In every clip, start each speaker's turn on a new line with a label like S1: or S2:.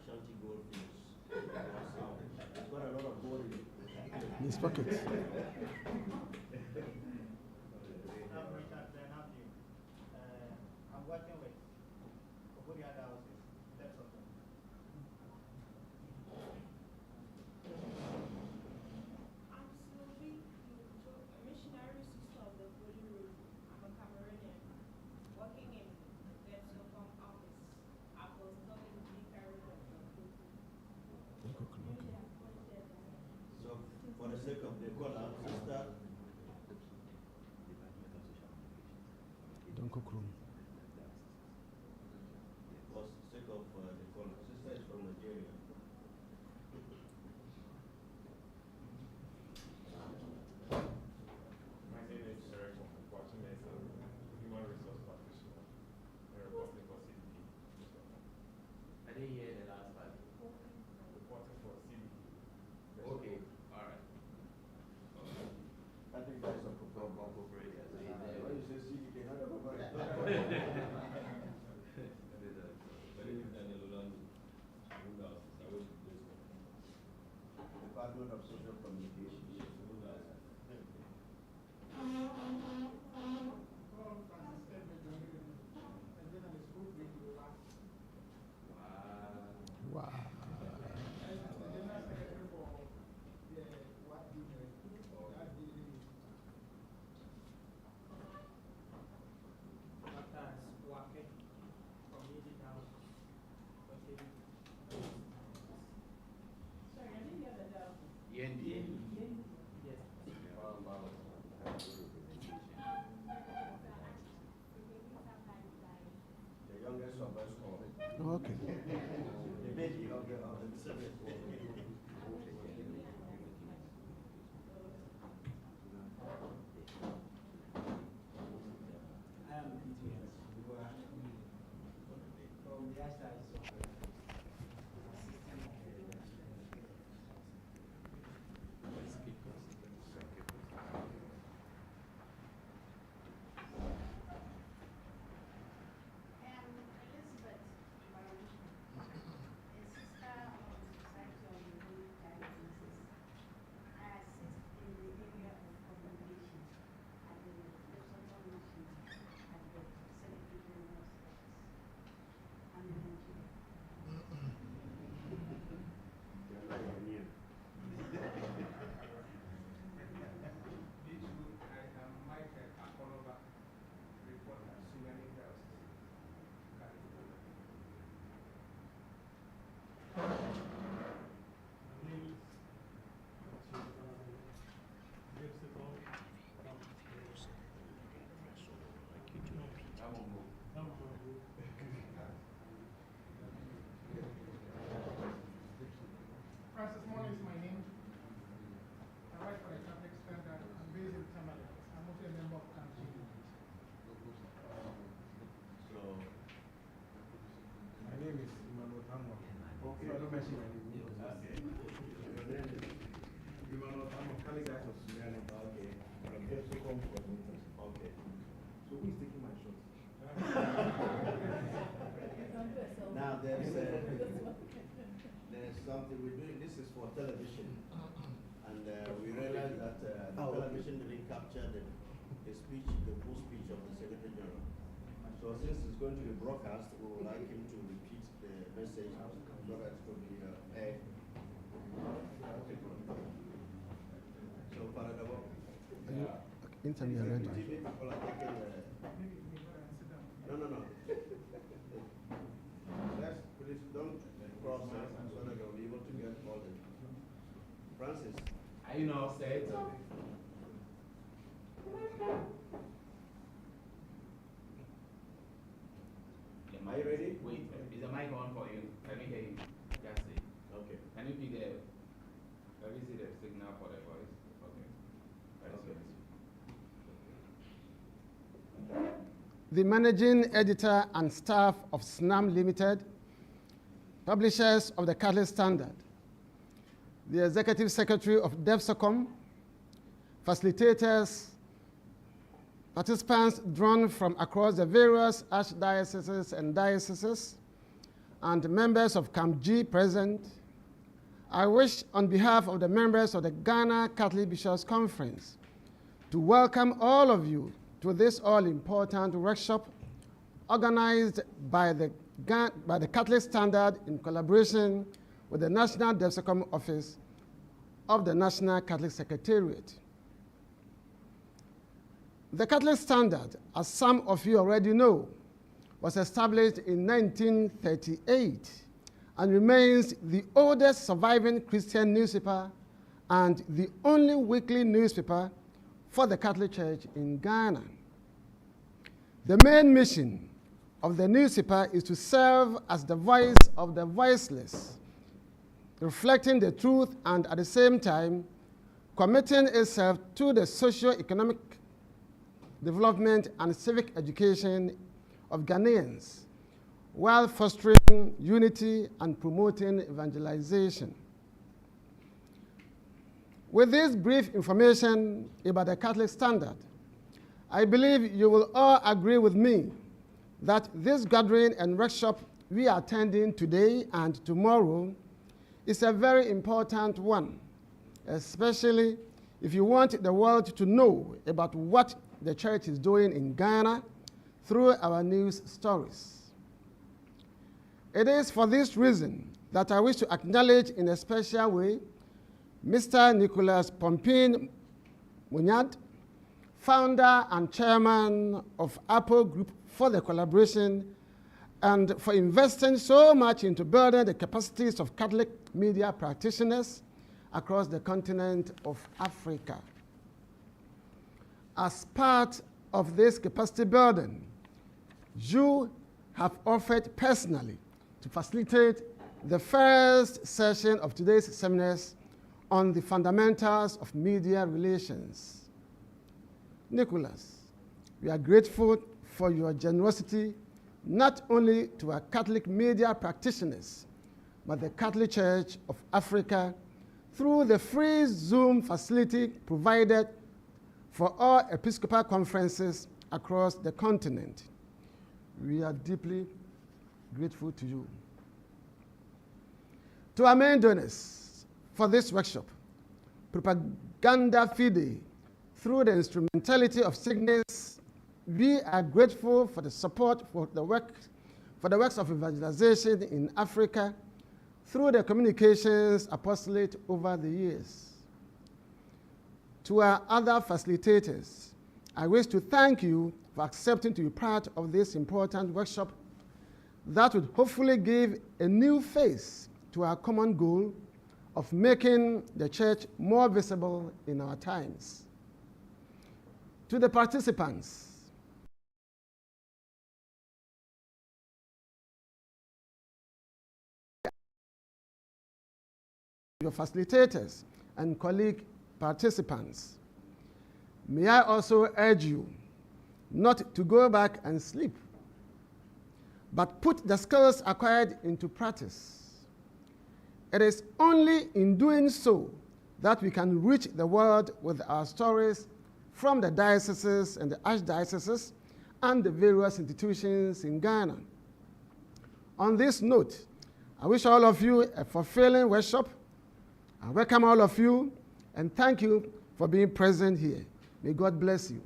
S1: Ashanti gold fields. It's got a lot of gold in
S2: his pockets.
S3: I'm Richard Benavue. I'm working with Obodi Other Houses. That's all.
S4: I'm Sylvie, a missionary sister of the Holy Road. I'm a Cameroonian, working in the Socom office, Apostolic Vicarage of
S1: So, for the sake of the call, sister,
S2: Don't cook room.
S1: for the sake of the call, sister is from Nigeria.
S5: My name is Eric Fortunate, human resource practitioner, reporting for CBP.
S6: I didn't hear the last part.
S5: Reporting for CBP.
S6: Okay, all right.
S1: I think that's a
S6: From corporate, so you there.
S1: When you say CDK, how do you
S6: That is a-
S1: Department of Social Communications.
S2: Wow.
S4: Sorry, I didn't hear the bell.
S6: Yendi.
S1: The youngest of us all.
S2: Okay.
S1: The baby of the Senate.
S3: I am PTS. From the outside, so
S7: Elizabeth Baruch, a sister of the Society of the Holy Diagnosis. I assist in the area of communication at the Development Mission at the Selected General Office. I'm in Nigeria.
S1: You're not Ghanaian.
S3: I am Michael Akoloba, reporter, Suwani Diocese, California.
S8: Francis Morley is my name. I write for the Catholic Standard. I'm based in Tamale. I'm also a member of Council.
S1: So,
S9: My name is Emmanuel Tamo. Okay, I don't mention my name.
S1: your name is?
S9: Emmanuel Tamo, Caligas of Sudan.
S1: Okay.
S9: I'm here to come for meetings.
S1: Okay.
S9: So who is taking my shot?
S1: Now there's something we're doing. This is for television, and we realized that the television didn't capture the speech, the full speech of the Secretary General. So since it's going to be broadcast, we would like him to repeat the message so that it could be aired. So Father Dabo,
S2: Interview ready.
S1: TV people are taking no. Let's please don't cross us so that they'll be able to get all the. Francis.
S6: Are you not set?
S1: Are you ready?
S6: Wait, is the mic on for you? Can we hear you? Just say.
S1: Okay.
S6: Can you pick the, can we see the signal for the voice? Okay. That's
S1: Okay.
S2: The managing editor and staff of SNAM Limited, publishers of the Catholic Standard, the executive secretary of DevSocom, facilitators, participants drawn from across the various archdioceses and dioceses, and members of Camp G present, I wish on behalf of the members of the Ghana Catholic Bishops' Conference to welcome all of you to this all-important workshop organized by the Catholic Standard in collaboration with the National DEFSECOM Office of the National Catholic Secretariat. The Catholic Standard, as some of you already know, was established in 1938 and remains the oldest surviving Christian newspaper and the only weekly newspaper for the Catholic Church in Ghana. The main mission of the newspaper is to serve as the voice of the voiceless, reflecting the truth and at the same time committing itself to the socio-economic development and civic education of Ghanaians, while fostering unity and promoting evangelization. With this brief information about the Catholic Standard, I believe you will all agree with me that this gathering and workshop we are attending today and tomorrow is a very important one, especially if you want the world to know about what the church is doing in Ghana through our news stories. It is for this reason that I wish to acknowledge in a special way Mr. Nicholas Pompin Munyad, founder and chairman of Apple Group, for the collaboration and for investing so much into building the capacities of Catholic media practitioners across the continent of Africa. As part of this capacity building, you have offered personally to facilitate the first session of today's seminars on the fundamentals of media relations. Nicholas, we are grateful for your generosity, not only to our Catholic media practitioners, but the Catholic Church of Africa through the free Zoom facility provided for all Episcopal conferences across the continent. We are deeply grateful to you. To our main donors for this workshop, Propaganda Fide, through the instrumentality of Cygnus, we are grateful for the support for the works of evangelization in Africa through the communications apostolate over the years. To our other facilitators, I wish to thank you for accepting to be part of this important workshop that would hopefully give a new face to our common goal of making the church more visible in our times. To the participants, your facilitators and colleague participants, may I also urge you not to go back and sleep, but put the skills acquired into practice. It is only in doing so that we can reach the world with our stories from the dioceses and the archdioceses and the various institutions in Ghana. On this note, I wish all of you a fulfilling workshop. I welcome all of you and thank you for being present here. May God bless you.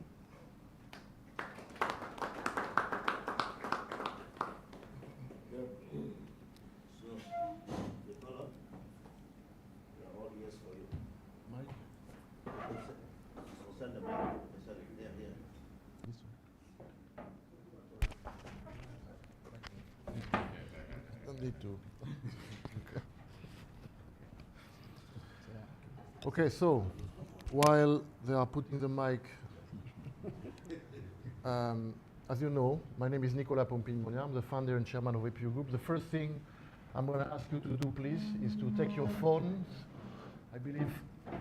S10: Okay, so while they are putting the mic, as you know, my name is Nicolas Pompin-Monia. I'm the founder and chairman of APU Group. The first thing I'm going to ask you to do, please, is to take your phones. I believe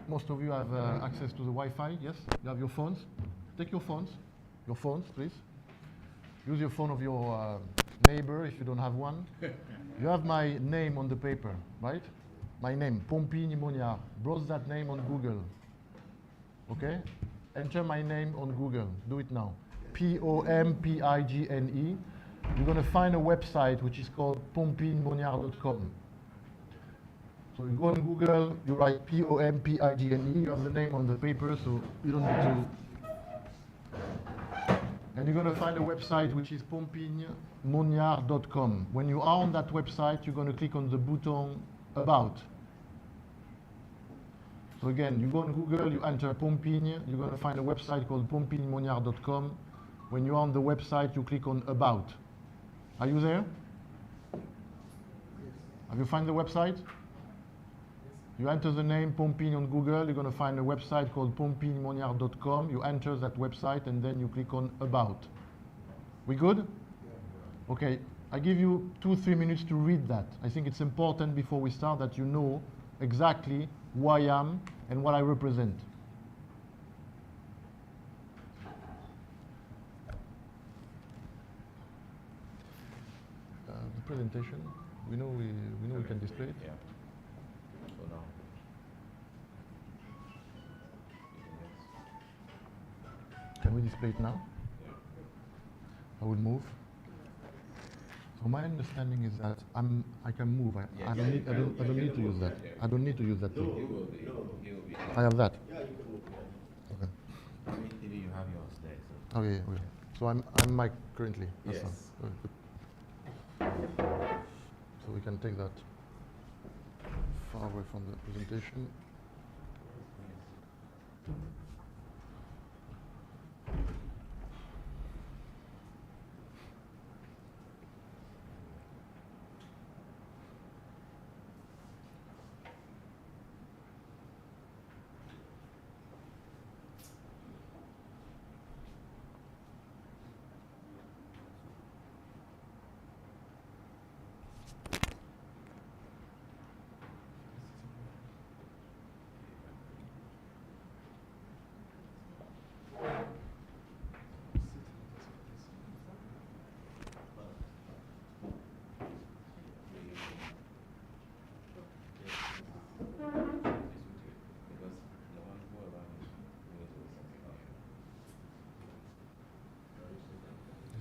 S10: most of you have access to the Wi-Fi, yes? You have your phones? Take your phones, please. Use your phone of your neighbor if you don't have one. You have my name on the paper, right? My name, Pompin-Monia. Browse that name on Google. Okay? Enter my name on Google. Do it now. Pompigene. you're going to find a website which is called pompinemonniard.com. So you go on Google, you write Pompidne, you have the name on the paper, so you don't need to. And you're going to find a website which is pompinemonniard.com. When you are on that website, you're going to click on the button About. So again, you go on Google, you enter Pompigne, you're going to find a website called pompinemonniard.com. When you're on the website, you click on About. Are you there? Have you found the website? You enter the name Pompigne on Google, you're going to find a website called pompinemonniard.com. You enter that website and then you click on About. We good? Okay, I give you 2-3 minutes to read that. I think it's important before we start that you know exactly who I am and what I represent. The presentation, we know we can display it.
S6: Yeah. So now.
S10: Can we display it now? I will move. So my understanding is that I can move. I don't need to use that. I don't need to use that
S1: No,
S10: tool.
S6: You will be.
S1: no.
S6: You will be.
S10: I have that.
S1: Yeah, you can move.
S10: Okay.
S6: Maybe you have yours there. So.
S10: Okay. Okay. So I'm mic currently. That's
S6: Yes.
S10: all. Okay, good. So we can take that far away from the presentation.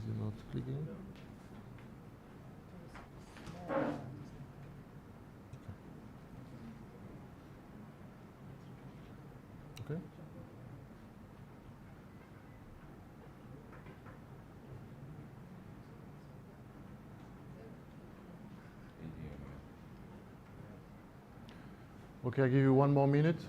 S10: Is it not clicking? Okay. Okay, I give you 1 more minute.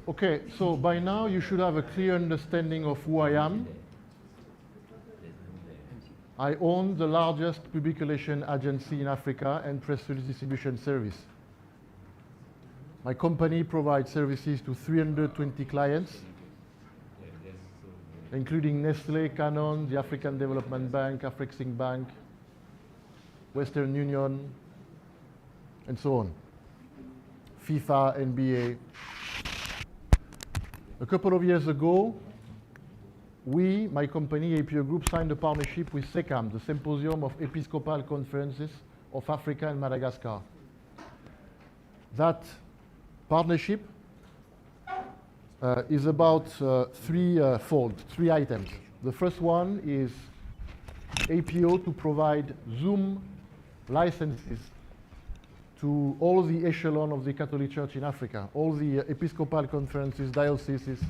S10: Okay, so by now you should have a clear understanding of who I am. I own the largest public relation agency in Africa and press release distribution service. My company provides services to 320 clients, including Nestlé, Canon, the African Development Bank, Afrexim Bank, Western Union, and so on. FIFA, NBA. A couple of years ago, we, my company, APO Group, signed a partnership with SECAM, the Symposium of Episcopal Conferences of Africa and Madagascar. That partnership is about threefold, 3 items. The first one is APO to provide Zoom licenses to all the echelon of the Catholic Church in Africa, all the Episcopal conferences, dioceses,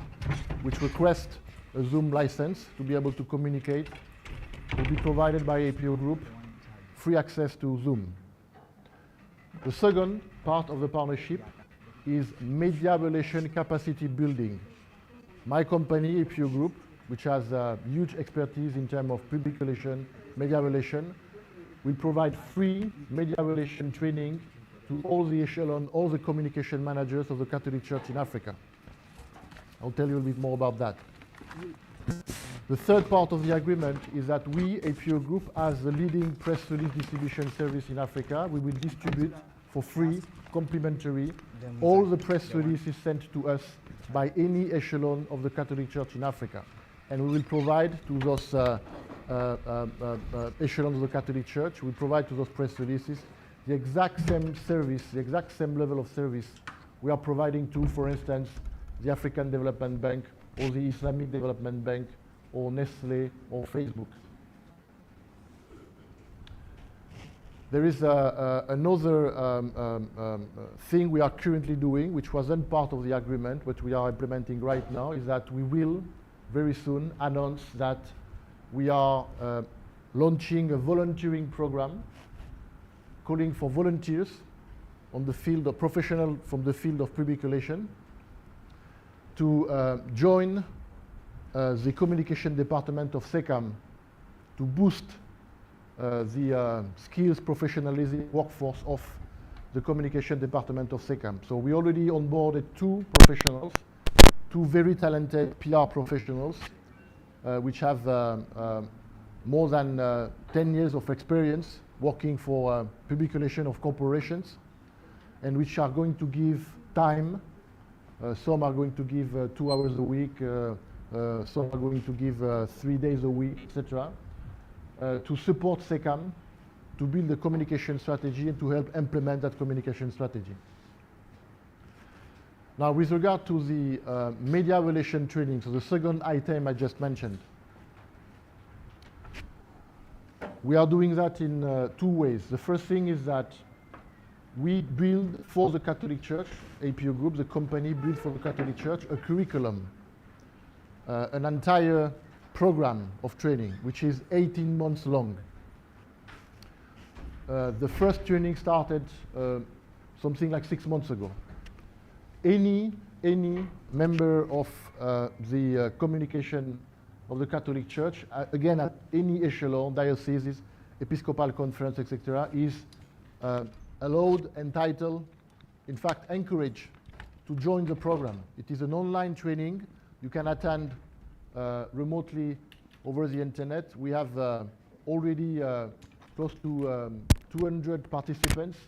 S10: which request a Zoom license to be able to communicate, will be provided by APO Group, free access to Zoom. The second part of the partnership is media relation capacity building. My company, APO Group, which has huge expertise in terms of public relation, media relation, will provide free media relation training to all the echelon, all the communication managers of the Catholic Church in Africa. I'll tell you a bit more about that. The third part of the agreement is that we, APO Group, as the leading press release distribution service in Africa, we will distribute for free, complimentary, all the press releases sent to us by any echelon of the Catholic Church in Africa. And we will provide to those echelons of the Catholic Church, we provide to those press releases the exact same service, the exact same level of service we are providing to, for instance, the African Development Bank or the Islamic Development Bank or Nestle or Facebook. There is another thing we are currently doing, which wasn't part of the agreement, but we are implementing right now, is that we will very soon announce that we are launching a volunteering program calling for volunteers on the field of professional from the field of public relations to join the communication department of SECAM to boost the skills professionalism workforce of the communication department of SECAM. So we already onboarded 2 professionals, 2 very talented PR professionals, which have more than 10 years of experience working for public relations of corporations, and which are going to give time. Some are going to give 2 hours a week, some are going to give 3 days a week, etc., to support SECAM to build a communication strategy and to help implement that communication strategy. Now, with regard to the media relation training, so the second item I just mentioned, we are doing that in 2 ways. The first thing is that we build for the Catholic Church, APO Group, the company built for the Catholic Church, a curriculum, an entire program of training, which is 18 months long. The first training started something like 6 months ago. Any member of the communication of the Catholic Church, again at any echelon, diocese, episcopal conference, etc., is allowed, entitled, in fact encouraged to join the program. It is an online training. You can attend remotely over the internet. We have already close to 200 participants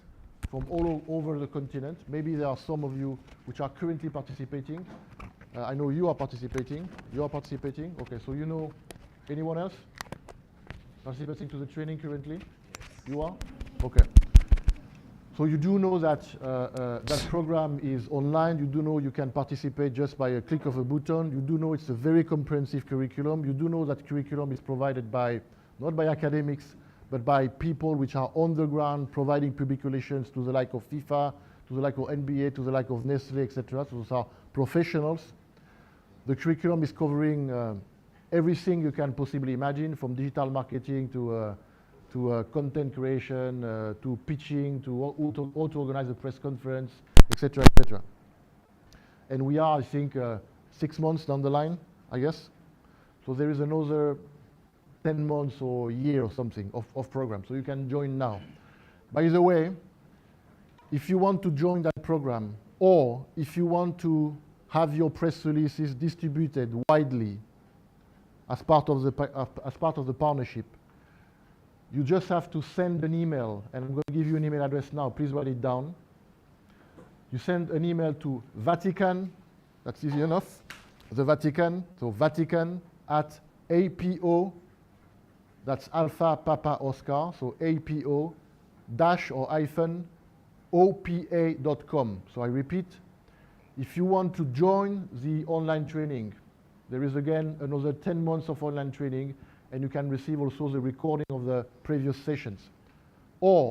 S10: from all over the continent. Maybe there are some of you which are currently participating. I know you are participating. You are participating. Okay, so you know anyone else participating to the training currently? Yes. You are? Okay. So you do know that that program is online. You do know you can participate just by a click of a button. You do know it's a very comprehensive curriculum. You do know that curriculum is provided by, not by academics, but by people which are on the ground providing public relations to the like of FIFA, to the like of NBA, to the like of Nestle, etc. So those are professionals. The curriculum is covering everything you can possibly imagine, from digital marketing to content creation, to pitching, to how to organize a press conference, etc., etc. And we are, I think, 6 months down the line, I guess. So there is another 10 months or a year or something of program. So you can join now. By the way, if you want to join that program, or if you want to have your press releases distributed widely as part of the partnership, you just have to send an email, and I'm going to give you an email address now. Please write it down. You send an email to Vatican, that's easy enough, the Vatican, so Vatican at APO, that's Alpha Papa Oscar, so APO dash or hyphen OPA.com. So I repeat, if you want to join the online training, there is again another 10 months of online training, and you can receive also the recording of the previous sessions. Or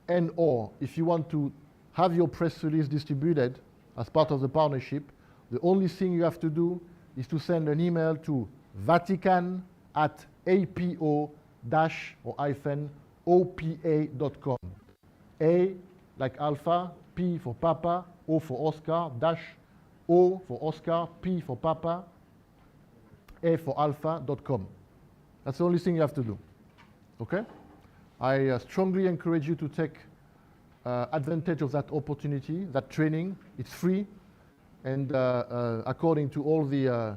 S10: if you want to have your press release distributed as part of the partnership, the only thing you have to do is to send an email to Vatican at APO dash or hyphen OPA.com. A like Alpha, P for Papa, O for Oscar, dash O for Oscar, P for Papa, A for Alpha.com. That's the only thing you have to do. Okay? I strongly encourage you to take advantage of that opportunity, that training. It's free. And according to all the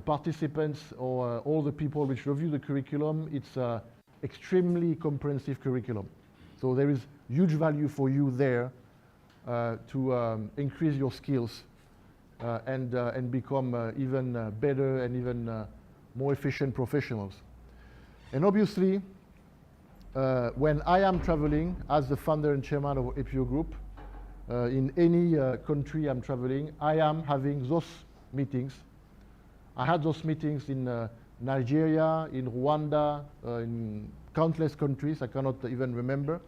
S10: participants or all the people which review the curriculum, it's an extremely comprehensive curriculum. So there is huge value for you there to increase your skills and become even better and even more efficient professionals. And obviously, when I am traveling as the founder and chairman of APO Group, in any country I'm traveling, I am having those meetings. I had those meetings in Nigeria, in Rwanda, in countless countries I cannot even remember.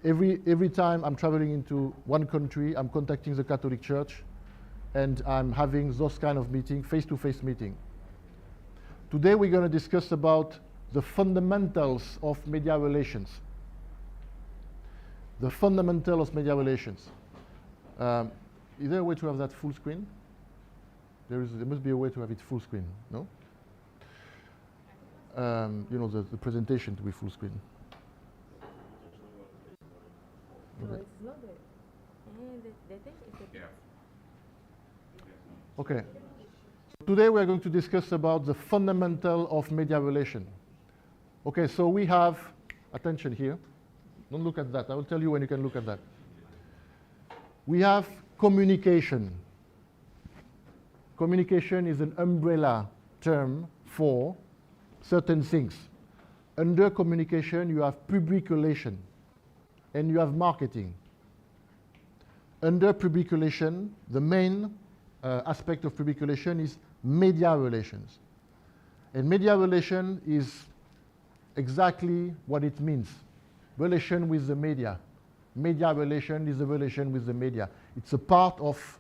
S10: Every time I'm traveling into one country, I'm contacting the Catholic Church and I'm having those kind of meeting, face-to-face meeting. Today we're going to discuss about the fundamentals of media relations. The fundamentals of media relations. Is there a way to have that full screen? There must be a way to have it full screen, no? You know, the presentation to be full screen.
S11: No, it's not there. The thing is that
S10: Okay. Today we are going to discuss about the fundamental of media relation. Okay, so we have, attention here. Don't look at that. I will tell you when you can look at that. We have communication. Communication is an umbrella term for certain things. Under communication, you have public relation and you have marketing. Under public relation, the main aspect of public relation is media relations. And media relation is exactly what it means. Relation with the media. Media relation is a relation with the media. It's a part of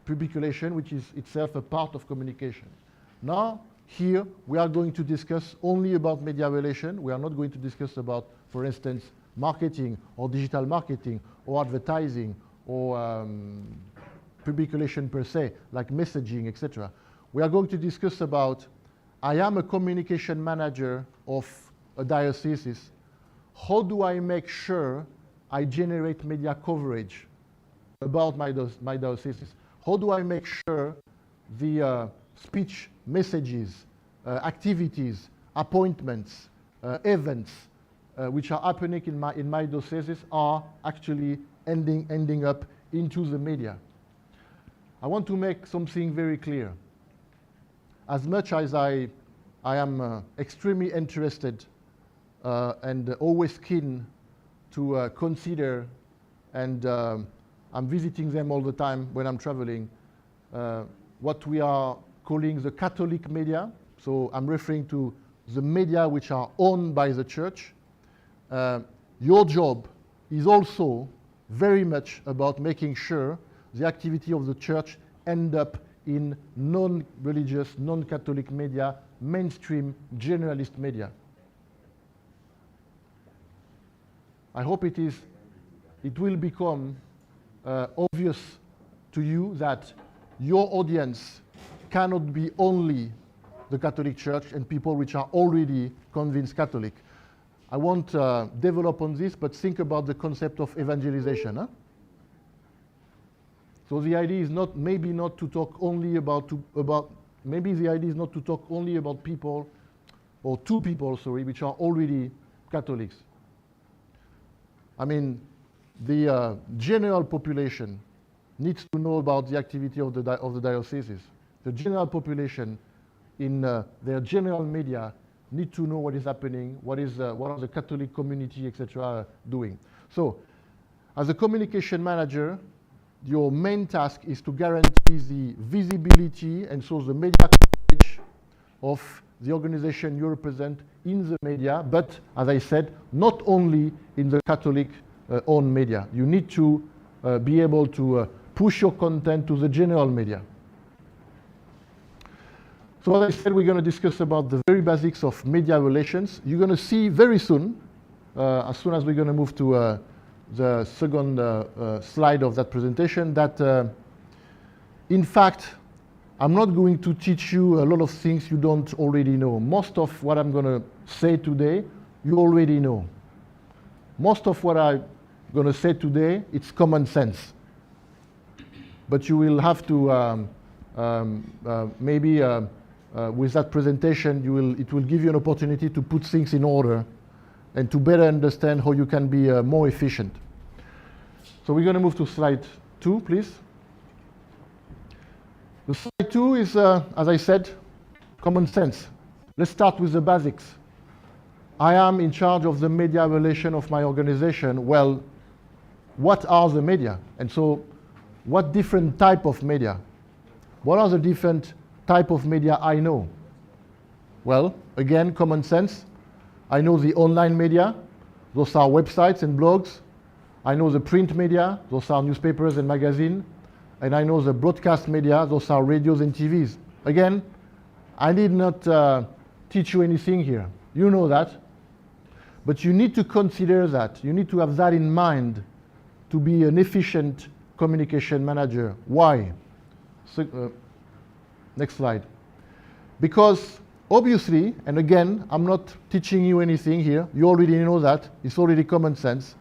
S10: public relation, which is itself a part of communication. Now, here, we are going to discuss only about media relation. We are not going to discuss about, for instance, marketing or digital marketing or advertising or public relation per se, like messaging, etc. We are going to discuss about, I am a communication manager of a diocese. How do I make sure I generate media coverage about my diocese? How do I make sure the speech messages, activities, appointments, events which are happening in my diocese are actually ending up into the media? I want to make something very clear. As much as I am extremely interested and always keen to consider, and I'm visiting them all the time when I'm traveling, what we are calling the Catholic media. So I'm referring to the media which are owned by the church. Your job is also very much about making sure the activity of the church end up in non-religious, non-Catholic media, mainstream generalist media. I hope it will become obvious to you that your audience cannot be only the Catholic Church and people which are already convinced Catholic. I won't develop on this, but think about the concept of evangelization. Huh? So the idea is maybe not to talk only about people, or two people, sorry, which are already Catholics. I mean, the general population needs to know about the activity of the dioceses. The general population in their general media need to know what is happening, what are the Catholic community, etc., doing. So, as a communication manager, your main task is to guarantee the visibility and so the media coverage of the organization you represent in the media, but as I said, not only in the Catholic owned media. You need to be able to push your content to the general media. So as I said, we're going to discuss about the very basics of media relations. You're going to see very soon, as soon as we're going to move to the second slide of that presentation, that in fact, I'm not going to teach you a lot of things you don't already know. Most of what I'm going to say today, you already know. Most of what I'm going to say today, it's common sense. but you will have to maybe with that presentation, it will give you an opportunity to put things in order and to better understand how you can be more efficient. So we're going to move to slide 2, please. The slide 2 is, as I said, common sense. Let's start with the basics. I am in charge of the media relation of my organization. Well, what are the media? And so, what different type of media? What are the different type of media I know? Well, again, common sense. I know the online media. Those are websites and blogs. I know the print media. Those are newspapers and magazines. And I know the broadcast media. Those are radios and TVs. Again, I need not teach you anything here. You know that. But you need to consider that. You need to have that in mind to be an efficient communication manager. Why? So, next slide. Because obviously, and again, I'm not teaching you anything here. You already know that. It's already common sense.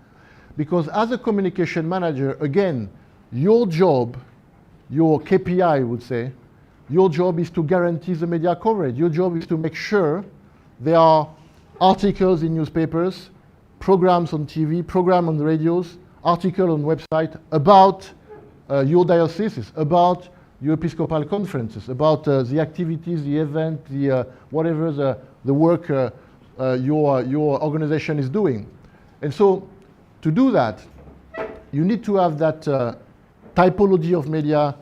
S10: Because as a communication manager, again, your job, your KPI, I would say, your job is to guarantee the media coverage. Your job is to make sure there are articles in newspapers, programs on TV, programs on the radios, articles on website about your diocese, about your Episcopal conferences, about the activities, the event, the whatever the work your organization is doing. And so to do that, you need to have that typology of media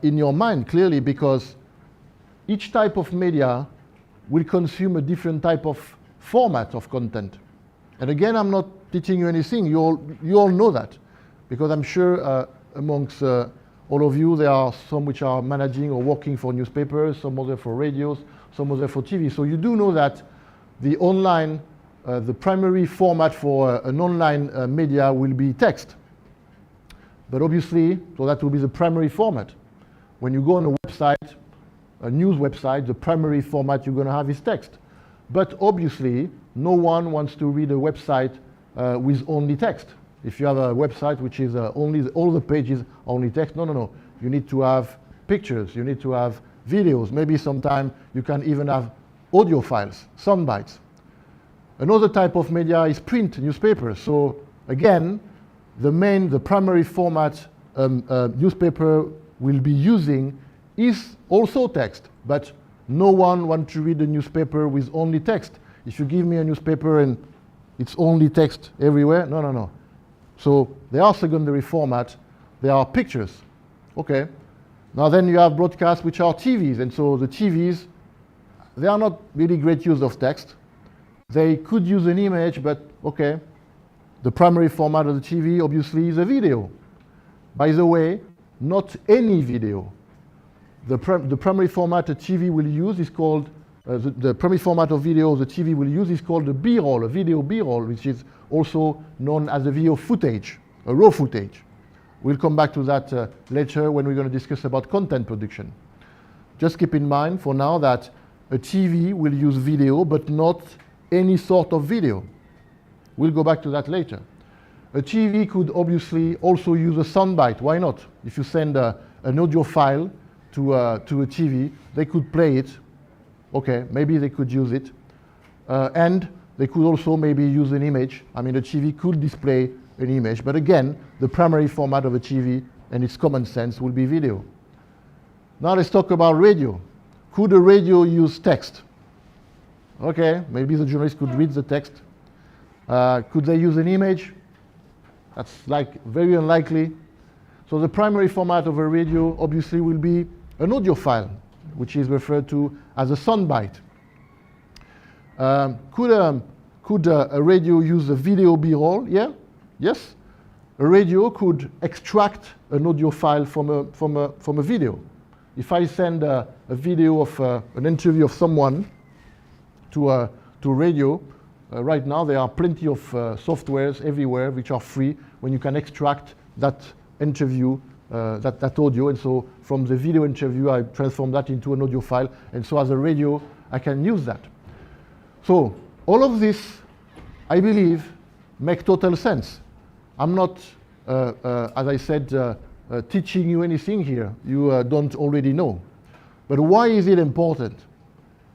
S10: in your mind, clearly, because each type of media will consume a different type of format of content. And again, I'm not teaching you anything. You all know that, because I'm sure amongst all of you, there are some which are managing or working for newspapers, some other for radios, some other for TV. So you do know that the online, the primary format for an online media will be text. But obviously, so that will be the primary format. When you go on a website, a news website, the primary format you're going to have is text. But obviously, no one wants to read a website with only text. If you have a website which is all the pages only text, no. You need to have pictures, you need to have videos. Maybe sometime you can even have audio files, sound bites. Another type of media is print newspapers. So again, the primary format newspaper will be using is also text, but no one wants to read a newspaper with only text. If you give me a newspaper and it's only text everywhere, no. So there are secondary format, there are pictures. Okay. Now then you have broadcasts which are TVs, and so the TVs, they are not really great use of text. They could use an image, but okay. The primary format of the TV obviously is a video. By the way, not any video. The primary format a TV will use is called, the primary format of video the TV will use is called a B-roll, a video B-roll, which is also known as a video footage, a raw footage. We'll come back to that later when we're going to discuss about content production. Just keep in mind for now that a TV will use video, but not any sort of video. We'll go back to that later. A TV could obviously also use a soundbite. Why not? If you send an audio file to a TV, they could play it. Okay, maybe they could use it. And they could also maybe use an image. I mean, a TV could display an image. But again, the primary format of a TV and its common sense will be video. Now let's talk about radio. Could a radio use text? Okay, maybe the journalist could read the text. Could they use an image? That's very unlikely. So the primary format of a radio obviously will be an audio file, which is referred to as a soundbite. Could a radio use a video B-roll? Yeah, yes. A radio could extract an audio file from a video. If I send a video of an interview of someone to radio, right now there are plenty of softwares everywhere which are free when you can extract that interview, that audio, and so from the video interview I transform that into an audio file, and so as a radio I can use that. So all of this, I believe, make total sense. I'm not, as I said, teaching you anything here you don't already know. But why is it important?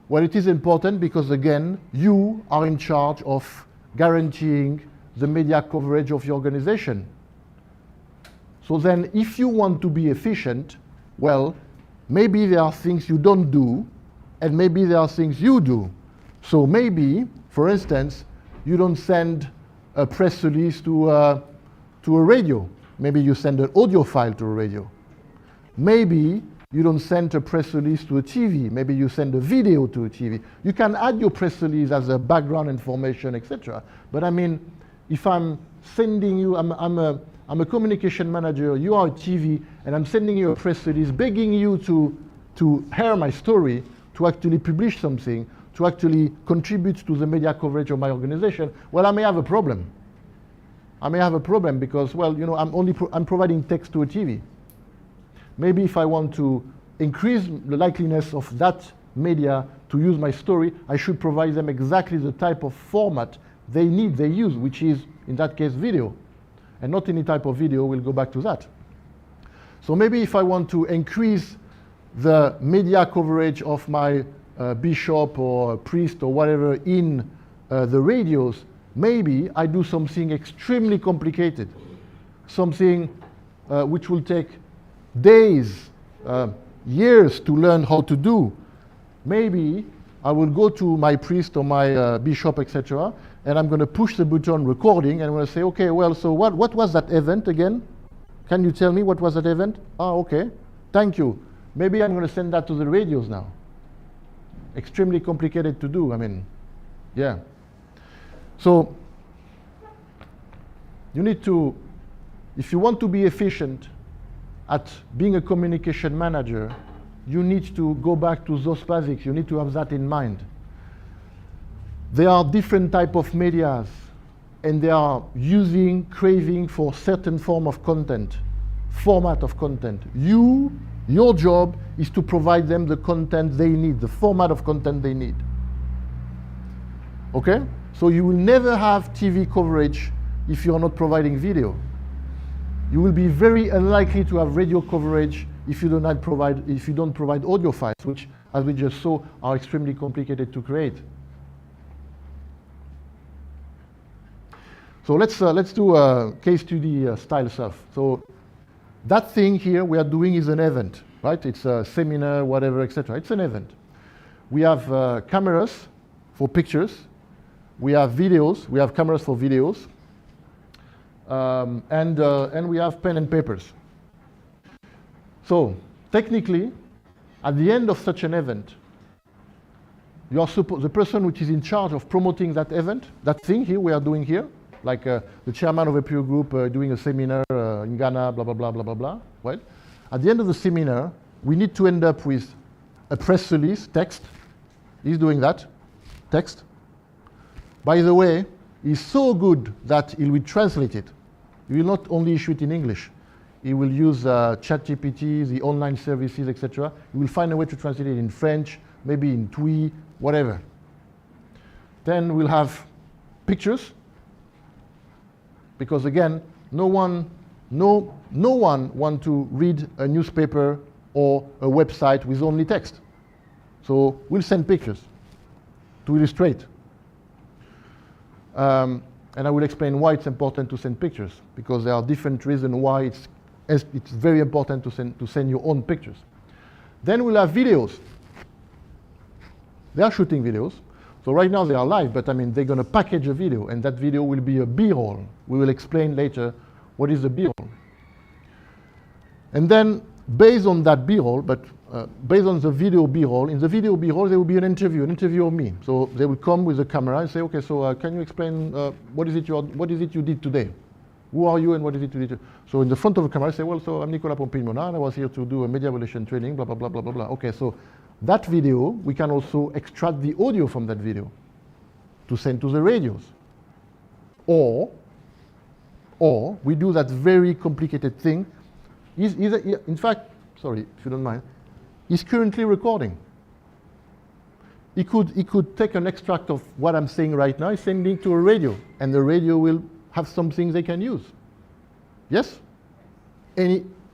S10: Well, it is important because, again, you are in charge of guaranteeing the media coverage of your organization. So then, if you want to be efficient, well, maybe there are things you don't do, and maybe there are things you do. So maybe, for instance, you don't send a press release to a radio. Maybe you send an audio file to a radio. Maybe you don't send a press release to a TV. Maybe you send a video to a TV. You can add your press release as a background information, etc. But I mean, if I'm sending you, I'm a communication manager, you are a TV, and I'm sending you a press release begging you to hear my story, to actually publish something, to actually contribute to the media coverage of my organization, well, I may have a problem. I may have a problem because, well, you know, I'm providing text to a TV. Maybe if I want to increase the likeliness of that media to use my story, I should provide them exactly the type of format they need, they use, which is, in that case, video. And not any type of video, we'll go back to that. So maybe if I want to increase the media coverage of my bishop or priest or whatever in the radios, maybe I do something extremely complicated, something which will take days, years to learn how to do. Maybe I will go to my priest or my bishop, etc., and I'm going to push the button recording, and I'm going to say, okay, well, so what was that event again? Can you tell me what was that event? Ah, okay, thank you. Maybe I'm going to send that to the radios now. Extremely complicated to do, I mean, yeah. So, you need to, if you want to be efficient at being a communication manager, you need to go back to those basics. You need to have that in mind. There are different type of medias, and they are craving for certain form of content, format of content. Your job is to provide them the content they need, the format of content they need. Okay? So you will never have TV coverage if you're not providing video. You will be very unlikely to have radio coverage if you don't provide audio files, which, as we just saw, are extremely complicated to create. So let's do a case study style stuff. So that thing here we are doing is an event, right? It's a seminar, whatever, etc. It's an event. We have cameras for pictures. We have videos. We have cameras for videos. And we have pen and papers. So technically, at the end of such an event, you are the person which is in charge of promoting that event, that thing here we are doing here, like the chairman of a peer group doing a seminar in Ghana, blah, blah, blah, blah, blah, blah. Well, at the end of the seminar, we need to end up with a press release, text. He's doing that, text. By the way, he's so good that he will translate it. He will not only issue it in English. He will use ChatGPT, the online services, etc. He will find a way to translate it in French, maybe in Twi, whatever. Then we'll have pictures, because again, no one wants to read a newspaper or a website with only text. So we'll send pictures to illustrate. And I will explain why it's important to send pictures, because there are different reasons why it's very important to send your own pictures. Then we'll have videos. They are shooting videos. So right now they are live, but I mean, they're going to package a video, and that video will be a B-roll. We will explain later what is a B-roll. And then, based on that B-roll, but based on the video B-roll, in the video B-roll there will be an interview of me. So they will come with a camera and say, okay, so can you explain what is it you did today? Who are you and what is it you did? So in the front of the camera I say, well, so I'm Nicolas Pompin-Monard, I was here to do a media relation training, blah, blah, blah, blah, blah, blah. Okay, so that video, we can also extract the audio from that video to send to the radios. Or we do that very complicated thing. In fact, sorry, if you don't mind, he's currently recording. He could take an extract of what I'm saying right now, send it to a radio, and the radio will have something they can use. Yes?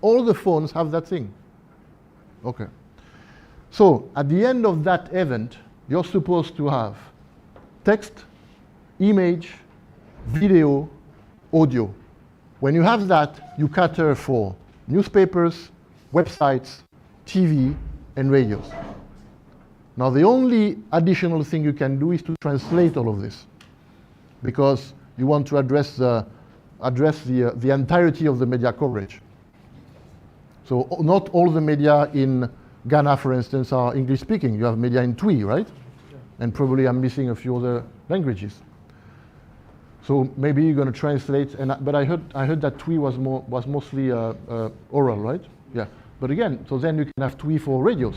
S10: All the phones have that thing. Okay. So at the end of that event, you're supposed to have text, image, video, audio. When you have that, you cater for newspapers, websites, TV, and radios. Now the only additional thing you can do is to translate all of this, because you want to address the entirety of the media coverage. So not all the media in Ghana, for instance, are English speaking. You have media in Twi, right? Yeah. And probably I'm missing a few other languages. So maybe you're going to translate. But I heard that Twi was mostly oral, right? Yeah. But again, so then you can have Twi for radios.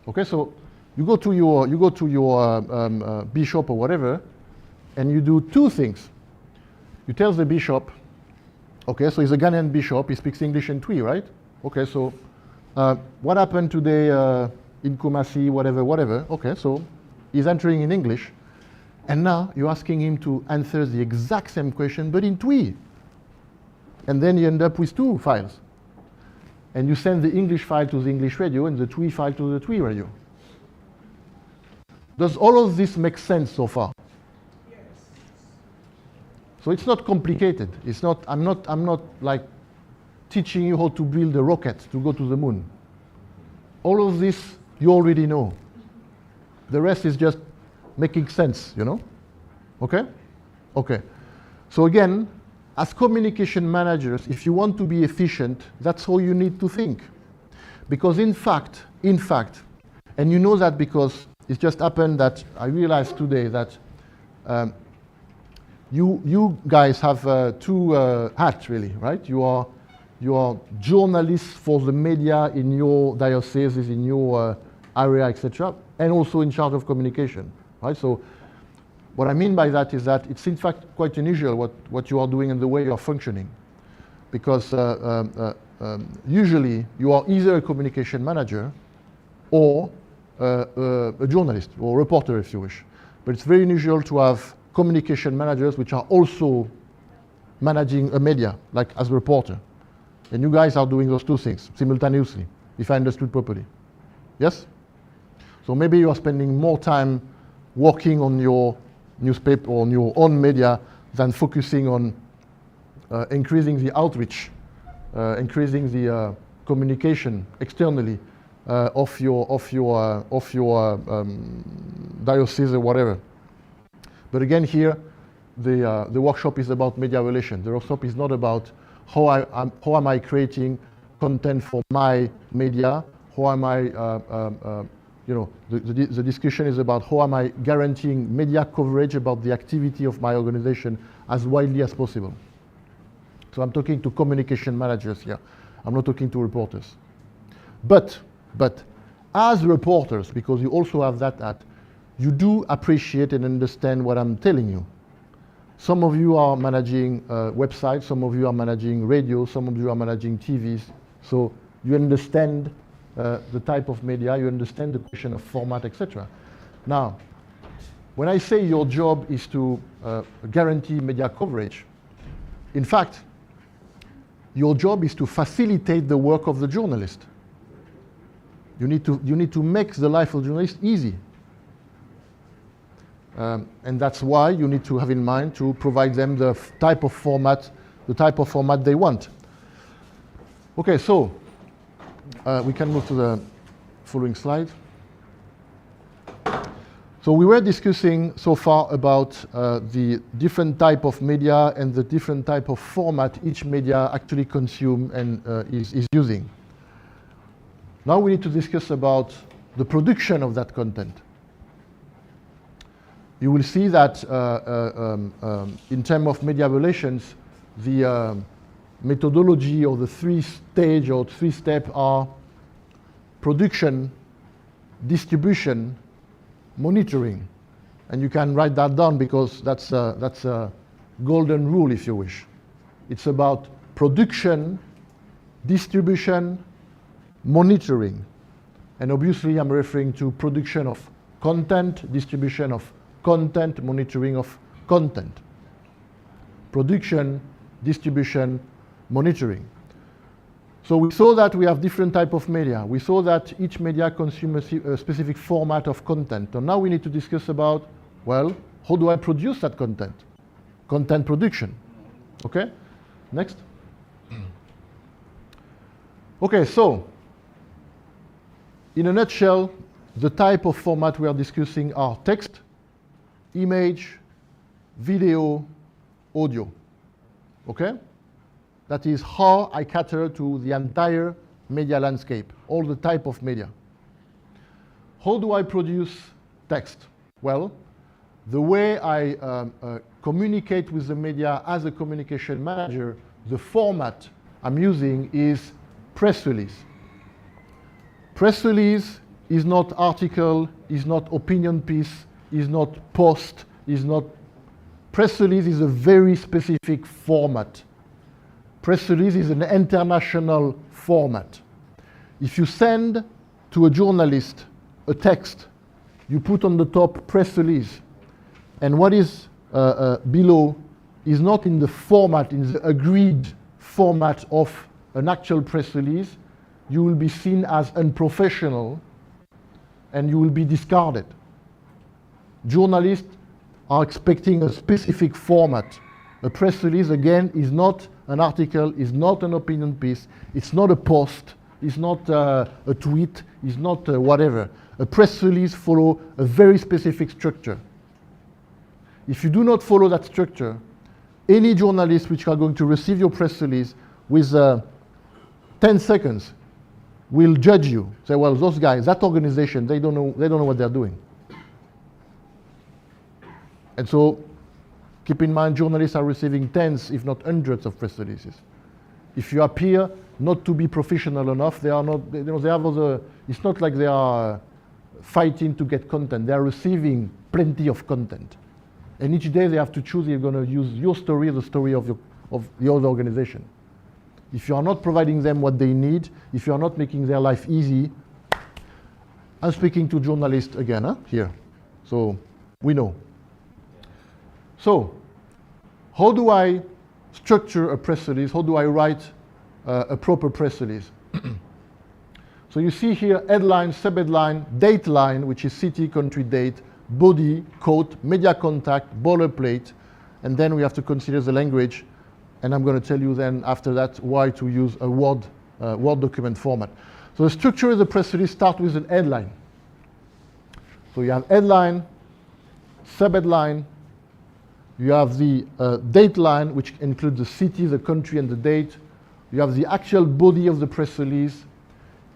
S10: Okay, so you go to your bishop or whatever, and you do two things. You tell the bishop, okay, so he's a Ghanaian bishop, he speaks English and Twi, right? Okay, so what happened today in Kumasi, whatever. Okay, so he's entering in English, and now you're asking him to answer the exact same question, but in Twi. And then you end up with two files. And you send the English file to the English radio and the Twi file to the Twi radio. Does all of this make sense so far?
S8: Yes.
S10: So it's not complicated. It's not. I'm not like teaching you how to build a rocket to go to the moon. All of this you already know. The rest is just making sense, you know? Okay? Okay. So again, as communication managers, if you want to be efficient, that's how you need to think. Because in fact, and you know that because it just happened that I realized today that you guys have two hats really, right? You are journalists for the media in your diocese, in your area, etc., and also in charge of communication, right? So what I mean by that is that it's in fact quite unusual what you are doing and the way you are functioning. Because usually you are either a communication manager or a journalist or a reporter if you wish. But it's very unusual to have communication managers which are also managing a media, like as a reporter. And you guys are doing those two things simultaneously, if I understood properly. Yes? So maybe you are spending more time working on your newspaper or on your own media than focusing on increasing the outreach, increasing the communication externally of your diocese or whatever. But again, here the workshop is about media relations. The workshop is not about how am I creating content for my media. How am I the discussion is about how am I guaranteeing media coverage about the activity of my organization as widely as possible. So I'm talking to communication managers here. I'm not talking to reporters. But as reporters, because you also have that, you do appreciate and understand what I'm telling you. Some of you are managing websites, some of you are managing radio, some of you are managing TVs. So you understand the type of media, you understand the question of format, etc. Now, when I say your job is to guarantee media coverage, in fact, your job is to facilitate the work of the journalist. You need to make the life of the journalist easy. And that's why you need to have in mind to provide them the type of format they want. Okay, so we can move to the following slide. So we were discussing so far about the different type of media and the different type of format each media actually consume and is using. Now we need to discuss about the production of that content. You will see that in terms of media relations, the methodology or the three-stage or three-step are production, distribution, monitoring. And you can write that down because that's a golden rule if you wish. It's about production, distribution, monitoring. And obviously I'm referring to production of content, distribution of content, monitoring of content. Production, distribution, monitoring. So we saw that we have different type of media. We saw that each media consumes a specific format of content. And now we need to discuss about, well, how do I produce that content? Content production. Okay? Next. Okay, so in a nutshell, the type of format we are discussing are text, image, video, audio. Okay? That is how I cater to the entire media landscape, all the type of media. How do I produce text? Well, the way I communicate with the media as a communication manager, the format I'm using is press release. Press release is not article, is not opinion piece, is not post, is not... Press release is a very specific format. Press release is an international format. If you send to a journalist a text, you put on the top press release, and what is below is not in the format, in the agreed format of an actual press release, you will be seen as unprofessional and you will be discarded. Journalists are expecting a specific format. A press release, again, is not an article, is not an opinion piece, it's not a post, it's not a tweet, it's not whatever. A press release follows a very specific structure. If you do not follow that structure, any journalist which are going to receive your press release with 10 seconds will judge you. Say, well, those guys, that organization, they don't know what they're doing. And so, keep in mind, journalists are receiving tens, if not hundreds, of press releases. If you appear not to be professional enough, they are not. They have other. It's not like they are fighting to get content. They are receiving plenty of content, and each day they have to choose. You're going to use your story, the story of the other organization. If you are not providing them what they need, if you are not making their life easy, I'm speaking to journalists again here, so we know. So, how do I structure a press release? How do I write a proper press release? So you see here headline, subheadline, date line, which is city, country, date, body, quote, media contact, boilerplate, and then we have to consider the language, and I'm going to tell you then after that why to use a Word document format. So the structure of the press release starts with an headline. So you have headline, subheadline, you have the date line, which includes the city, the country, and the date. You have the actual body of the press release.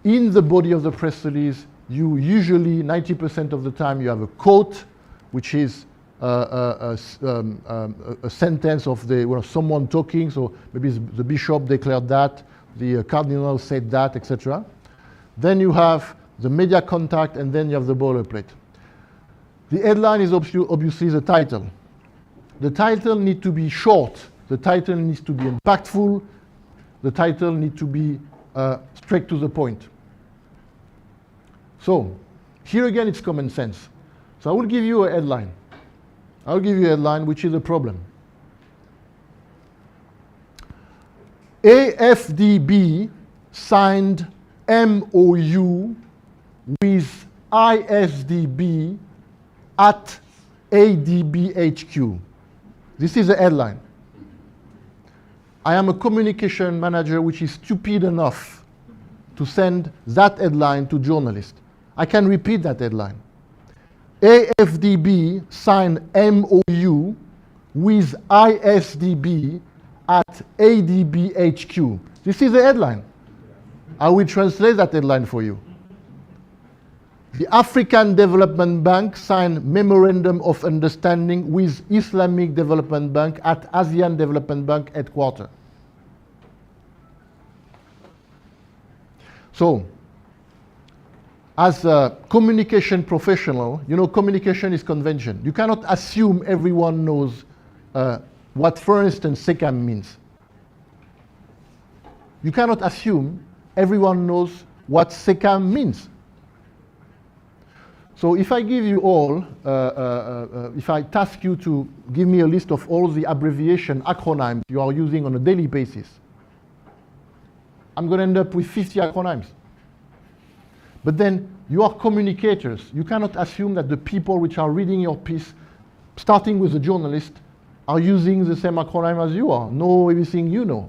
S10: In the body of the press release, you usually, 90% of the time, you have a quote, which is a sentence of someone talking. So maybe the bishop declared that, the cardinal said that, etc. Then you have the media contact, and then you have the boilerplate. The headline is obviously the title. The title needs to be short. The title needs to be impactful. The title needs to be straight to the point. So, here again it's common sense. So I will give you a headline. I'll give you a headline which is a problem. AFDB signed MOU with ISDB at ADBHQ. This is the headline. I am a communication manager which is stupid enough to send that headline to journalists. I can repeat that headline. AFDB signed MOU with ISDB at ADBHQ. This is the headline. I will translate that headline for you. The African Development Bank signed Memorandum of Understanding with Islamic Development Bank at ASEAN Development Bank headquarters. So, as a communication professional, communication is convention. You cannot assume everyone knows what, for instance, SECAM means. You cannot assume everyone knows what SECAM means. So if I give you all, if I task you to give me a list of all the abbreviation acronyms you are using on a daily basis, I'm going to end up with 50 acronyms. But then you are communicators. You cannot assume that the people which are reading your piece, starting with the journalist, are using the same acronym as you are, know everything you know.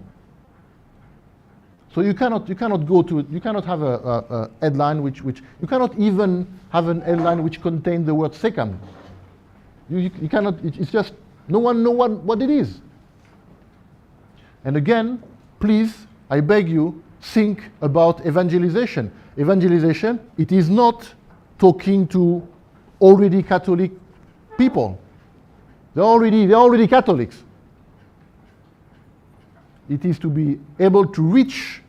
S10: So you cannot have a headline which you cannot even have an headline which contains the word second. You cannot, it's just, no one knows what it is. And again, please, I beg you, think about evangelization. Evangelization, it is not talking to already Catholic people. They're already Catholics. It is to be able to reach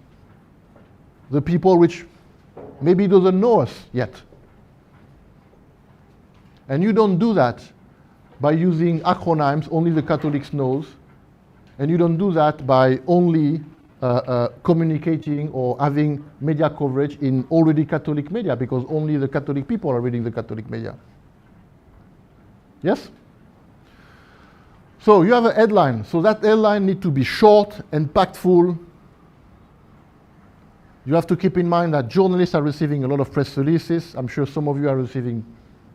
S10: the people which maybe doesn't know us yet. And you don't do that by using acronyms only the Catholics knows, and you don't do that by only communicating or having media coverage in already Catholic media, because only the Catholic people are reading the Catholic media. Yes? So you have a headline. So that headline needs to be short and impactful. You have to keep in mind that journalists are receiving a lot of press releases. I'm sure some of you are receiving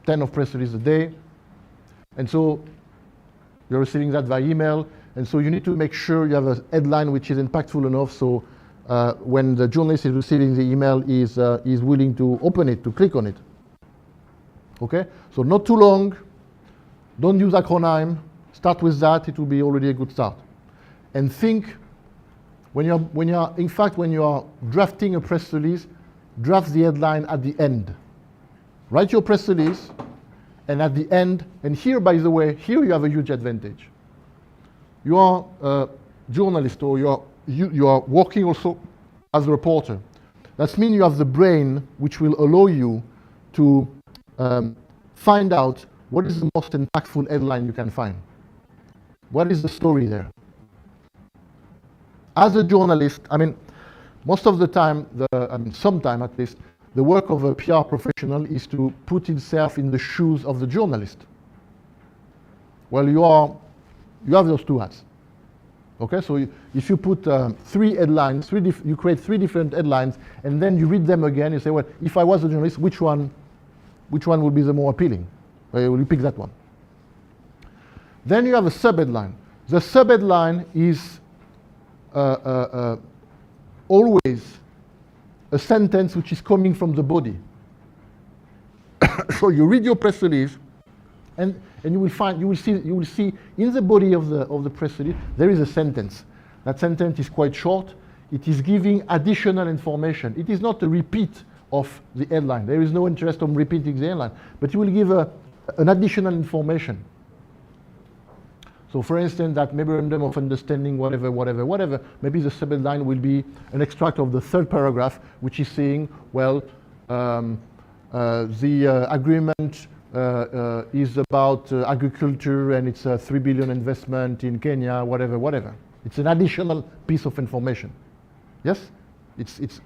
S10: 10 of press releases a day. And so you're receiving that via email. And so you need to make sure you have a headline which is impactful enough so when the journalist is receiving the email, is willing to open it, to click on it. Okay? So not too long. Don't use acronym. Start with that. It will be already a good start. And think, when you are drafting a press release, draft the headline at the end. Write your press release, and at the end, and here, by the way, here you have a huge advantage. You are a journalist, or you are working also as a reporter. That means you have the brain which will allow you to find out what is the most impactful headline you can find. What is the story there? As a journalist, I mean, most of the time, sometime at least, the work of a PR professional is to put himself in the shoes of the journalist. Well, you have those two hats. Okay, so if you put 3 headlines, you create 3 different headlines, and then you read them again, you say, well, if I was a journalist, which one would be the more appealing? Well, will you pick that one? Then you have a sub-headline. The sub-headline is always a sentence which is coming from the body. So you read your press release, and you will see in the body of the press release there is a sentence. That sentence is quite short. It is giving additional information. It is not a repeat of the headline. There is no interest in repeating the headline, but you will give an additional information. So for instance, that memorandum of understanding, whatever, maybe the subheadline will be an extract of the 3rd paragraph, which is saying, well, the agreement is about agriculture, and it's a 3 billion investment in Kenya, whatever. It's an additional piece of information. Yes? It's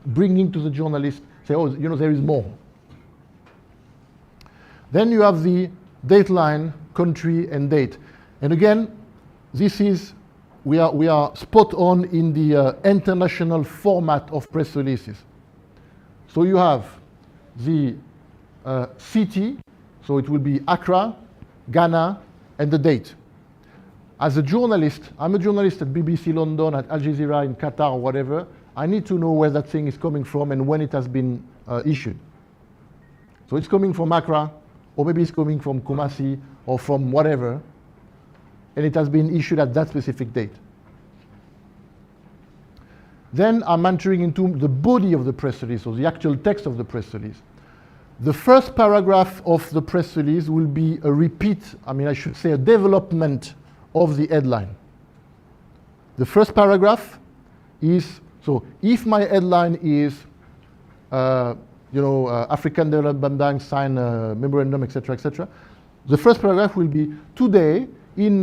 S10: bringing to the journalist, say, oh, there is more. Then you have the dateline, country, and date. And again, we are spot on in the international format of press releases. So you have the city, so it will be Accra, Ghana, and the date. As a journalist, I'm a journalist at BBC London, at Al Jazeera in Qatar, or whatever. I need to know where that thing is coming from and when it has been issued. So it's coming from Accra, or maybe it's coming from Kumasi, or from whatever, and it has been issued at that specific date. Then I'm entering into the body of the press release, or the actual text of the press release. The first paragraph of the press release will be a repeat, I should say a development of the headline. The first paragraph is, so if my headline is, African Development Bank sign a memorandum, etc., the first paragraph will be, today in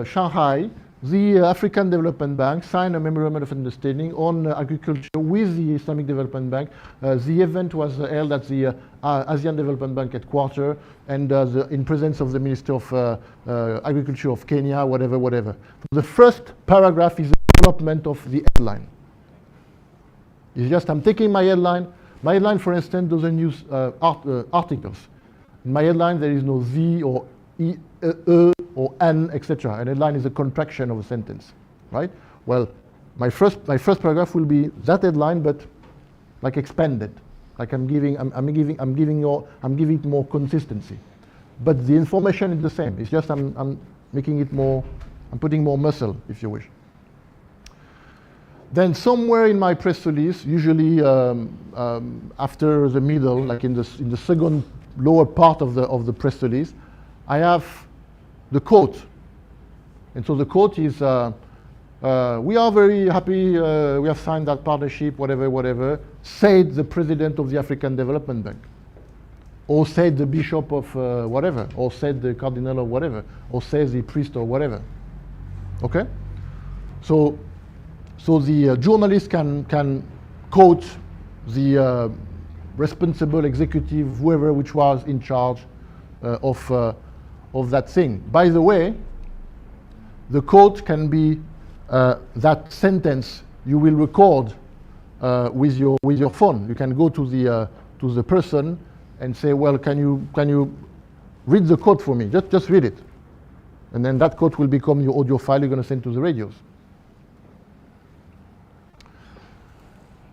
S10: Shanghai, the African Development Bank signed a memorandum of understanding on agriculture with the Islamic Development Bank. The event was held at the ASEAN Development Bank headquarters, and in presence of the Minister of Agriculture of Kenya, whatever. The first paragraph is the development of the headline. It's just I'm taking my headline. My headline, for instance, doesn't use articles. In my headline, there is no Z or E, or N, etc. An headline is a contraction of a sentence, right? Well, my first paragraph will be that headline, but like expanded, like I'm giving it more consistency. But the information is the same. It's just I'm making it more. I'm putting more muscle, if you wish. Then somewhere in my press release, usually after the middle, like in the second lower part of the press release, I have the quote. And so the quote is, we are very happy, we have signed that partnership, whatever, said the president of the African Development Bank. Or said the bishop of whatever, or said the cardinal of whatever, or says the priest or whatever. Okay? So the journalist can quote the responsible executive, whoever which was in charge of that thing. By the way, the quote can be that sentence you will record with your phone. You can go to the person and say, well, can you read the quote for me? Just read it. And then that quote will become your audio file you're going to send to the radios.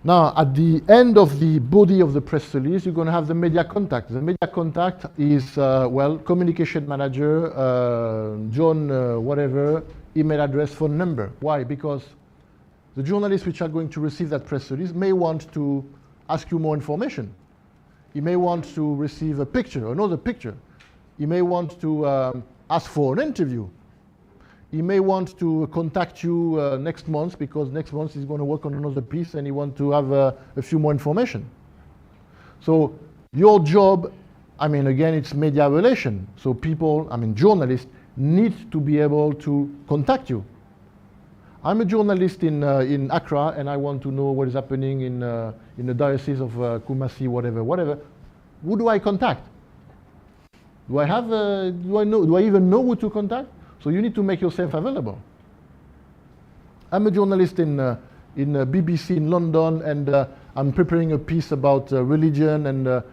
S10: Now, at the end of the body of the press release, you're going to have the media contact. The media contact is, communication manager, John, whatever, email address, phone number. Why? Because the journalists which are going to receive that press release may want to ask you more information. He may want to receive a picture, another picture. He may want to ask for an interview. He may want to contact you next month because next month he's going to work on another piece and he wants to have a few more information. So your job, again, it's media relation. So people, journalists need to be able to contact you. I'm a journalist in Accra and I want to know what is happening in the diocese of Kumasi, whatever. Who do I contact? Do I even know who to contact? So you need to make yourself available. I'm a journalist in BBC in London, and I'm preparing a piece about religion and the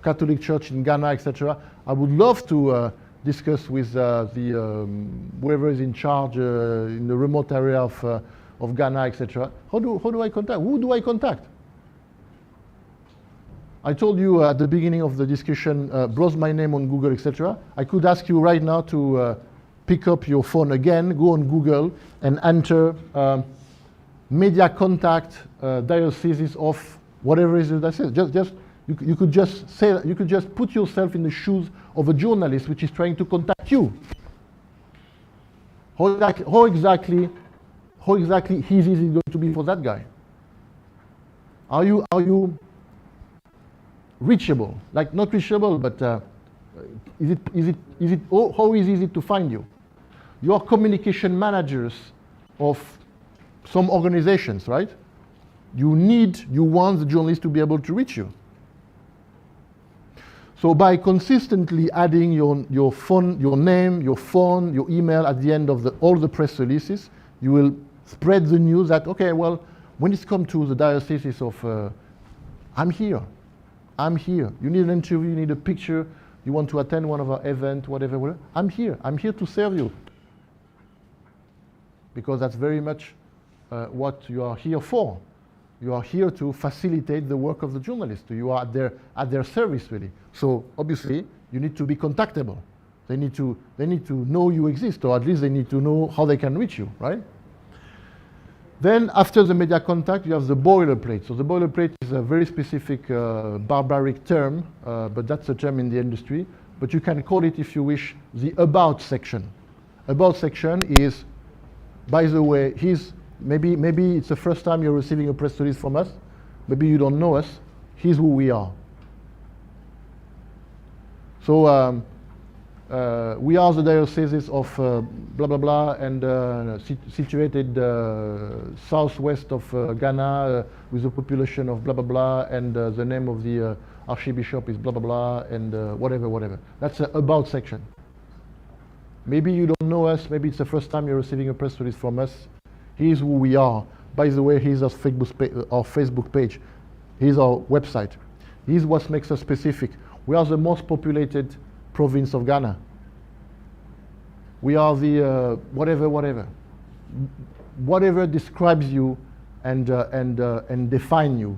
S10: Catholic Church in Ghana, etc. I would love to discuss with whoever is in charge in the remote area of Ghana, etc. How do I contact? Who do I contact? I told you at the beginning of the discussion, browse my name on Google, etc. I could ask you right now to pick up your phone again, go on Google, and enter media contact diocese of whatever it is that says. You could just put yourself in the shoes of a journalist which is trying to contact you. How exactly easy is it going to be for that guy? Are you reachable? Like not reachable, but how easy is it to find you? You are communication managers of some organizations, right? You want the journalist to be able to reach you. So by consistently adding your phone, your name, your phone, your email at the end of all the press releases, you will spread the news that, okay, well, when it's come to the diocese of, I'm here. You need an interview, you need a picture, you want to attend one of our events, whatever. I'm here to serve you. Because that's very much what you are here for. You are here to facilitate the work of the journalist. You are at their service, really. So obviously, you need to be contactable. They need to know you exist, or at least they need to know how they can reach you, right? Then after the media contact, you have the boilerplate. So the boilerplate is a very specific barbaric term, but that's a term in the industry. But you can call it, if you wish, the about section. About section is, by the way, maybe it's the first time you're receiving a press release from us. Maybe you don't know us. Here's who we are. So we are the diocese of blah blah blah, and situated southwest of Ghana with a population of blah blah blah, and the name of the archbishop is blah blah blah, and whatever. That's the about section. Maybe you don't know us. Maybe it's the first time you're receiving a press release from us. Here's who we are. By the way, here's our Facebook page. Here's our website. Here's what makes us specific. We are the most populated province of Ghana. We are the whatever describes you and define you,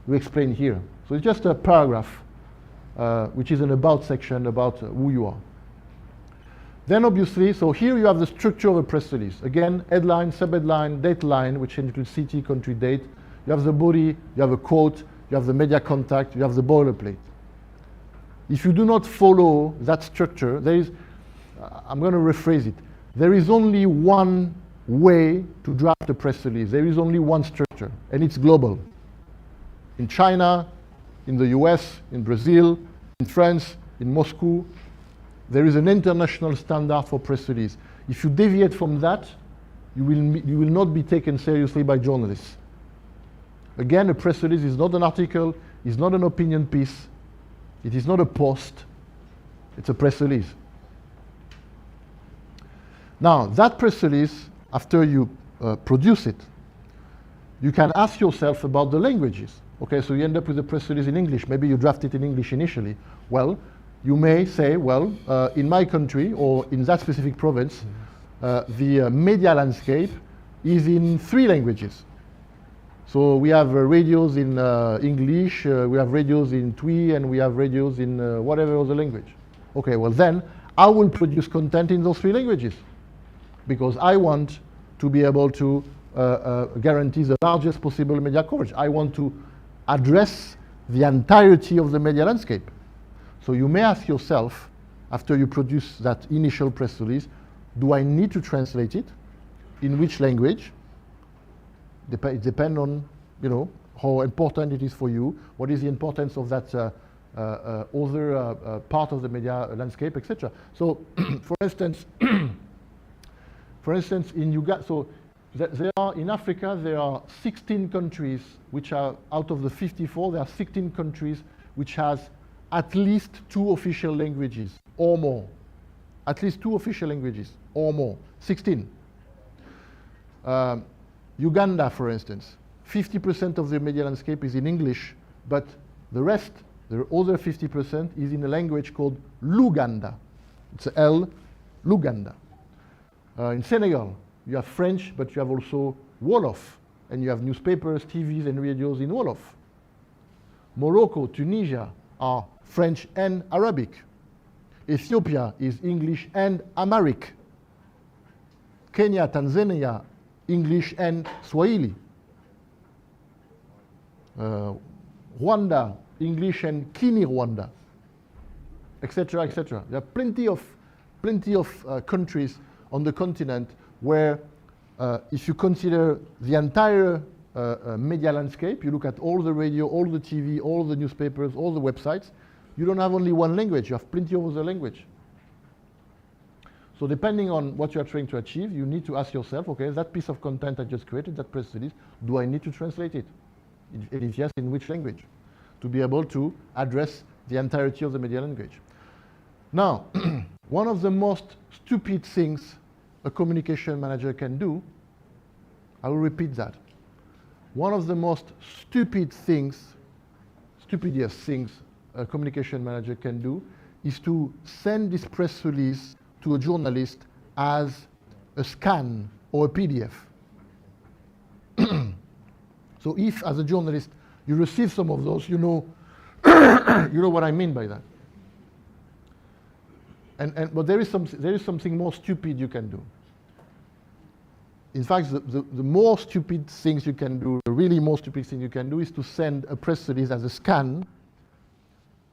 S10: we explain here. So it's just a paragraph, which is an about section about who you are. Then obviously, so here you have the structure of a press release. Again, headline, sub-headline, date line, which includes city, country, date. You have the body, you have a quote, you have the media contact, you have the boilerplate. If you do not follow that structure, there is, I'm going to rephrase it. There is only one way to draft a press release. There is only one structure, and it's global. In China, in the US, in Brazil, in France, in Moscow, there is an international standard for press release. If you deviate from that, you will not be taken seriously by journalists. Again, a press release is not an article, is not an opinion piece, it is not a post, it's a press release. Now, that press release, after you produce it, you can ask yourself about the languages. Okay, so you end up with a press release in English. Maybe you draft it in English initially. Well, you may say, well, in my country or in that specific province, the media landscape is in 3 languages. So we have radios in English, we have radios in Twi, and we have radios in whatever other language. Okay, well then, I will produce content in those 3 languages because I want to be able to guarantee the largest possible media coverage. I want to address the entirety of the media landscape. So you may ask yourself, after you produce that initial press release, do I need to translate it? In which language? It depends on, you know, how important it is for you, what is the importance of that other part of the media landscape, etc. So, for instance, in Uganda, so there are, in Africa, there are 16 countries which are, out of the 54, there are 16 countries which has at least 2 official languages or more. At least 2 official languages or more. 16. Uganda, for instance, 50% of the media landscape is in English, but the rest, the other 50%, is in a language called Luganda. It's L, Luganda. In Senegal, you have French, but you have also Wolof, and you have newspapers, TVs, and radios in Wolof. Morocco, Tunisia are French and Arabic. Ethiopia is English and Amharic. Kenya, Tanzania, English and Swahili. Rwanda, English and Kinyarwanda, etc., etc. There are plenty of countries on the continent where, if you consider the entire media landscape, you look at all the radio, all the TV, all the newspapers, all the websites, you don't have only one language, you have plenty of other language. So depending on what you are trying to achieve, you need to ask yourself, okay, that piece of content I just created, that press release, do I need to translate it? If yes, in which language? To be able to address the entirety of the media language. Now, one of the most stupid things a communication manager can do, I will repeat that. One of the most stupidest things a communication manager can do is to send this press release to a journalist as a scan or a PDF. So if, as a journalist, you receive some of those, you know, you know what I mean by that. But there is something more stupid you can do. In fact, the more stupid things you can do, the really more stupid thing you can do is to send a press release as a scan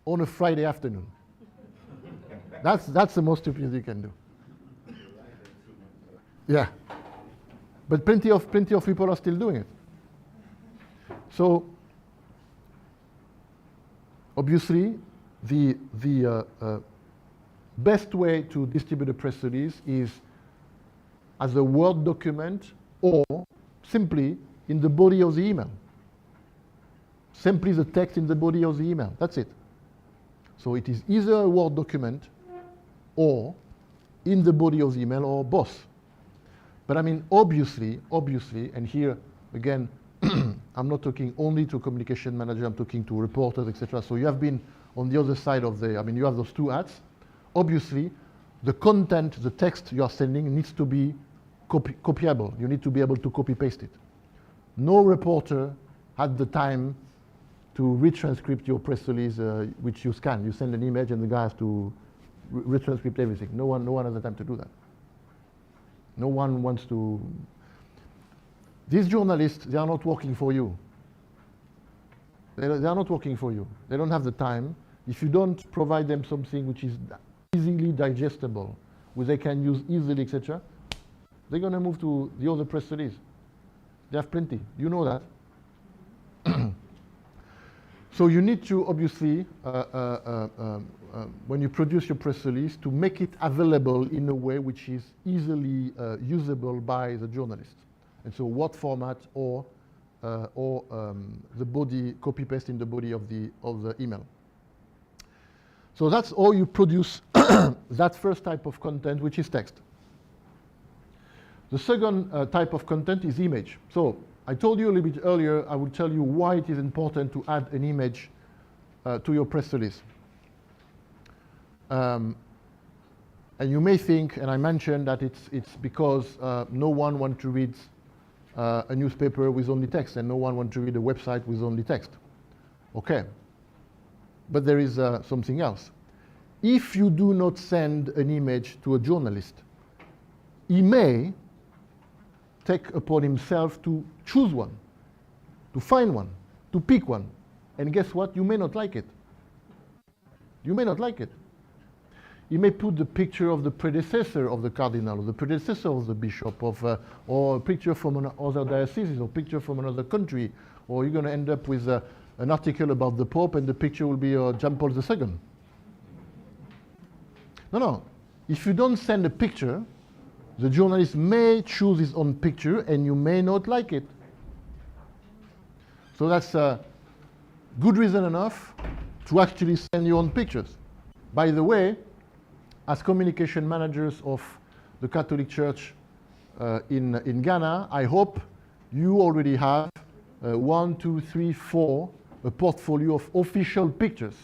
S10: on a Friday afternoon. That's the most stupid thing you can do. Yeah. But plenty of people are still doing it. So, obviously, the best way to distribute a press release is as a Word document or simply in the body of the email. Simply the text in the body of the email. That's it. So it is either a Word document or in the body of the email or both. But I mean, obviously, and here Again, I'm not talking only to communication manager, I'm talking to reporters, etc. So you have been on the other side of the, I mean, you have those two hats. Obviously, the content, the text you are sending needs to be copyable. You need to be able to copy paste it. No reporter had the time to retranscript your press release, which you scan. You send an image and the guy has to retranscript everything. No one has the time to do that. No one wants to. These journalists, they are not working for you. They are not working for you. They don't have the time. If you don't provide them something which is easily digestible, which they can use easily, etc., they're going to move to the other press release. They have plenty. You know that. So you need to obviously, when you produce your press release, to make it available in a way which is easily usable by the journalist. And so Word format or the body, copy paste in the body of the email. So that's how you produce that first type of content, which is text. The second type of content is image. So I told you a little bit earlier, I will tell you why it is important to add an image to your press release. And you may think, and I mentioned that it's because no one wants to read a newspaper with only text, and no one wants to read a website with only text. Okay. But there is something else. If you do not send an image to a journalist, he may take upon himself to choose one, to find one, to pick one. And guess what? You may not like it. You may not like it. He may put the picture of the predecessor of the cardinal, or the predecessor of the bishop, or a picture from another diocese, or a picture from another country, or you're going to end up with an article about the Pope, and the picture will be John Paul II. No. If you don't send a picture, the journalist may choose his own picture, and you may not like it. So that's good reason enough to actually send your own pictures. By the way, as communication managers of the Catholic Church in Ghana, I hope you already have 1, 2, 3, 4, a portfolio of official pictures.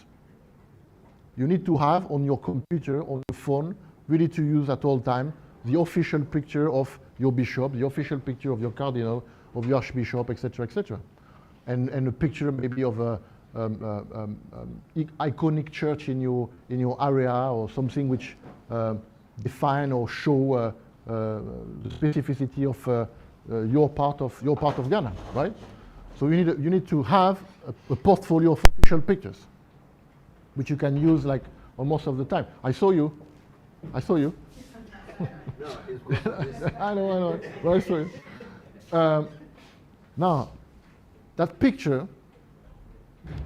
S10: You need to have on your computer, on your phone, ready to use at all time, the official picture of your bishop, the official picture of your cardinal, of your archbishop, etc., etc. And a picture maybe of a iconic church in your area, or something which define or show the specificity of your part of Ghana, right? So you need to have a portfolio of official pictures, which you can use like almost of the time. I saw you.
S1: No, it's good.
S10: I know. Well, I saw you. Now, that picture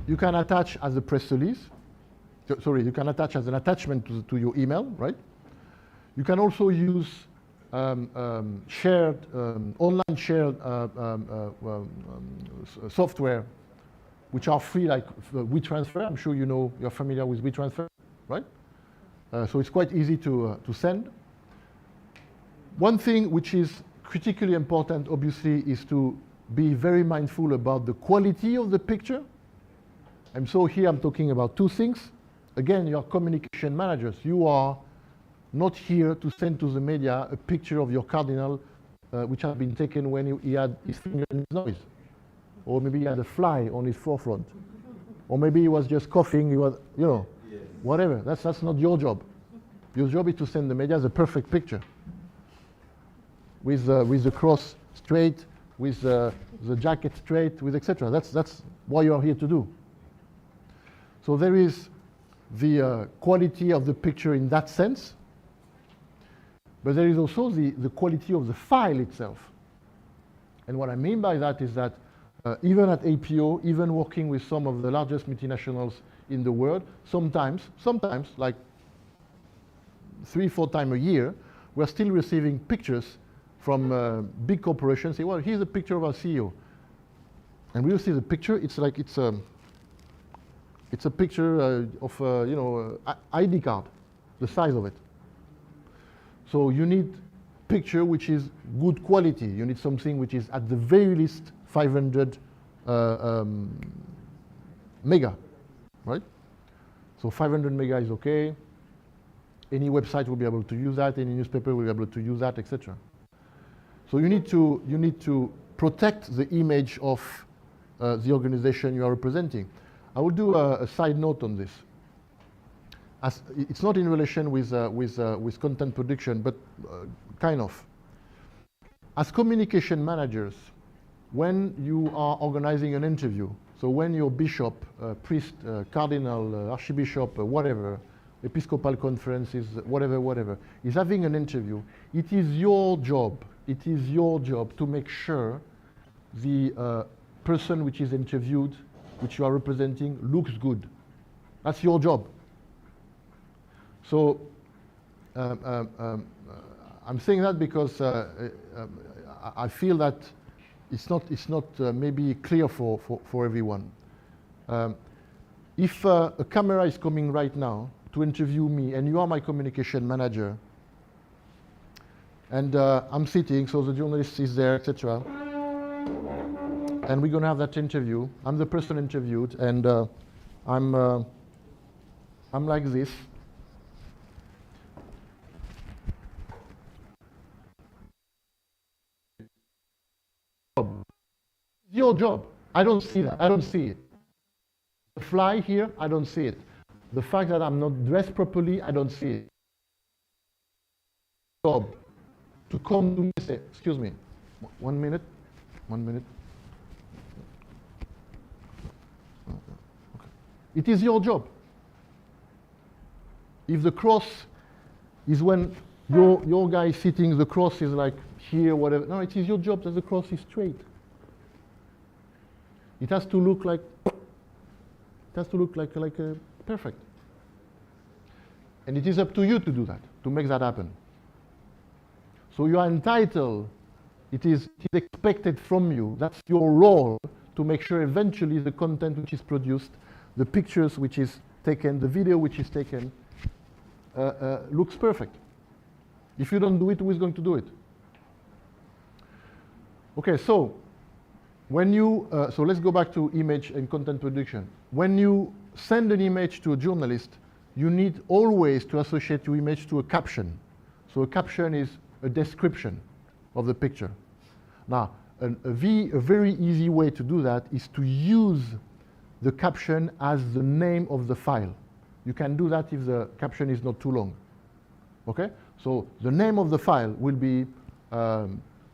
S10: you can attach as a press release. Sorry, you can attach as an attachment to your email, right? You can also use online shared software, which are free, like WeTransfer. I'm sure you're familiar with WeTransfer, right? So it's quite easy to send. One thing which is critically important, obviously, is to be very mindful about the quality of the picture. And so here I'm talking about two things. Again, you are communication managers. You are not here to send to the media a picture of your cardinal which had been taken when he had his finger in his nose. Or maybe he had a fly on his forefront. Or maybe he was just coughing, he was, whatever. That's not your job. Your job is to send the media the perfect picture. With the cross straight, with the jacket straight, with etc. That's what you are here to do. So there is the quality of the picture in that sense, but there is also the quality of the file itself. And what I mean by that is that even at APO, even working with some of the largest multinationals in the world, sometimes, like 3-4 times a year, we're still receiving pictures from big corporations. Say, well, here's a picture of our CEO. And we will see the picture. It's like it's a picture of ID card, the size of it. So you need picture which is good quality. You need something which is at the very least 500 mega, right? So 500 mega is okay. Any website will be able to use that. Any newspaper will be able to use that, etc. So you need to protect the image of the organization you are representing. I will do a side note on this. As it's not in relation with content production, but kind of. As communication managers, when you are organizing an interview, so when your bishop, priest, cardinal, archbishop, whatever, Episcopal conferences, whatever, is having an interview, it is your job to make sure the person which is interviewed, which you are representing, looks good. That's your job. So I'm saying that because I feel that it's not maybe clear for everyone. If a camera is coming right now to interview me, and you are my communication manager, and I'm sitting, so the journalist is there, etc., and we're going to have that interview. I'm the person interviewed, and I'm like this. Your job. I don't see that. I don't see it. The fly here, I don't see it. The fact that I'm not dressed properly, I don't see it. Job to come to me and say, excuse me, 1 minute. Okay. It is your job. If the cross is when your guy is sitting, the cross is like here, whatever. No, it is your job that the cross is straight. It has to look like perfect. And it is up to you to do that, to make that happen. So you are entitled, it is expected from you, that's your role, to make sure eventually the content which is produced, the pictures which is taken, the video which is taken, looks perfect. If you don't do it, who is going to do it? Okay, so when you, so let's go back to image and content production. When you send an image to a journalist, you need always to associate your image to a caption. So a caption is a description of the picture. Now, a very easy way to do that is to use the caption as the name of the file. You can do that if the caption is not too long. Okay? So the name of the file will be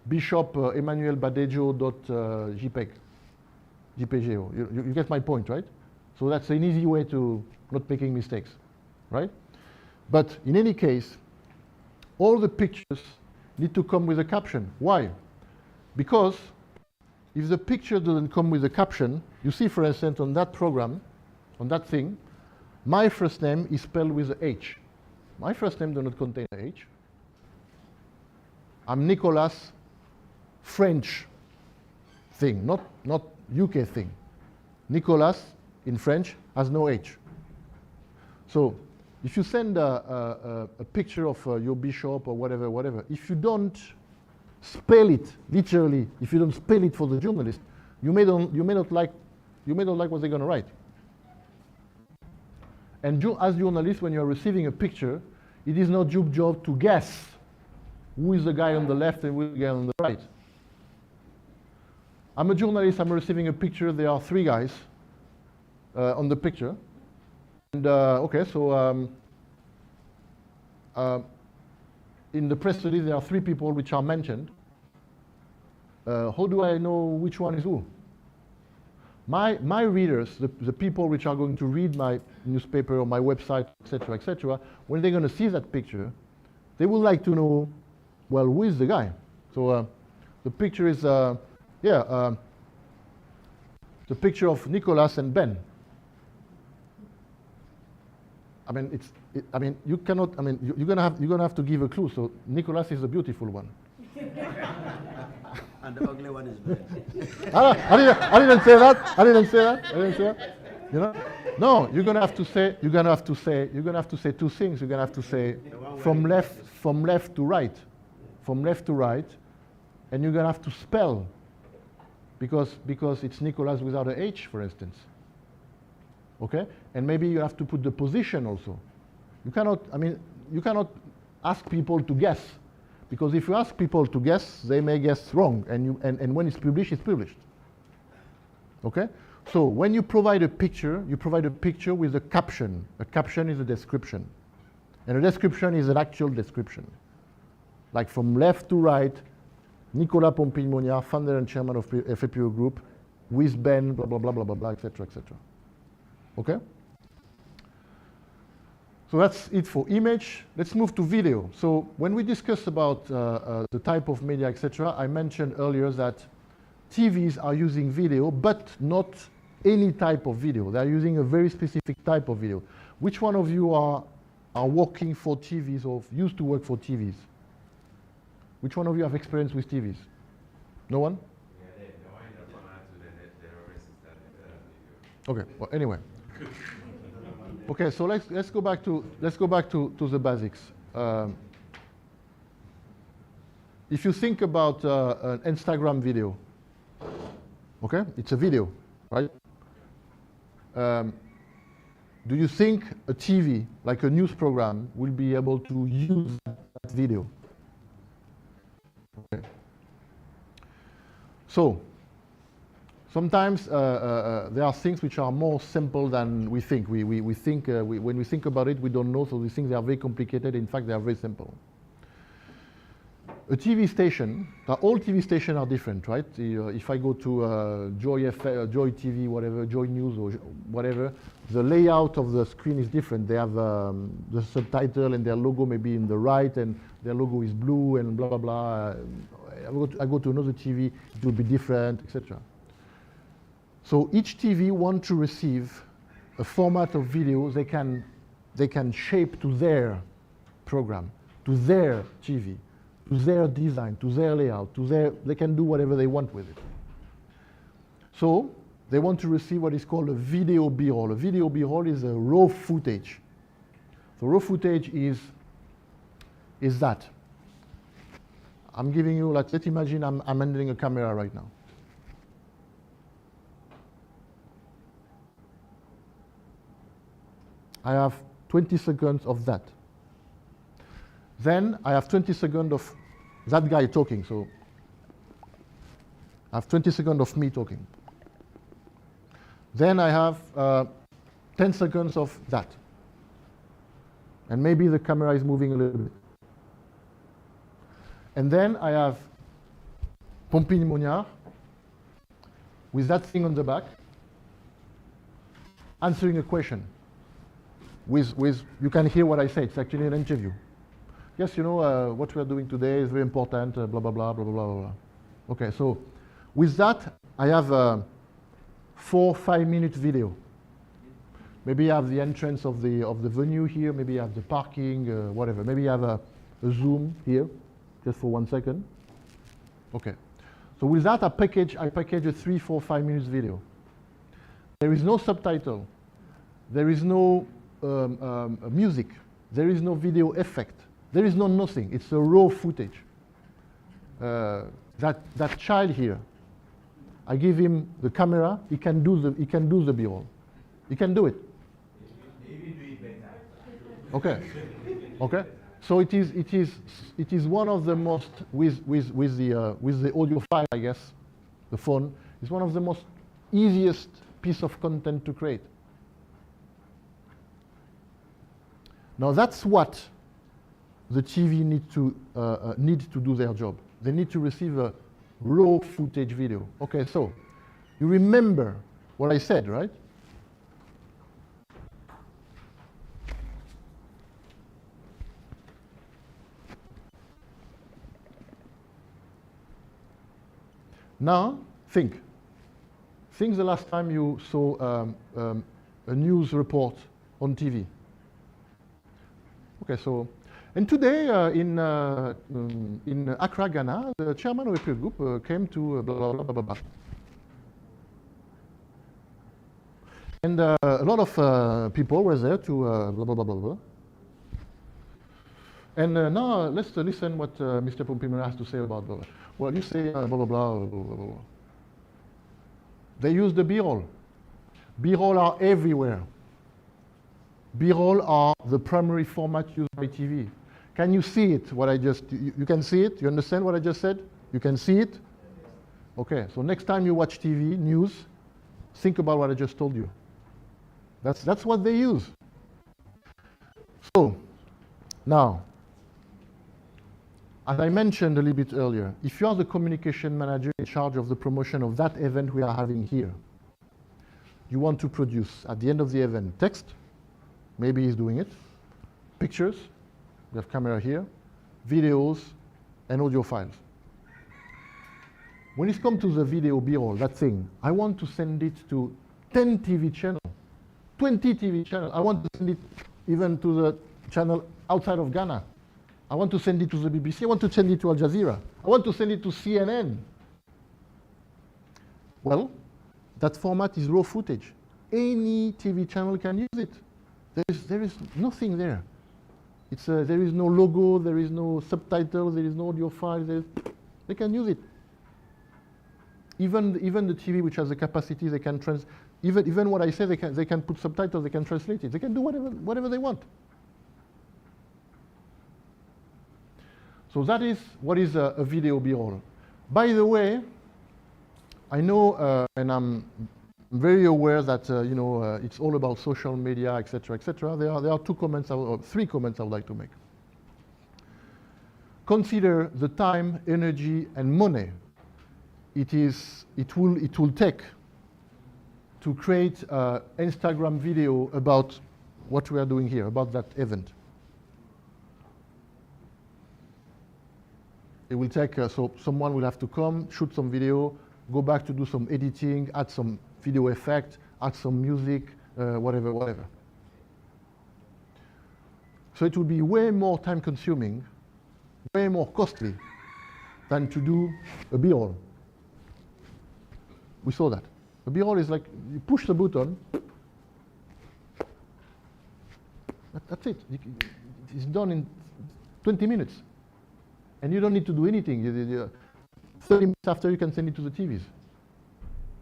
S10: Bishop Emmanuel Badejo.jpg. You get my point, right? So that's an easy way to not making mistakes, right? But in any case, all the pictures need to come with a caption. Why? Because if the picture doesn't come with a caption, you see, for instance, on that program, on that thing, my first name is spelled with a H. My first name does not contain a H. I'm Nicolas, French thing, not UK thing. Nicolas in French has no H. So if you send a picture of your bishop or whatever, if you don't spell it literally, if you don't spell it for the journalist, you may not like what they're going to write. And as journalists, when you are receiving a picture, it is not your job to guess who is the guy on the left and who is the guy on the right. I'm a journalist, I'm receiving a picture, there are 3 guys on the picture. And okay, so in the press release there are 3 people which are mentioned. How do I know which one is who? My readers, the people which are going to read my newspaper or my website, etc., when they're going to see that picture, they would like to know, well, who is the guy? So the picture is, the picture of Nicolas and Ben. I mean, you cannot. I mean, you're gonna have to give a clue. So Nicolas is the beautiful one.
S1: And the ugly one is Ben.
S10: I didn't say that. You know? No, you're gonna have to say 2 things. You're gonna have to say from left to right. from left to right, and you're going to have to spell because it's Nicolas without a H, for instance. Okay? And maybe you have to put the position also. You cannot ask people to guess, because if you ask people to guess, they may guess wrong, and when it's published, it's published. Okay? So when you provide a picture with a caption. A caption is a description. And a description is an actual description. Like from left to right, Nicolas Pompil-Mognard, founder and chairman of FAPO Group, with Ben, blah, blah, blah, blah, blah, blah, etc., etc. Okay? So that's it for image. Let's move to video. So when we discuss about the type of media, etc., I mentioned earlier that TVs are using video, but not any type of video. They're using a very specific type of video. Which one of you are working for TVs or used to work for TVs? Which one of you have experience with TVs? No one? Okay. Well, anyway. Okay. So let's go back to the basics. If you think about an Instagram video, okay, it's a video, right? Do you think a TV, like a news program, will be able to use that video? Okay. So, sometimes there are things which are more simple than we think. We think, when we think about it, we don't know, so we think they are very complicated. In fact, they are very simple. A TV station, all TV stations are different, right? If I go to Joy TV, whatever, Joy News or whatever, the layout of the screen is different. They have the subtitle and their logo may be in the right and their logo is blue and blah, blah, blah. I go to another TV, it will be different, etc. So each TV wants to receive a format of video they can shape to their program, to their TV, to their design, to their layout, they can do whatever they want with it. So they want to receive what is called a video B-roll. A video B-roll is a raw footage. So raw footage is that. I'm giving you, let's imagine I'm handling a camera right now. I have 20 seconds of that. Then I have 20 seconds of that guy talking. So I have 20 seconds of me talking. Then I have 10 seconds of that. And maybe the camera is moving a little bit. And then I have Pompil-Mognard with that thing on the back answering a question. You can hear what I say. It's actually an interview. Yes, you know, what we are doing today is very important, blah, blah, blah, blah, blah, blah, blah. Okay, so with that, I have a 4-5 minute video. Maybe I have the entrance of the venue here, maybe I have the parking, whatever. Maybe I have a zoom here, just for 1 second. Okay, so with that, I package a 3, 4, 5 minutes video. There is no subtitle. There is no music. There is no video effect. There is no nothing. It's a raw footage. That child here, I give him the camera. He can do the B-roll. He can do it. Okay. Okay. So it is one of the most with the audio file, I guess, the phone is one of the most easiest piece of content to create. Now that's what the TV need to do their job. They need to receive a raw footage video. Okay, so you remember what I said, right? Now think. Think the last time you saw a news report on TV. Okay, so. And today in Accra, Ghana, the chairman of the group came to blah, blah, blah, blah, blah. And a lot of people were there to blah, blah, blah, blah, blah. And now let's listen what Mr. Pompimon has to say about blah, blah. Well, you say blah, blah, blah, blah, blah, blah. They use the B-roll. B-roll are everywhere. B-roll are the primary format used by TV. Can you see it, what I just, you can see it? You understand what I just said? You can see it? Okay, so next time you watch TV, news, think about what I just told you. That's what they use. So, now, as I mentioned a little bit earlier, if you are the communication manager in charge of the promotion of that event we are having here, you want to produce, at the end of the event, text, maybe he's doing it, pictures, we have camera here, videos, and audio files. When it comes to the video B-roll, that thing, I want to send it to 10 TV channels, 20 TV channels. I want to send it even to the channel outside of Ghana. I want to send it to the BBC. I want to send it to Al Jazeera. I want to send it to CNN. Well, that format is raw footage. Any TV channel can use it. There is nothing there. There is no logo, there is no subtitles, there is no audio file. They can use it. Even the TV which has the capacity, they can even what I say, they can put subtitles, they can translate it. They can do whatever they want. So that is what is a video B-roll. By the way, I know, and I'm very aware that it's all about social media, etc., etc. There are three comments I would like to make. Consider the time, energy, and money it will take to create an Instagram video about what we are doing here, about that event. It will take, so someone will have to come, shoot some video, go back to do some editing, add some video effect, add some music, whatever. So it will be way more time consuming, way more costly than to do a B-roll. We saw that. A B-roll is like, you push the button, that's it. It's done in 20 minutes. And you don't need to do anything. 30 minutes after, you can send it to the TVs.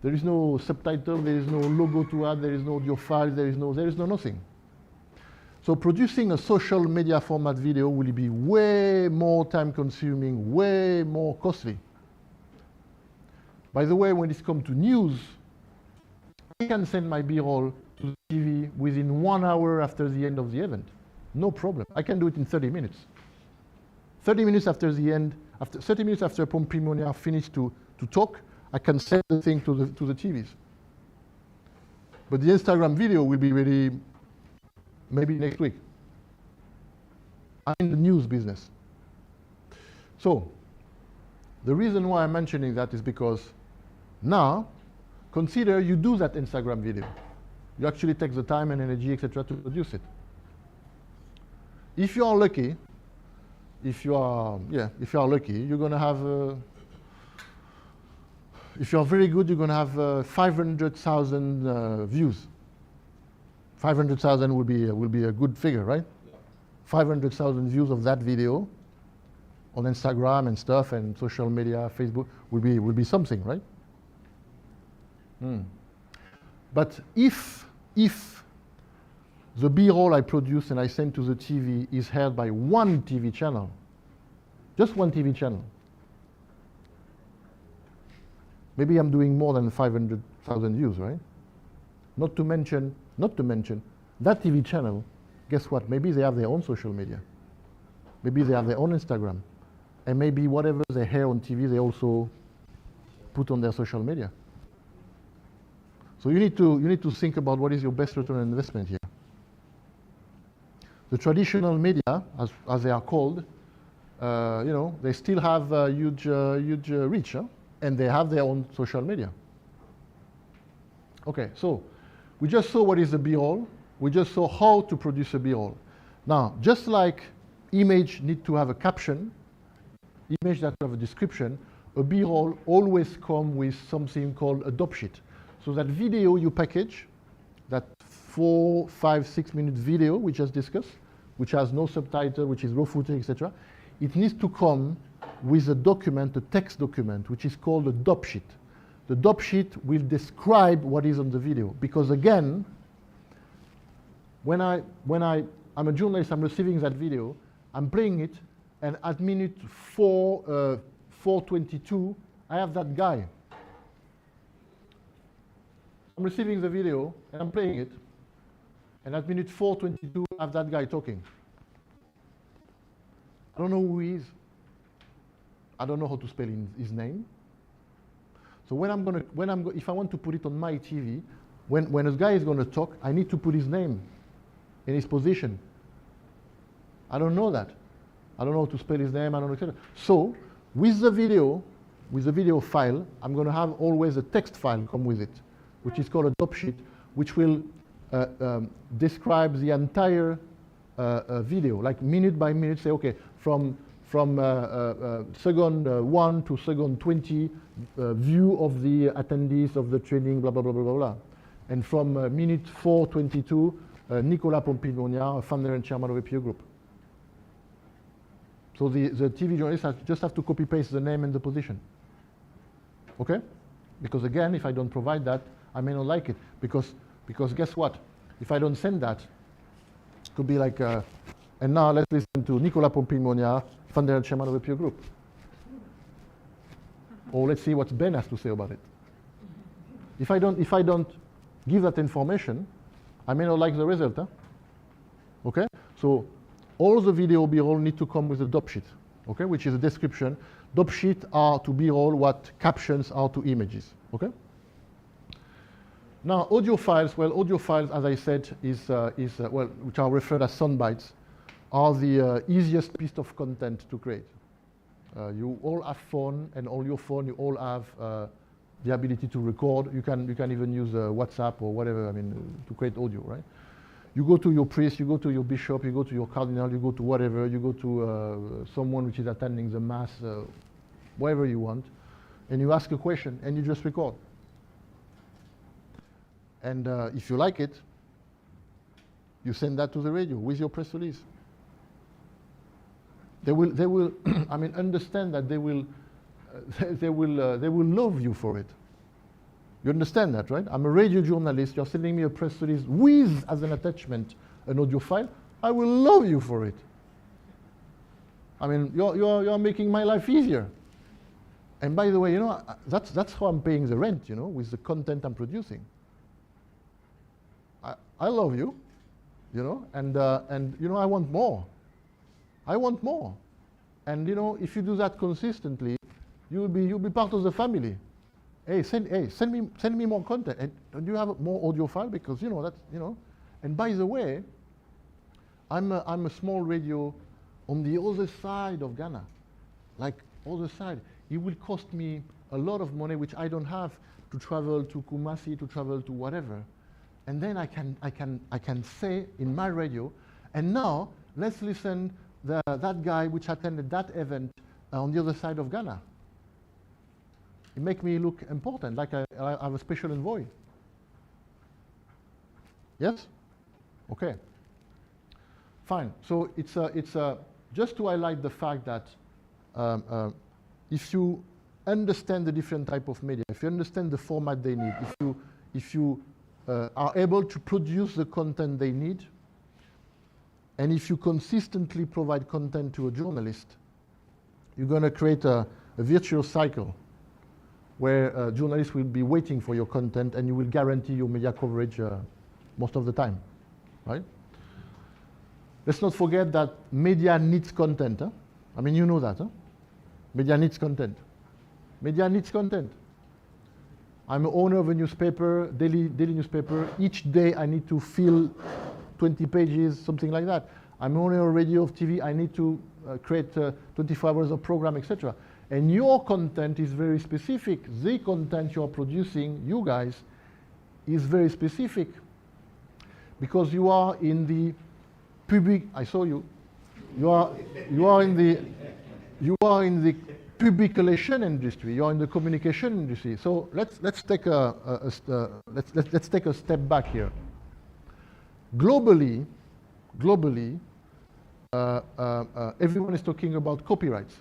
S10: There is no subtitle, there is no logo to add, there is no audio file, there is no nothing. So producing a social media format video will be way more time consuming, way more costly. By the way, when it comes to news, I can send my B-roll to the TV within 1 hour after the end of the event. No problem. I can do it in 30 minutes. 30 minutes after the end, 30 minutes after Pompimon finished to talk, I can send the thing to the TVs. But the Instagram video will be ready maybe next week. I'm in the news business. So, the reason why I'm mentioning that is because now, consider you do that Instagram video. You actually take the time and energy, etc., to produce it. If you are lucky, if you are lucky, you're going to have, if you are very good, you're going to have 500,000 views. 500,000 will be a good figure, right? 500,000 views of that video on Instagram and stuff and social media, Facebook will be something, right? But if the B-roll I produce and I send to the TV is held by one TV channel, just one TV channel, maybe I'm doing more than 500,000 views, right? Not to mention, that TV channel, guess what? Maybe they have their own social media. Maybe they have their own Instagram. And maybe whatever they hear on TV, they also put on their social media. So you need to think about what is your best return on investment here. The traditional media, as they are called, they still have huge reach, huh? And they have their own social media. Okay, so we just saw what is a B-roll. We just saw how to produce a B-roll. Now, just like image need to have a caption, image that have a description, a B-roll always comes with something called a dope sheet. So that video you package, that 4, 5, 6 minute video we just discussed, which has no subtitle, which is raw footage, etc., it needs to come with a document, a text document, which is called a DOP sheet. The DOP sheet will describe what is on the video. Because again, when I'm a journalist, I'm receiving that video, I'm playing it, and at minute 4:22, I have that guy. I'm receiving the video, and I'm playing it, and at minute 4:22, I have that guy talking. I don't know who he is. I don't know how to spell his name. So if I want to put it on my TV, when a guy is going to talk, I need to put his name and his position. I don't know that. I don't know how to spell his name. I don't know, etc. So with the video file, I'm going to have always a text file come with it, which is called a DOP sheet, which will describe the entire video, like minute by minute. Say, okay, from second 1 to second 20, view of the attendees of the training, blah, blah, blah, blah, blah, blah. And from minute 4:22, Nicolas Pompignonia, founder and chairman of APU Group. So the TV journalist just have to copy-paste the name and the position. Okay? Because again, if I don't provide that, I may not like it. Because guess what? If I don't send that, it could be like, and now let's listen to Nicolas Pompignonia, founder and chairman of APU Group. Or let's see what Ben has to say about it. If I don't give that information, I may not like the result. Huh? Okay? So all the video B-roll need to come with a DOP sheet, okay, which is a description. DOP sheet are to B-roll what captions are to images, okay? Now, audio files, well, audio files, as I said, which are referred as sound bites, are the easiest piece of content to create. You all have phone, and on your phone, you all have the ability to record. You can even use WhatsApp or whatever, I mean, to create audio, right? You go to your priest, you go to your bishop, you go to your cardinal, you go to whatever, you go to someone which is attending the mass, wherever you want, and you ask a question, and you just record. And if you like it, you send that to the radio with your press release. They will I mean, understand that they will love you for it. You understand that, right? I'm a radio journalist. You're sending me a press release with, as an attachment, an audio file. I will love you for it. I mean, you're making my life easier. And by the way, you know, that's how I'm paying the rent, you know, with the content I'm producing. I love you, you know, and you know, I want more. I want more. And you know, if you do that consistently, you'll be part of the family. Hey, send me more content. And do you have more audio file? Because you know that's, you know. And by the way, I'm a small radio on the other side of Ghana, like other side. It will cost me a lot of money, which I don't have to travel to Kumasi, to travel to whatever. And then I can say in my radio, and now let's listen that guy which attended that event on the other side of Ghana. It makes me look important, like I have a special envoy. Yes? Okay. Fine. So it's just to highlight the fact that if you understand the different type of media, if you understand the format they need, if you are able to produce the content they need, and if you consistently provide content to a journalist, you're going to create a virtuous cycle where journalists will be waiting for your content, and you will guarantee your media coverage most of the time, right? Let's not forget that media needs content. Huh? I mean, you know that. Huh? Media needs content. Media needs content. I'm an owner of a newspaper, daily newspaper. Each day I need to fill 20 pages, something like that. I'm an owner of radio, of TV. I need to create 24 hours of program, etc. And your content is very specific. The content you're producing, you guys, is very specific. Because you are in the public, I saw you. You are in the public relation industry. You are in the communication industry. So let's take a step back here. Globally, everyone is talking about copyrights,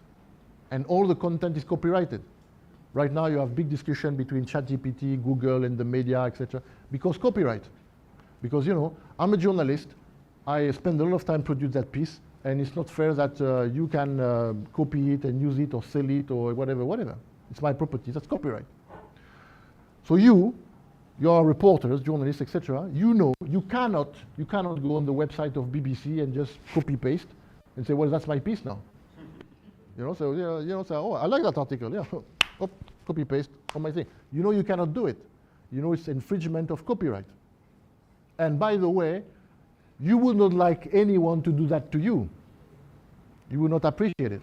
S10: and all the content is copyrighted. Right now, you have big discussion between ChatGPT, Google, and the media, etc. Because copyright. Because, you know, I'm a journalist. I spend a lot of time produce that piece, and it's not fair that you can copy it and use it or sell it or whatever. It's my property. That's copyright. So you are reporters, journalists, etc. You know you cannot go on the website of BBC and just copy paste and say, well, that's my piece now. You know, so oh, I like that article. Yeah, oh, copy paste on my thing. You know you cannot do it. You know it's infringement of copyright. And by the way, you would not like anyone to do that to you. You would not appreciate it.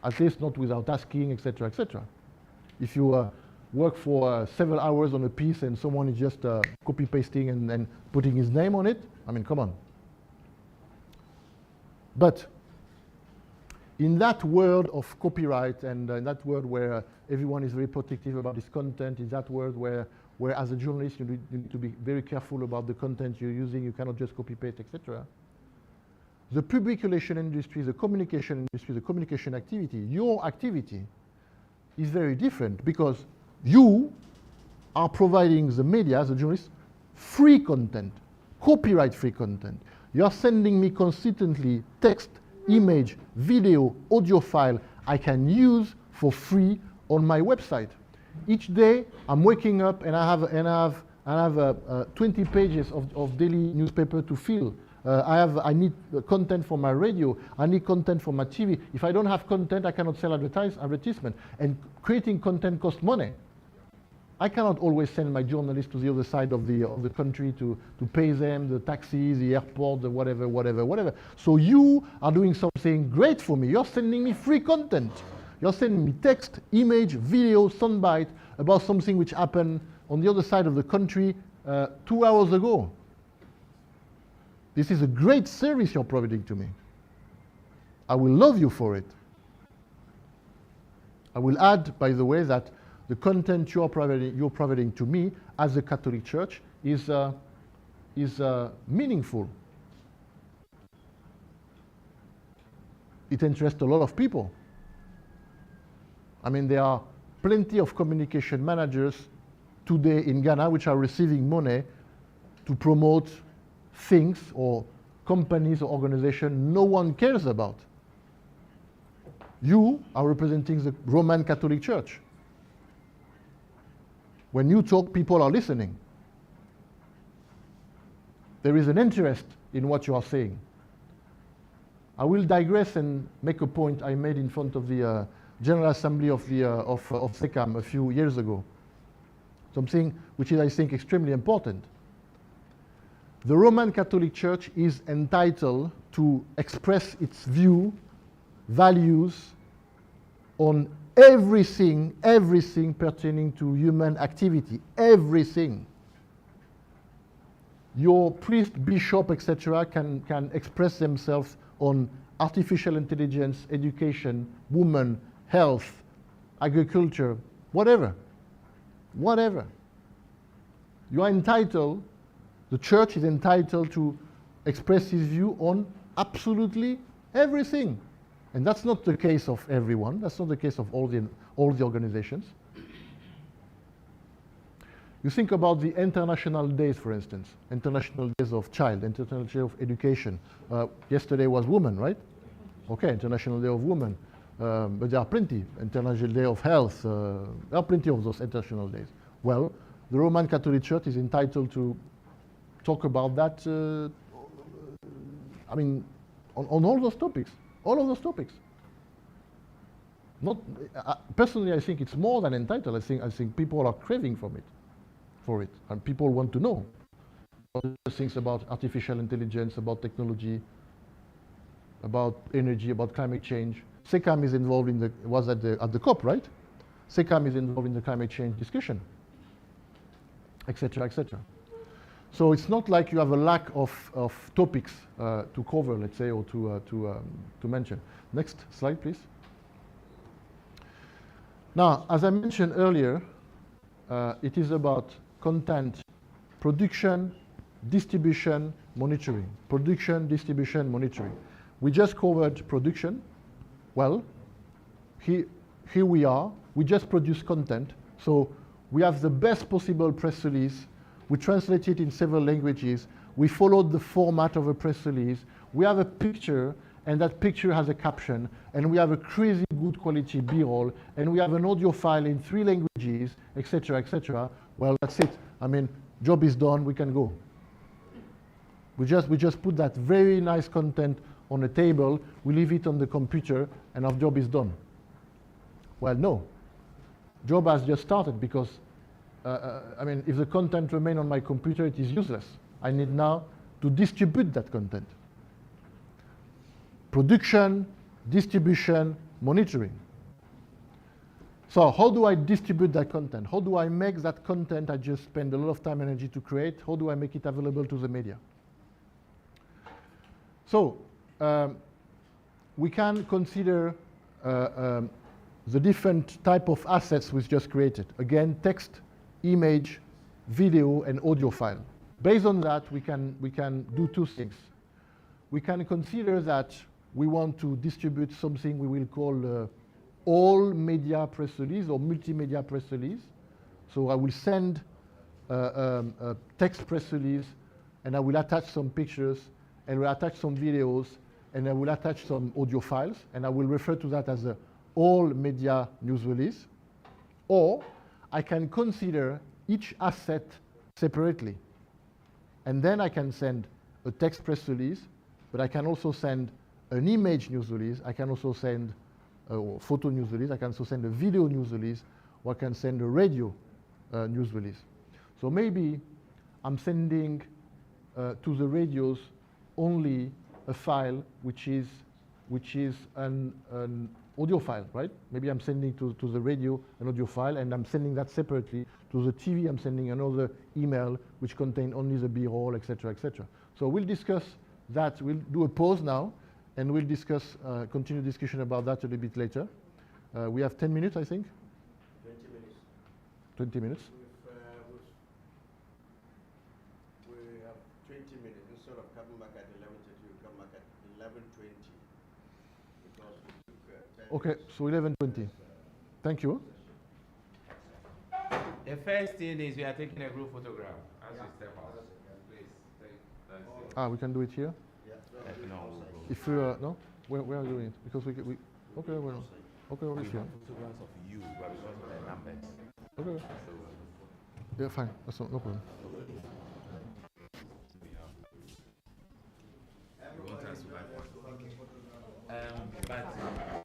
S10: At least not without asking, etc., etc. If you work for several hours on a piece and someone is just copy pasting and putting his name on it, I mean, come on. But in that world of copyright and in that world where everyone is very protective about this content, in that world where as a journalist you need to be very careful about the content you're using, you cannot just copy paste, etc. The public relation industry, the communication industry, the communication activity, your activity is very different because you are providing the media, the journalists, free content, copyright-free content. You're sending me consistently text, image, video, audio file I can use for free on my website. Each day I'm waking up and I have 20 pages of daily newspaper to fill. I need content for my radio. I need content for my TV. If I don't have content, I cannot sell advertisement. And creating content costs money. I cannot always send my journalists to the other side of the country to pay them, the taxis, the airport, the whatever. So you are doing something great for me. You're sending me free content. You're sending me text, image, video, soundbite about something which happened on the other side of the country 2 hours ago. This is a great service you're providing to me. I will love you for it. I will add, by the way, that the content you're providing to me as a Catholic Church is meaningful. It interests a lot of people. I mean, there are plenty of communication managers today in Ghana which are receiving money to promote things or companies or organizations no one cares about. You are representing the Roman Catholic Church. When you talk, people are listening. There is an interest in what you are saying. I will digress and make a point I made in front of the General Assembly of SECAM a few years ago. Something which is, I think, extremely important. The Roman Catholic Church is entitled to express its view, values on everything pertaining to human activity, everything. Your priest, bishop, etc. can express themselves on artificial intelligence, education, women, health, agriculture, whatever. You are entitled, the church is entitled to express his view on absolutely everything. And that's not the case of everyone. That's not the case of all the organizations. You think about the international days, for instance, International Days of Child, International Day of Education. Yesterday was Women, right? Okay, International Day of Women. But there are plenty. International Day of Health. There are plenty of those international days. Well, the Roman Catholic Church is entitled to talk about that, I mean, on all those topics. All of those topics. Not personally, I think it's more than entitled. I think people are craving for it, and people want to know things about artificial intelligence, about technology, about energy, about climate change. SECAM is involved in was at the COP, right? SECAM is involved in the climate change discussion, etc., etc. So it's not like you have a lack of topics to cover, let's say, or to mention. Next slide, please. Now, as I mentioned earlier, it is about content production, distribution, monitoring. Production, distribution, monitoring. We just covered production. Well, here we are. We just produce content. So we have the best possible press release. We translate it in several languages. We followed the format of a press release. We have a picture, and that picture has a caption. And we have a crazy good quality B-roll. And we have an audio file in 3 languages, etc., etc. Well, that's it. I mean, job is done. We can go. We just put that very nice content on a table. We leave it on the computer, and our job is done. Well, no. Job has just started because, I mean, if the content remains on my computer, it is useless. I need now to distribute that content. Production, distribution, monitoring. So how do I distribute that content? How do I make that content I just spend a lot of time and energy to create, how do I make it available to the media? So we can consider the different type of assets we've just created. Again, text, image, video, and audio file. Based on that, we can do 2 things. We can consider that we want to distribute something we will call all media press release or multimedia press release. So I will send a text press release, and I will attach some pictures, and will attach some videos, and I will attach some audio files, and I will refer to that as a all media news release. Or I can consider each asset separately. And then I can send a text press release, but I can also send an image news release. I can also send a photo news release. I can also send a video news release, or I can send a radio news release. So maybe I'm sending to the radios only a file which is an audio file, right? Maybe I'm sending to the radio an audio file, and I'm sending that separately. To the TV, I'm sending another email which contains only the B-roll, etc., etc. So we'll discuss that. We'll do a pause now, and we'll discuss, continue discussion about that a little bit later. We have 10 minutes, I think.
S1: 20 minutes.
S10: 20 minutes.
S1: We have 20 minutes. Instead of coming back at 11:30, we come back at 11:20. Because we took 10
S10: Okay, so 11:20. Thank you.
S6: The first thing is we are taking a group photograph as we step out. Please, that's it.
S10: Ah, we can do it here.
S6: No,
S10: If we no, where are you doing it? Because we okay, well, okay, over here.
S6: photographs of you, but because of the numbers.
S10: Okay. Yeah, fine. That's no problem.
S6: You want us to buy one? But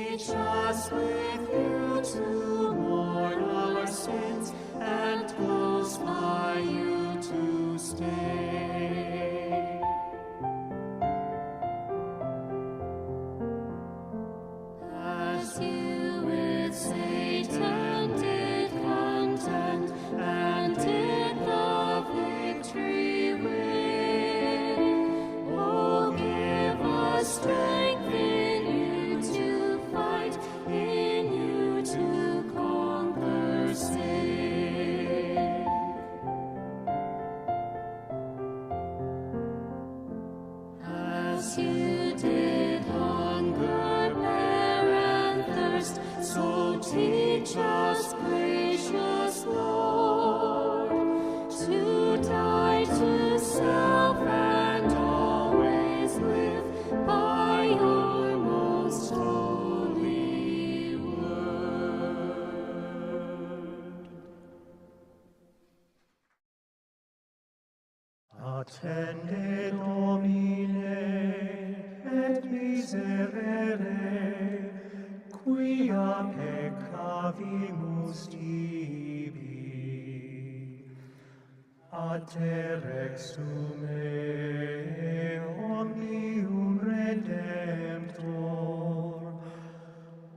S12: teach us with you to mourn our sins and close by you to stay. As you with Satan did contend and did the victory win, oh, give us strength in you to fight, in you to conquer sin. As you did hunger, bear, and thirst, so teach us, gracious Lord, to die to self and always live by your most holy word. Attende Domine et miserere, quia peccavimus tibi. A te rexume omnium redemptor,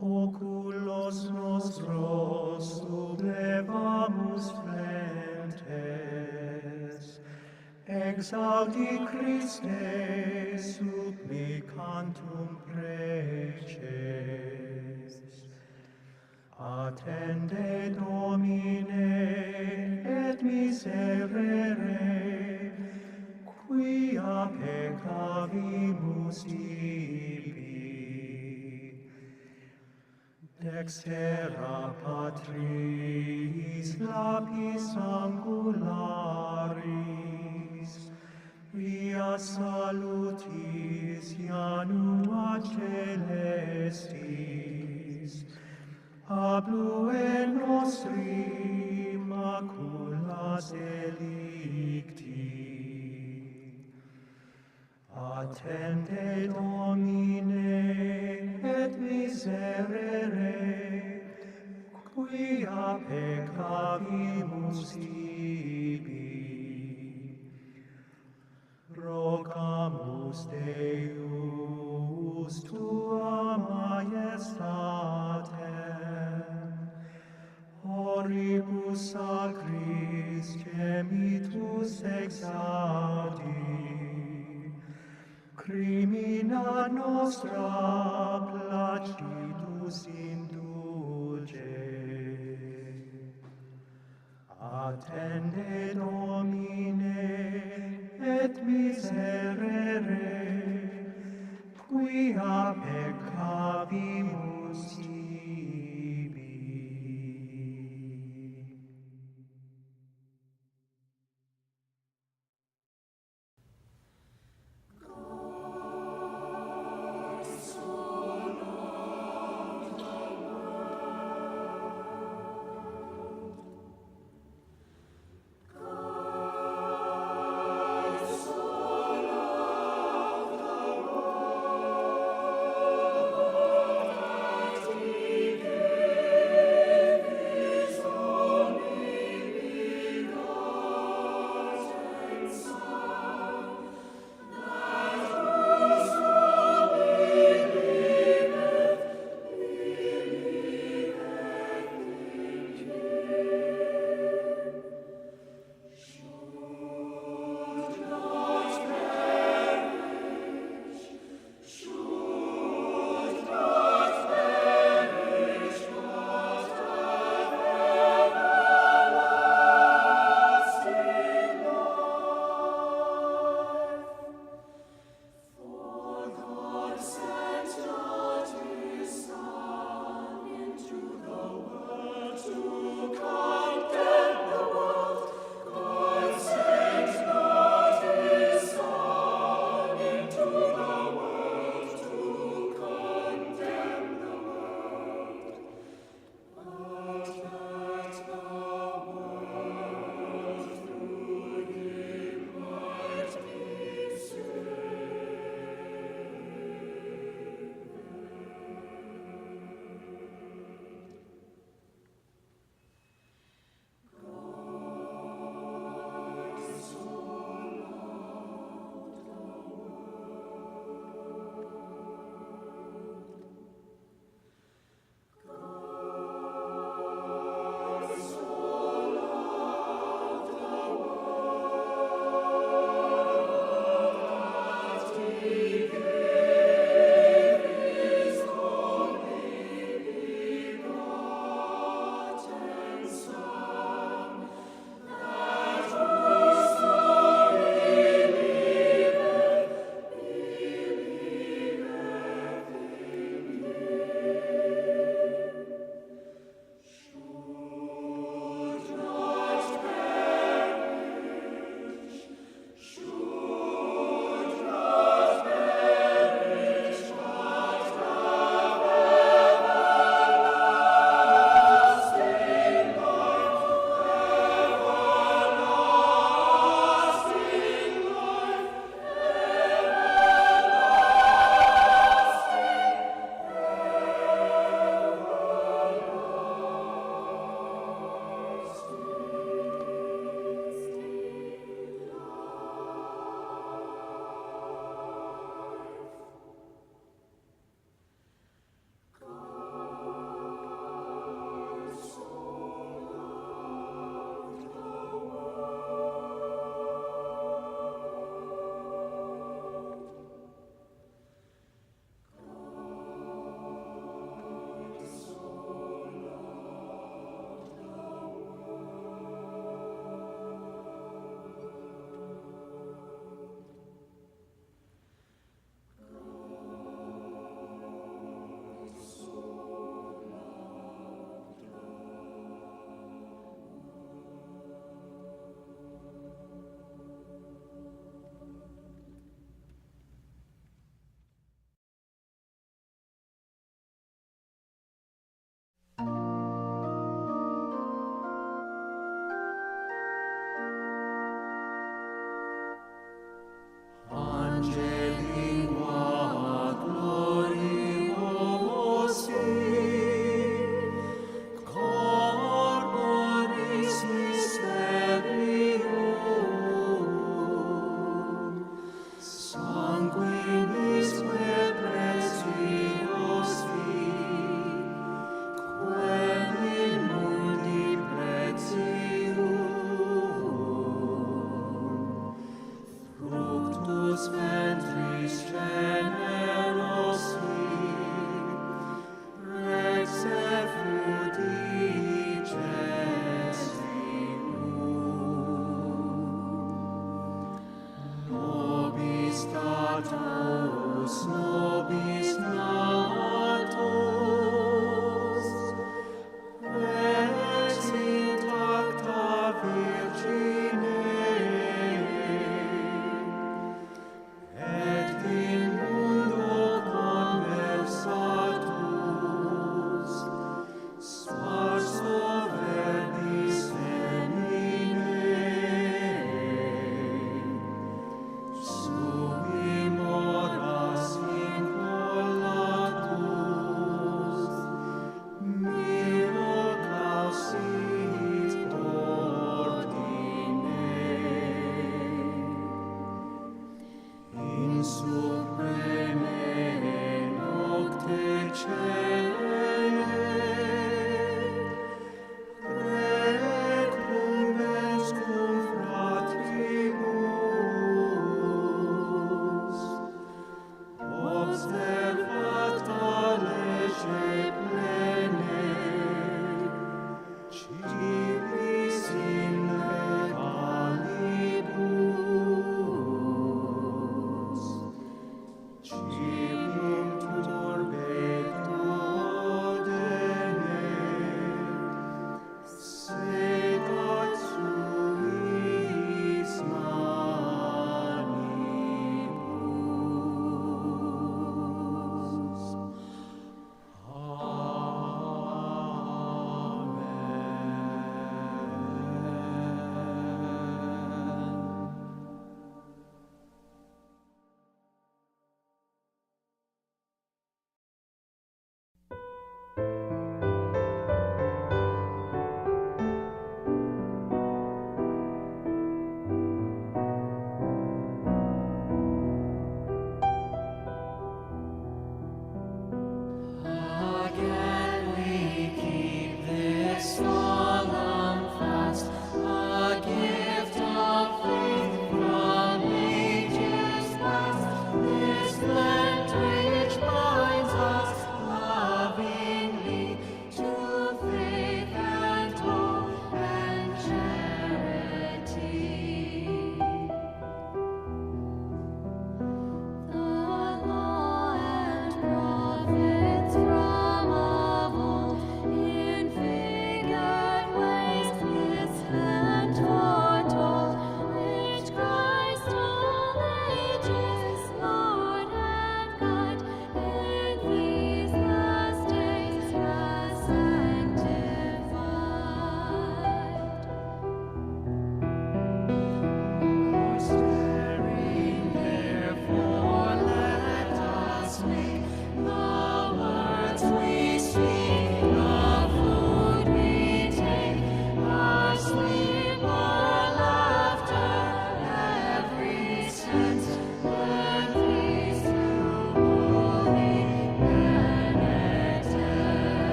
S12: oculos nostros sublevamus frentes, exaudi Christe supplicantum preces. Attende Domine et miserere, quia peccavimus tibi. Dextera Patris lapis angularis, via salutis janua celestis, ablue nostri maculas delicti. Attende Domine et miserere, quia peccavimus tibi. Rogamus Deus tua majestatem, oribus sacris gemitus exaudi, crimina nostra placidus indulge. Attende Domine et miserere, quia peccavimus tibi. God so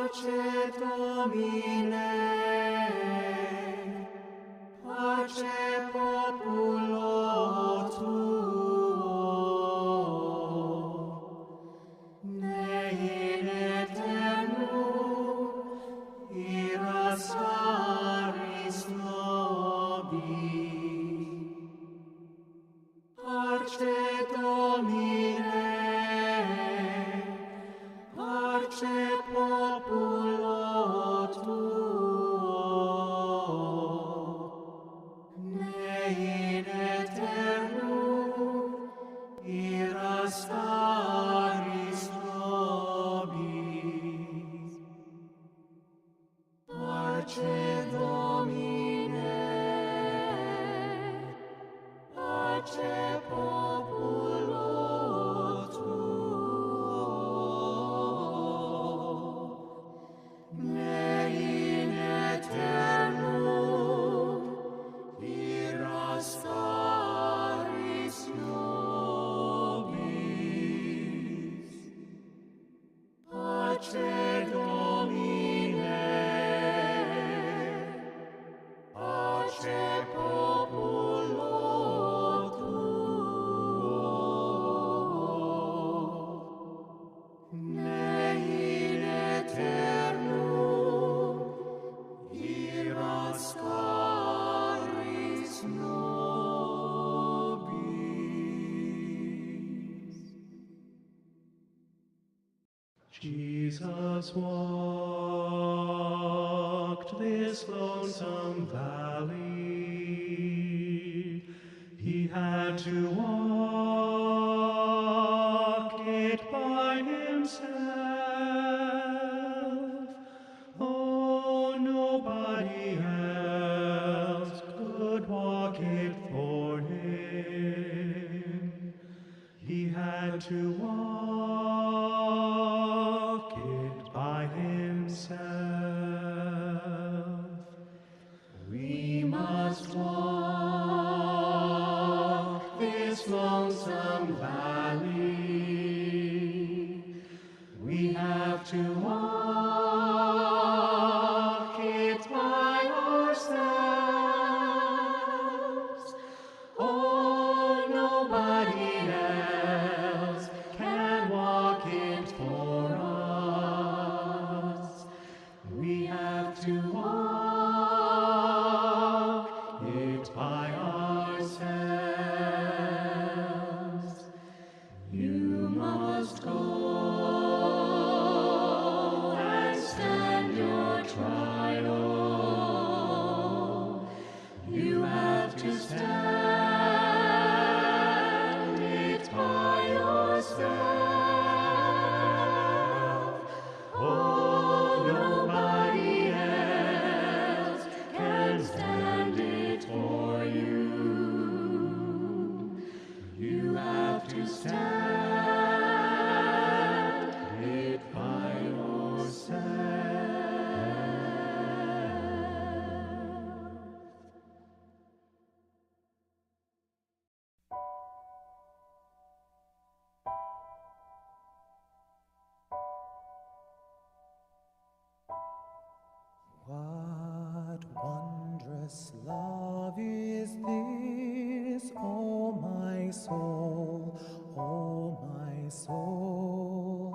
S12: Pace Domine, pace populo tuo, ne in aeternum iras aris nobis. Parce Domine, parce populo tuo, ne in aeternum iras aris nobis. Parce Domine, parce populo tuo, ne in aeternum iras aris nobis. Pace Domine, pace populo tuo, ne in aeternum iras aris nobis. Jesus walked this lonesome valley. He had to walk it by himself. Oh, nobody else could walk it for him. He had to walk it by himself. We must walk this lonesome valley. We have to walk it by ourselves. Oh, nobody else can walk it for us. We have to walk it by ourselves. You must go and stand your trial. You have to stand it by yourself. Oh, nobody else can stand it for you. You have to stand it by yourself.
S13: What wondrous love is this, O my soul, O my soul?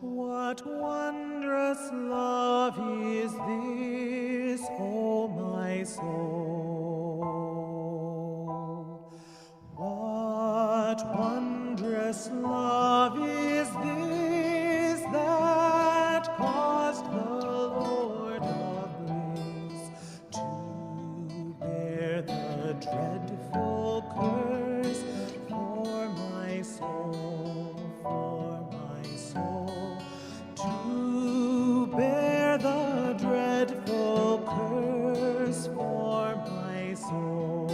S13: What wondrous love is this, O my soul? What wondrous love is this that caused the Lord of grace to bear the dreadful curse for my soul, to bear the dreadful curse for my soul.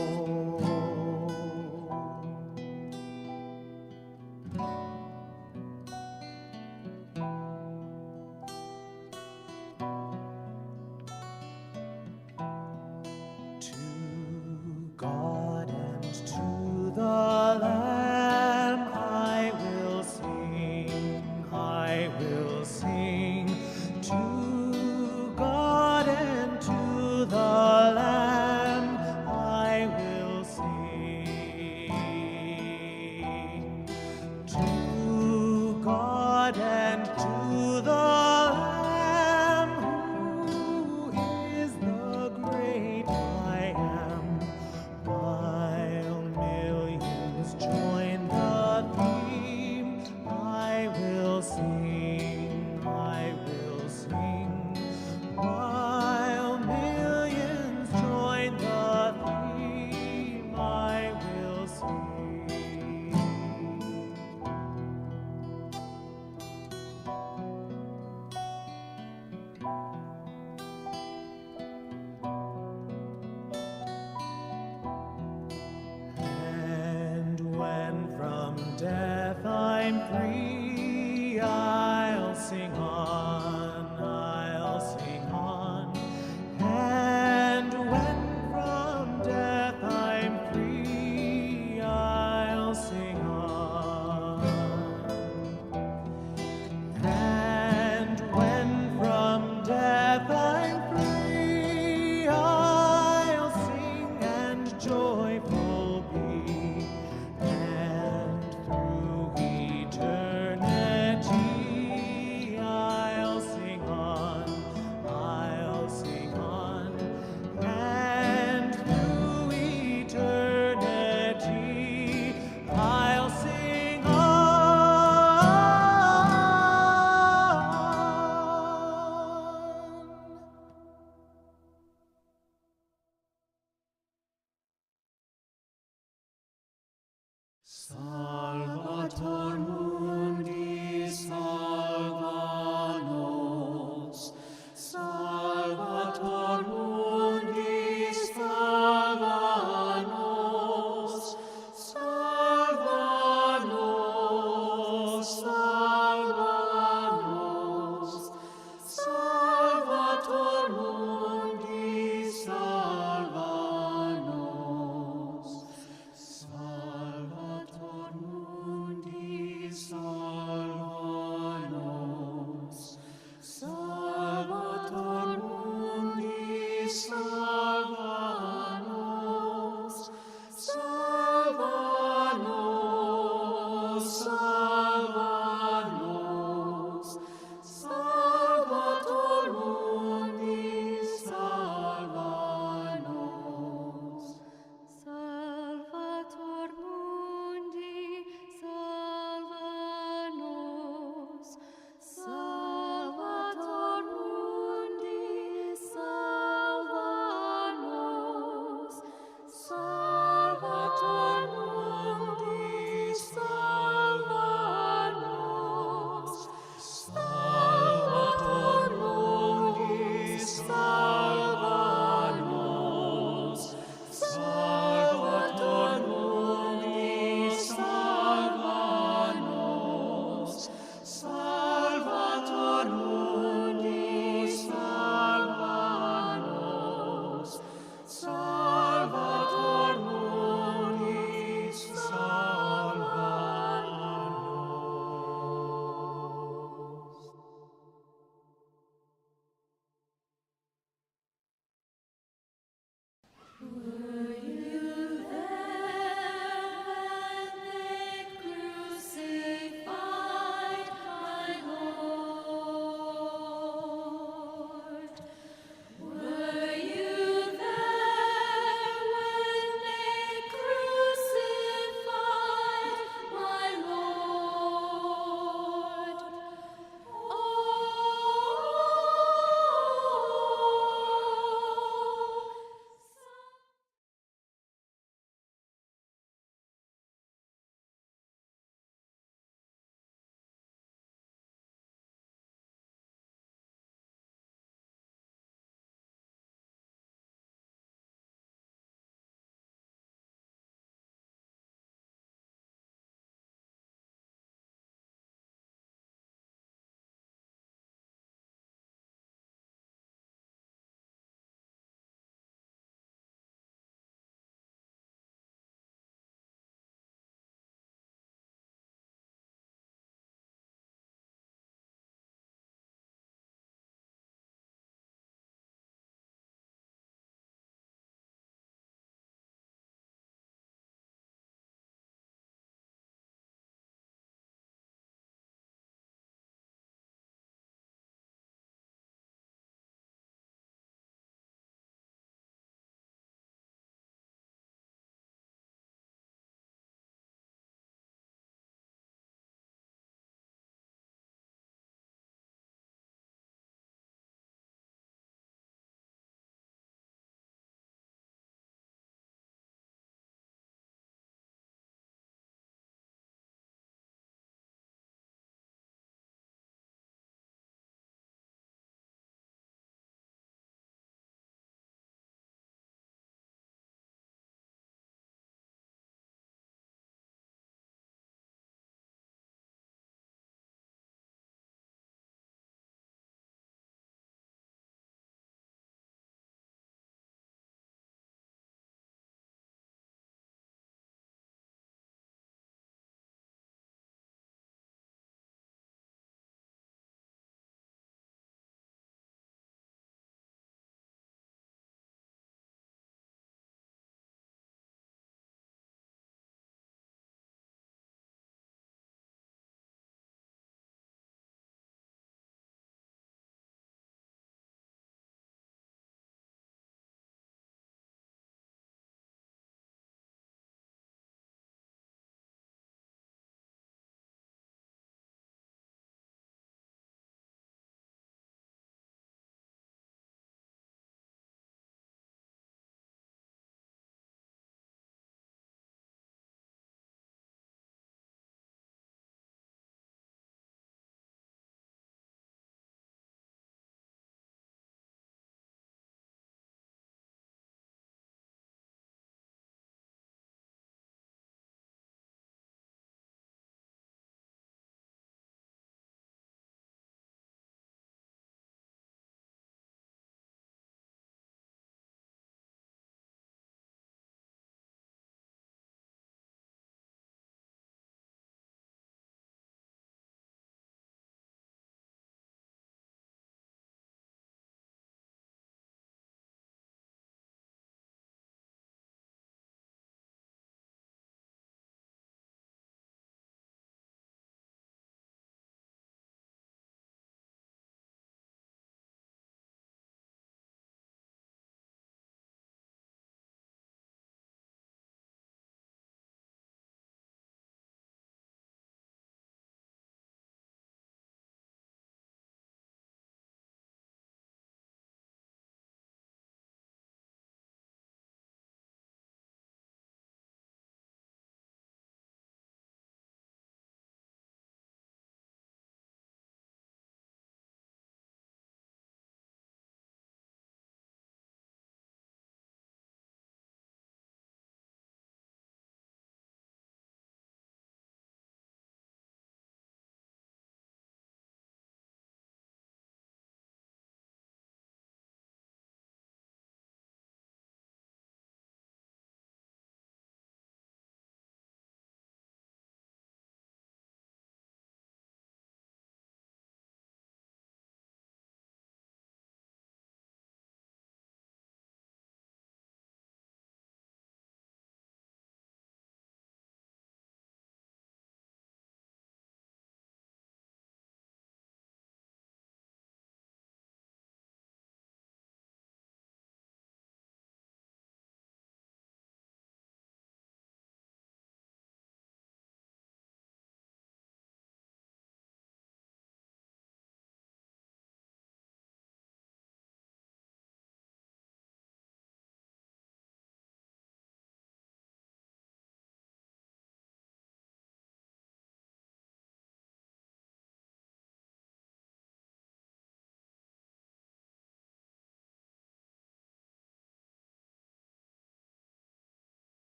S13: I'm free, I'll sing on, I'll sing on. And when from death I'm free, I'll sing on. And when from death I'm free, I'll sing and joyful be, and through eternity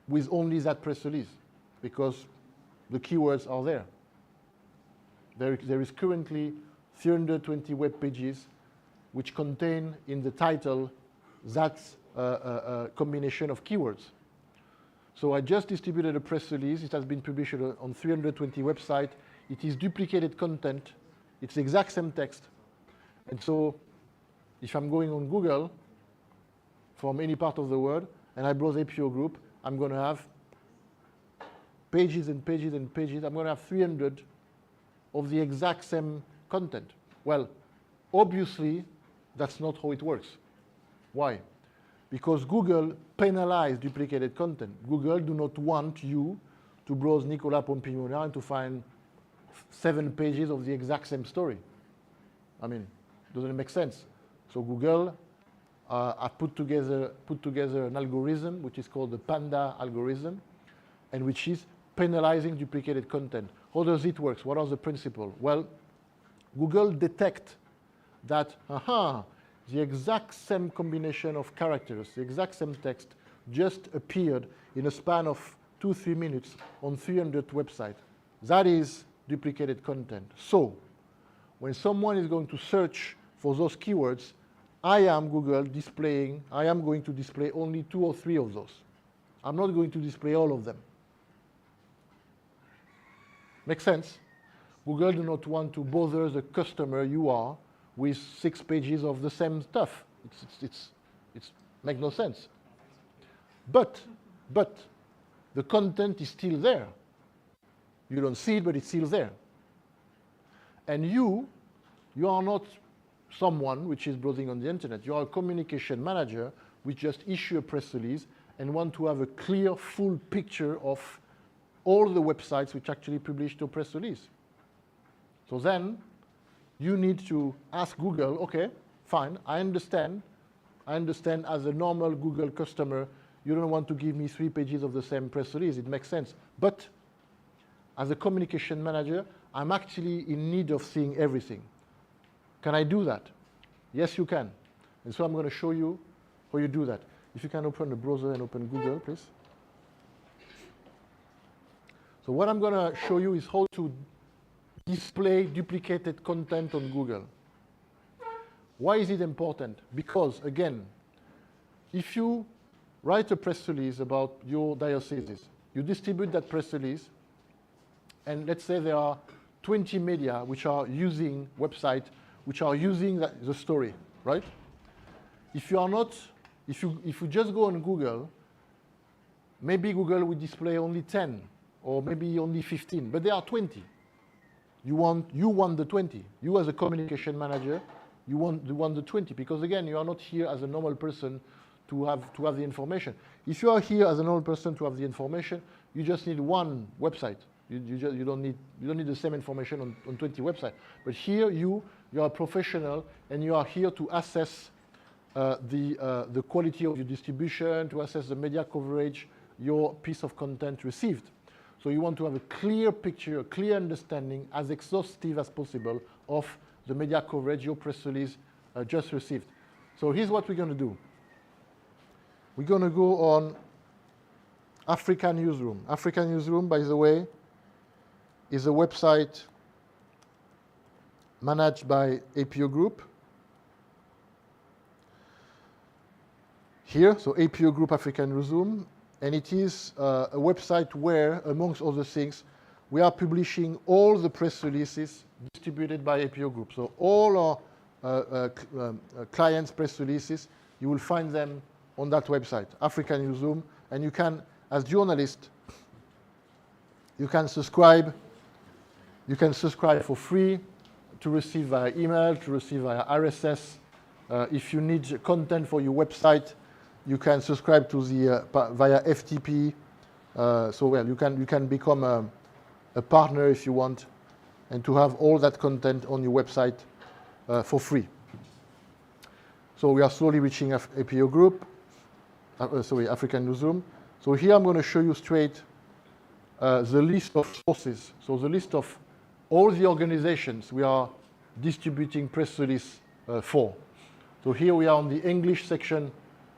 S10: with only that press release because the keywords are there. There is currently 320 web pages which contain in the title that combination of keywords. So I just distributed a press release. It has been published on 320 websites. It is duplicated content. It's the exact same text. And so if I'm going on Google from any part of the world and I browse APO Group, I'm going to have pages and pages and pages. I'm going to have 300 of the exact same content. Well, obviously, that's not how it works. Why? Because Google penalizes duplicated content. Google do not want you to browse Nicolas Pompignola and to find 7 pages of the exact same story. I mean, doesn't make sense. So Google have put together an algorithm which is called the Panda algorithm, and which is penalizing duplicated content. How does it work? What are the principles? Well, Google detects that, the exact same combination of characters, the exact same text just appeared in a span of 2-3 minutes on 300 websites. That is duplicated content. So when someone is going to search for those keywords, I am going to display only 2 or 3 of those. I'm not going to display all of them. Make sense? Google do not want to bother the customer you are with 6 pages of the same stuff. It's make no sense. But the content is still there. You don't see it, but it's still there. And you are not someone which is browsing on the internet. You are a communication manager which just issue a press release and want to have a clear, full picture of all the websites which actually published your press release. So then you need to ask Google, okay, fine, I understand as a normal Google customer, you don't want to give me 3 pages of the same press release. It makes sense. But as a communication manager, I'm actually in need of seeing everything. Can I do that? Yes, you can. And so I'm going to show you how you do that. If you can open the browser and open Google, please. So what I'm going to show you is how to display duplicated content on Google. Why is it important? Because, again, if you write a press release about your diocese, you distribute that press release, and let's say there are 20 media which are using websites which are using the story, right? If you just go on Google, maybe Google will display only 10 or maybe only 15, but there are 20. You want the 20. You as a communication manager, you want the 20 because again, you are not here as a normal person to have the information. If you are here as a normal person to have the information, you just need one website. You don't need the same information on 20 websites. But here you are a professional and you are here to assess the quality of your distribution, to assess the media coverage your piece of content received. So you want to have a clear picture, a clear understanding, as exhaustive as possible of the media coverage your press release just received. So here's what we're going to do. We're going to go on African Newsroom. African Newsroom, by the way, is a website managed by APO Group. Here, so APO Group African Newsroom, and it is a website where, amongst other things, we are publishing all the press releases distributed by APO Group. So all our clients' press releases, you will find them on that website, African Newsroom, and you can, as journalist, you can subscribe for free to receive via email, to receive via RSS. If you need content for your website, you can subscribe to the via FTP. You can become a partner if you want, and to have all that content on your website for free. So we are slowly reaching APO Group. African Newsroom. So here I'm going to show you straight the list of sources. So the list of all the organizations we are distributing press release for. So here we are on the English section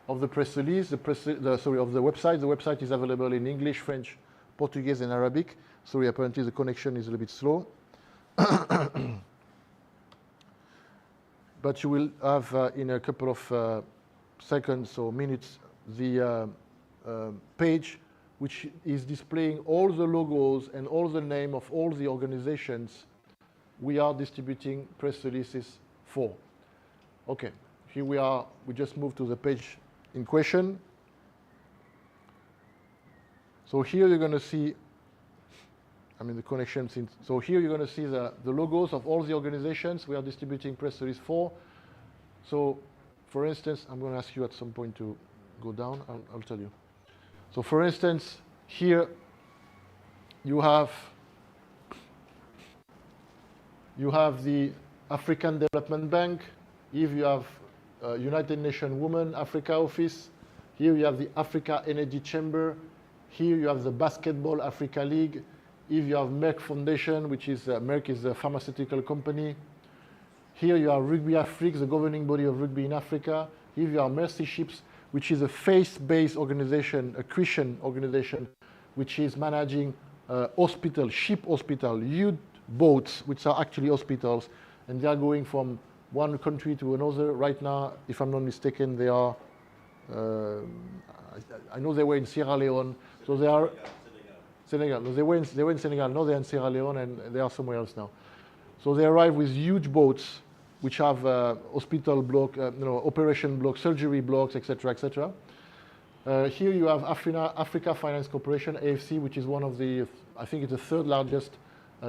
S10: of the press release, of the website. The website is available in English, French, Portuguese, and Arabic. Sorry, apparently the connection is a little bit slow. But you will have in a couple of seconds or minutes the page which is displaying all the logos and all the name of all the organizations we are distributing press releases for. Okay, here we are. We just moved to the page in question. So here you're going to see, the connection. So here you're going to see the logos of all the organizations we are distributing press release for. So, for instance, I'm going to ask you at some point to go down. I'll tell you. So, for instance, here you have the African Development Bank. Here you have United Nations Women Africa Office. Here you have the Africa Energy Chamber. Here you have the Basketball Africa League. Here you have Merck Foundation, which is Merck is a pharmaceutical company. Here you have Rugby Afrique, the governing body of rugby in Africa. Here you have Mercy Ships, which is a faith-based organization, a Christian organization, which is managing ship hospital, huge boats, which are actually hospitals, and they are going from one country to another. Right now, if I'm not mistaken, they are, I know they were in Sierra Leone, so they are, Senegal. No, they were in Senegal, now they're in Sierra Leone, and they are somewhere else now. So they arrive with huge boats, which have hospital block, operation blocks, surgery blocks, etc., etc. Here you have Africa Finance Corporation, AFC, which is one of the, I think it's the third largest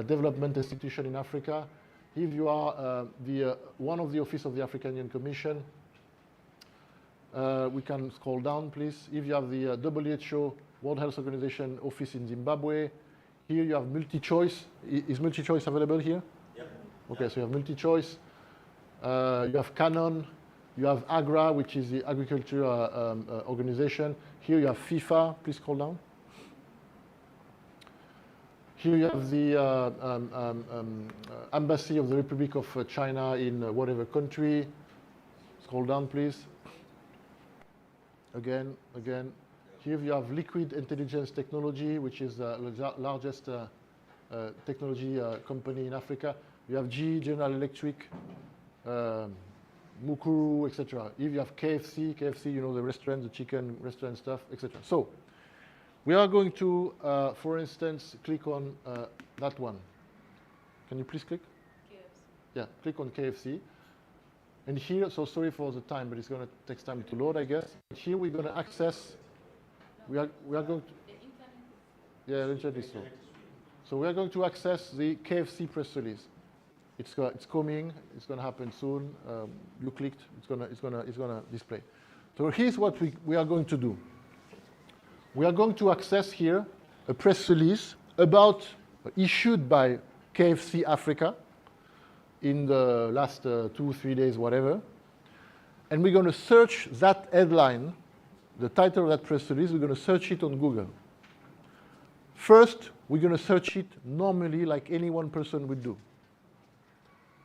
S10: development institution in Africa. Here you are one of the office of the African Union Commission. We can scroll down, please. Here you have the WHO, World Health Organization office in Zimbabwe. Here you have MultiChoice. Is MultiChoice available here?
S1: Yep.
S10: Okay, so you have MultiChoice. You have Canon. You have AGRA, which is the agriculture organization. Here you have FIFA. Please scroll down. Here you have the Embassy of the Republic of China in whatever country. Scroll down, please. Again. Here you have Liquid Intelligence Technology, which is the largest technology company in Africa. You have GE, General Electric, Mukuru, etc. Here you have KFC, the restaurant, the chicken restaurant stuff, etc. So we are going to, for instance, click on that one. Can you please click?
S11: KFC.
S10: Yeah, click on KFC. And here, so sorry for the time, but it's going to take time to load, I guess. Here we're going to access. We are going to.
S11: The internet.
S10: Yeah, the internet is slow. So we are going to access the KFC press release. It's coming. It's going to happen soon. You clicked. It's gonna display. So here's what we are going to do. We are going to access here a press release issued by KFC Africa in the last 2-3 days, whatever. And we're going to search that headline, the title of that press release. We're going to search it on Google. First, we're going to search it normally like any one person would do.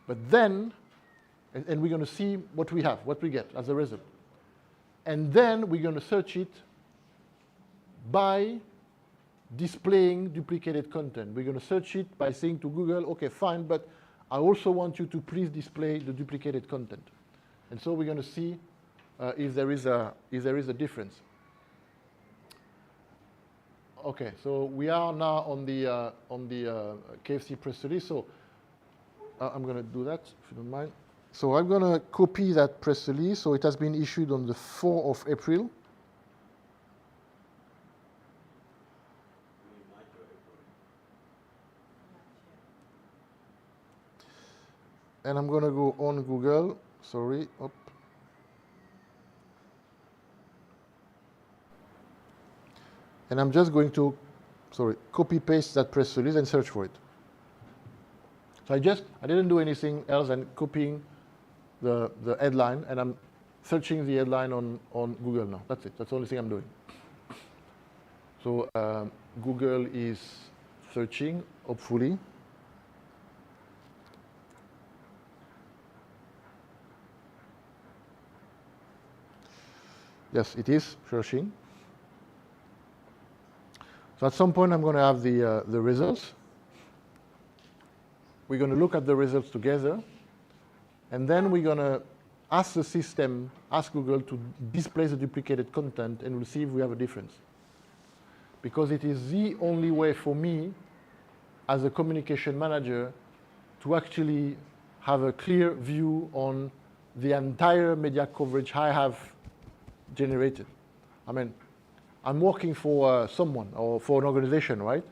S10: But then, and we're going to see what we have, what we get as a result. And then we're going to search it by displaying duplicated content. We're going to search it by saying to Google, okay, fine, but I also want you to please display the duplicated content. And so we're going to see if there is a difference. Okay, so we are now on the KFC press release. So I'm going to do that, if you don't mind. So I'm going to copy that press release. So it has been issued on the 4th of April. And I'm going to go on Google. Sorry. Up. And I'm just going to, copy paste that press release and search for it. So I didn't do anything else than copying the headline, and I'm searching the headline on Google now. That's it. That's the only thing I'm doing. So Google is searching, hopefully. Yes, it is searching. So at some point, I'm going to have the results. We're going to look at the results together. And then we're going to ask the system, ask Google to display the duplicated content, and we'll see if we have a difference. Because it is the only way for me, as a communication manager, to actually have a clear view on the entire media coverage I have generated. I mean, I'm working for someone or for an organization, right?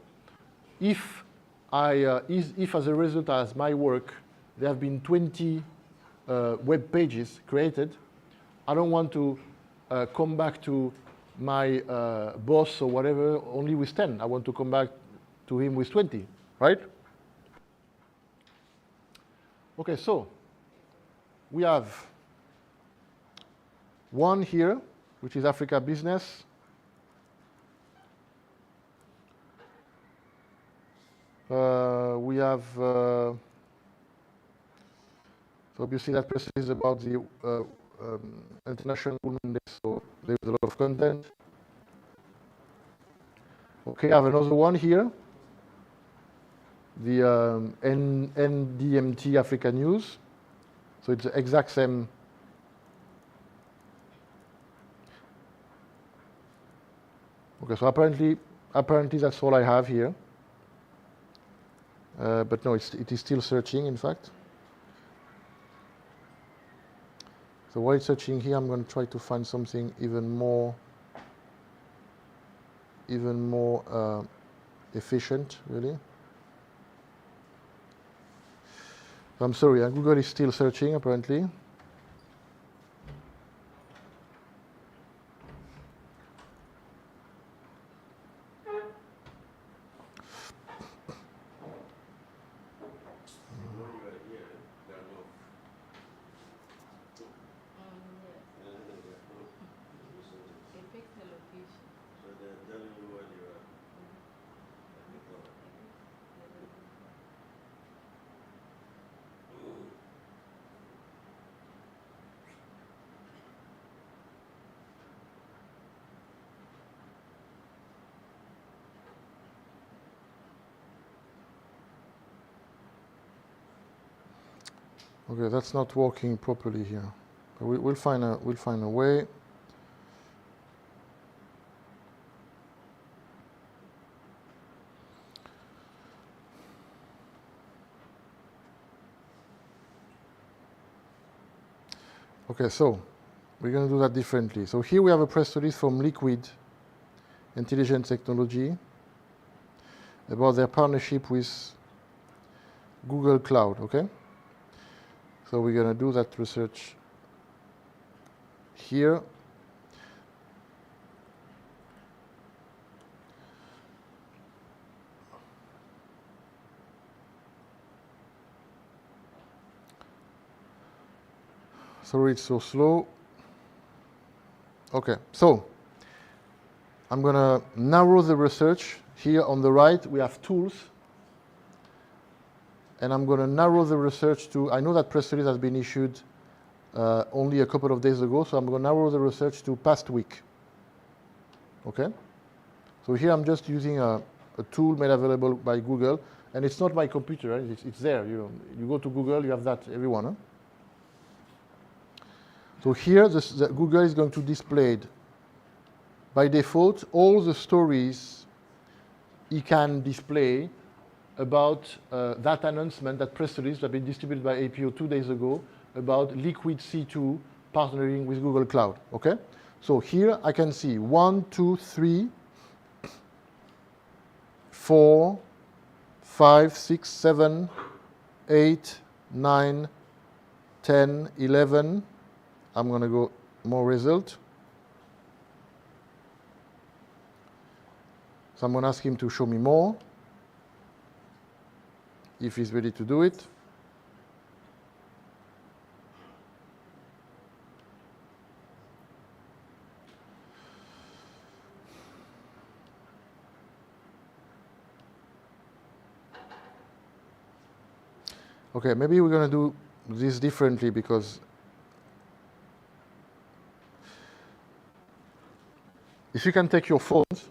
S10: If as a result of my work, there have been 20 web pages created, I don't want to come back to my boss or whatever only with 10. I want to come back to him with 20, right? Okay, so we have one here, which is Africa Business. We have, so obviously that person is about the International Women's Day, so there's a lot of content. Okay, I have another one here, the NDMT Africa News. So it's the exact same. Okay, so apparently that's all I have here. But no, it is still searching, in fact. So while searching here, I'm going to try to find something even more efficient, really. I'm sorry, Google is still searching, apparently. Okay, that's not working properly here. But we'll find a way. Okay, so we're going to do that differently. So here we have a press release from Liquid Intelligent Technology about their partnership with Google Cloud, okay? So we're going to do that research here. Sorry, it's so slow. Okay, so I'm going to narrow the research. Here on the right, we have tools. And I'm going to narrow the research to, I know that press release has been issued only a couple of days ago, so I'm going to narrow the research to past week. Okay? So here I'm just using a tool made available by Google, and it's not my computer, right? It's there. You go to Google, you have that, everyone. Huh? So here, Google is going to display, by default, all the stories it can display about that announcement, that press release that had been distributed by APO 2 days ago about Liquid C2 partnering with Google Cloud, okay? So here I can see 1, 2, 3, 4, 5, 6, 7, 8, 9, 10, 11. I'm going to go more result. So I'm going to ask him to show me more, if he's ready to do it. Okay, maybe we're going to do this differently because If you can take your phones,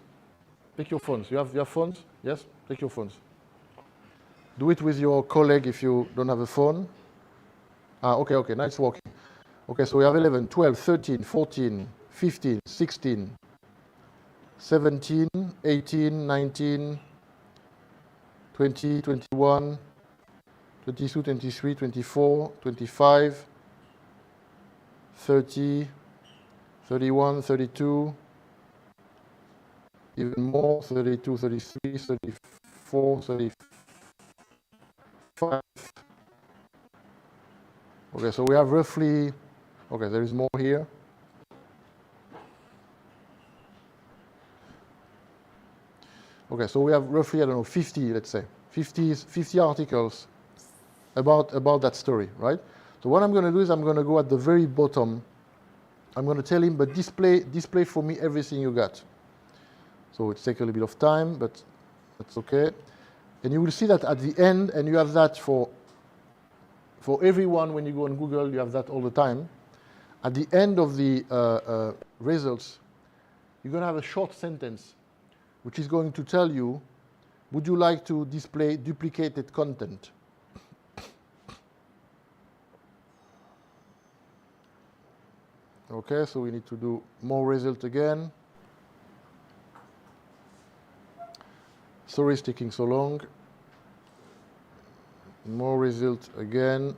S10: take your phones. You have your phones? Yes? Take your phones. Do it with your colleague if you don't have a phone. Okay, nice walking. Okay, so we have 11, 12, 13, 14, 15, 16, 17, 18, 19, 20, 21, 22, 23, 24, 25, 30, 31, 32, even more, 32, 33, 34, 35. Okay, so we have roughly, okay, there is more here. Okay, so we have roughly, I don't know, 50, let's say, 50 articles about that story, right? So what I'm going to do is I'm going to go at the very bottom. I'm going to tell him, but display for me everything you got. So it takes a little bit of time, but that's okay. And you will see that at the end, and you have that for everyone when you go on Google, you have that all the time. At the end of the results, you're going to have a short sentence, which is going to tell you, would you like to display duplicated content? Okay, so we need to do more result again. Sorry it's taking so long. More result again.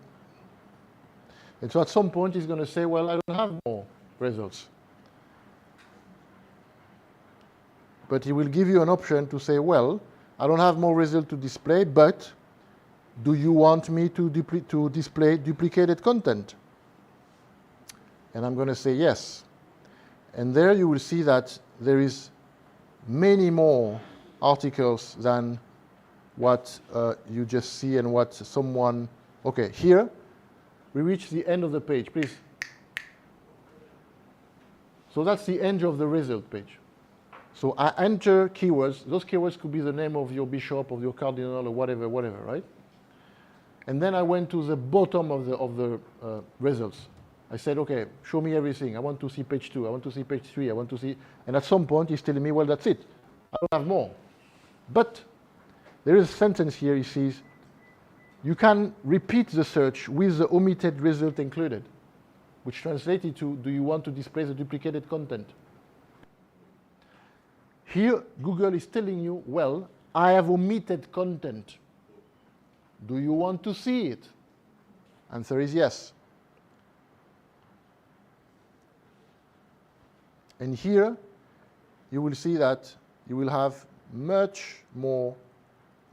S10: And so at some point he's going to say, well, I don't have more results. But he will give you an option to say, well, I don't have more result to display, but do you want me to display duplicated content? And I'm going to say yes. And there you will see that there is many more articles than what you just see and what someone... Okay, here we reach the end of the page, please. So that's the end of the result page. So I enter keywords. Those keywords could be the name of your bishop, of your cardinal, or whatever, right? And then I went to the bottom of the results. I said, okay, show me everything. I want to see page 2. I want to see page 3. I want to see... And at some point, he's telling me, well, that's it. I don't have more. But there is a sentence here. He says, you can repeat the search with the omitted result included, which translated to, do you want to display the duplicated content? Here, Google is telling you, well, I have omitted content. Do you want to see it? Answer is yes. And here, you will see that you will have many more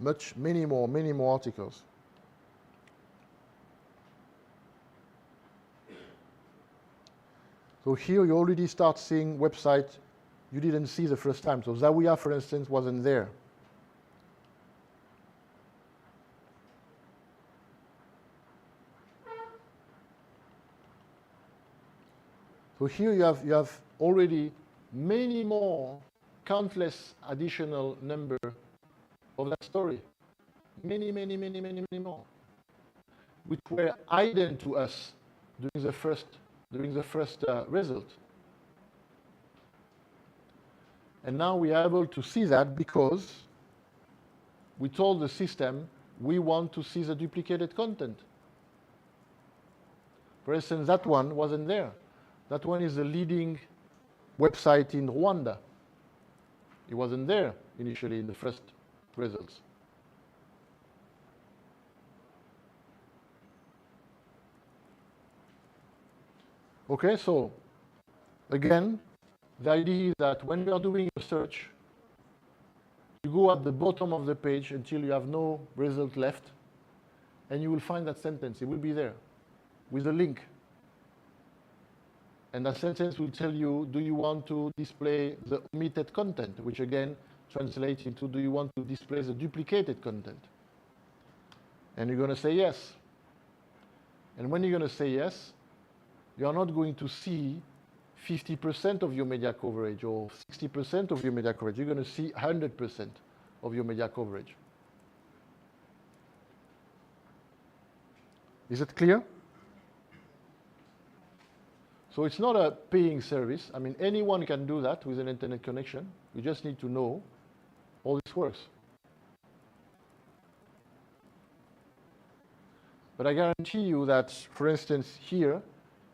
S10: articles. So here you already start seeing websites you didn't see the first time. So Zawiya, for instance, wasn't there. So here you have already many more, countless additional number of that story. Many more, which were hidden to us during the first result. And now we are able to see that because we told the system we want to see the duplicated content. For instance, that one wasn't there. That one is the leading website in Rwanda. It wasn't there initially in the first results. Okay, so again, the idea is that when you are doing a search, you go at the bottom of the page until you have no result left, and you will find that sentence. It will be there with a link. And that sentence will tell you, do you want to display the omitted content, which again translates into, do you want to display the duplicated content? And you're going to say yes. And when you're going to say yes, you are not going to see 50% of your media coverage or 60% of your media coverage. You're going to see 100% of your media coverage. Is it clear? So it's not a paying service. I mean, anyone can do that with an internet connection. You just need to know all this works. But I guarantee you that, for instance, here,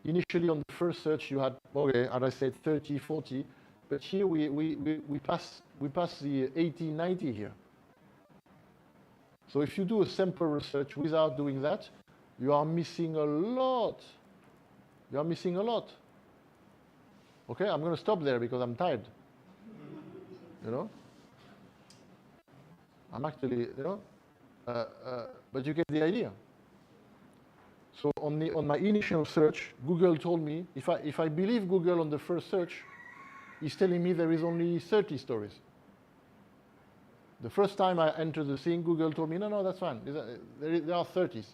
S10: initially on the first search you had, okay, as I said, 30, 40, but here we pass the 80, 90 here. So if you do a sample research without doing that, you are missing a lot. You are missing a lot. Okay, I'm going to stop there because I'm tired. You know? I'm actually, you know, but you get the idea. So on my initial search, Google told me, if I believe Google on the first search, he's telling me there is only 30 stories. The first time I entered the thing, Google told me, no, that's fine. There are 30s.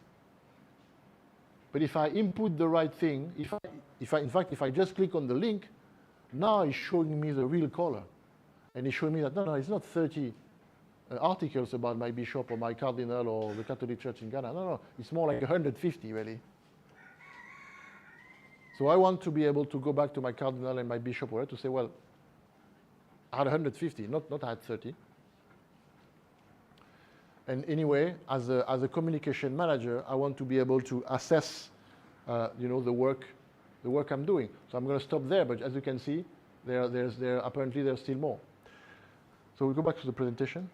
S10: But if I input the right thing, in fact, if I just click on the link, now it's showing me the real color. And it's showing me that, no, it's not 30 articles about my bishop or my cardinal or the Catholic Church in Ghana. No, it's more like 150, really. So I want to be able to go back to my cardinal and my bishop to say, well, I had 150, not I had 30. And anyway, as a communication manager, I want to be able to assess, you know, the work I'm doing. So I'm going to stop there. But as you can see, apparently there's still more. So we go back to the presentation.